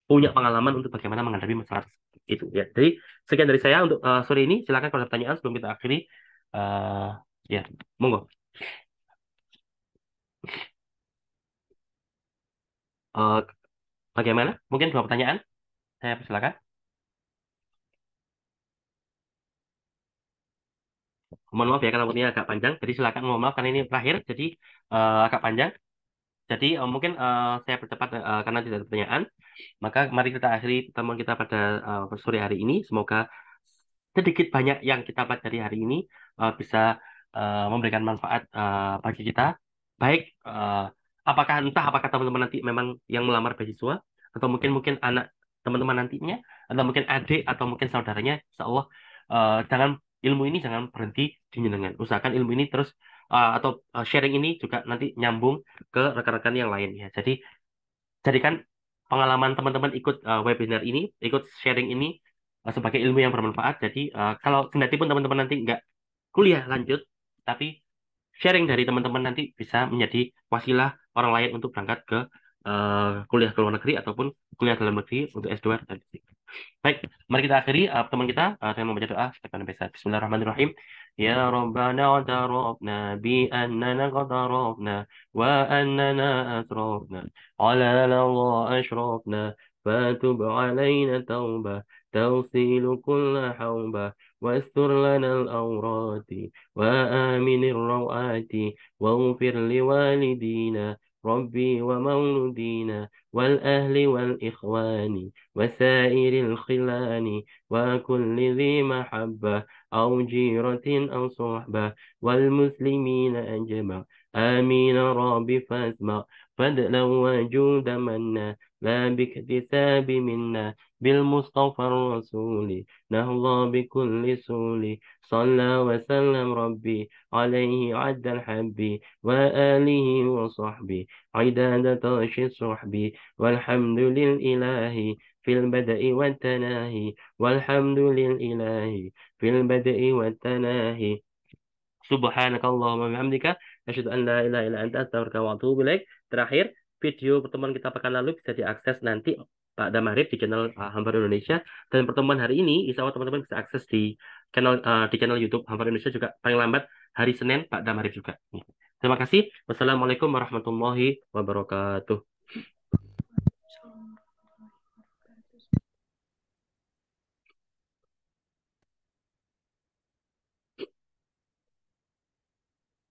punya pengalaman untuk bagaimana menghadapi masalah itu ya. Jadi sekian dari saya untuk sore ini. Silakan kalau ada pertanyaan sebelum kita akhiri. Eh ya, monggo. Eh Bagaimana? Mungkin dua pertanyaan. Saya silakan. Mohon maaf ya kalau ini agak panjang. Jadi silakan, mohon maaf karena ini terakhir. Jadi agak panjang. Jadi mungkin saya percepat karena tidak ada pertanyaan. Maka mari kita akhiri pertemuan kita pada sore hari ini. Semoga sedikit banyak yang kita pelajari hari ini bisa memberikan manfaat bagi kita. Baik, apakah teman-teman nanti memang yang melamar beasiswa, atau mungkin mungkin anak teman-teman nantinya, atau mungkin adik atau mungkin saudaranya. Insya Allah, jangan ilmu ini jangan berhenti di jenengan. Usahakan ilmu ini terus atau sharing ini juga nanti nyambung ke rekan-rekan yang lain ya. Jadi jadikan pengalaman teman-teman ikut webinar ini, ikut sharing ini sebagai ilmu yang bermanfaat. Jadi kalau kendati pun teman-teman nanti nggak kuliah lanjut, tapi sharing dari teman-teman nanti bisa menjadi wasilah orang lain untuk berangkat ke kuliah ke luar negeri ataupun kuliah dalam negeri untuk S2 dan S3. Baik, mari kita akhiri pertemuan kita dengan membaca doa. Kita akan baca. Bismillahirrahmanirrahim. Ya Rabbana tarabna bi annana qatarabna wa annana asrafna ala la ashrafna fatub alaina tauba تغسل كل حوبة واستر لنا الأورات وآمن الروآت واغفر لوالدينا ربي ومولودينا والأهل والإخوان وسائر الخلان وكل ذي محبة أو جيرة أو صحبة والمسلمين أجمع آمين رب فاسمع فضلا وجود منا لا باكتساب منا بالمصطفى الرسول نهضى بكل سول صلى وسلم ربي عليه عد الحب وآله وصحبه عداد طاش الصحب والحمد للإله في البدء والتناهي والحمد للإله في البدء والتناهي Subhanaka Allahumma bihamdika asyhadu an la ilaha illa anta astaghfiruka wa atubu ilaik. Terakhir, video pertemuan kita pekan lalu bisa diakses nanti pada maghrib di channel Hambar Indonesia, dan pertemuan hari ini insya Allah teman-teman bisa akses di channel YouTube Hambar Indonesia juga paling lambat hari Senin pada maghrib juga. Terima kasih. Wassalamualaikum warahmatullahi wabarakatuh.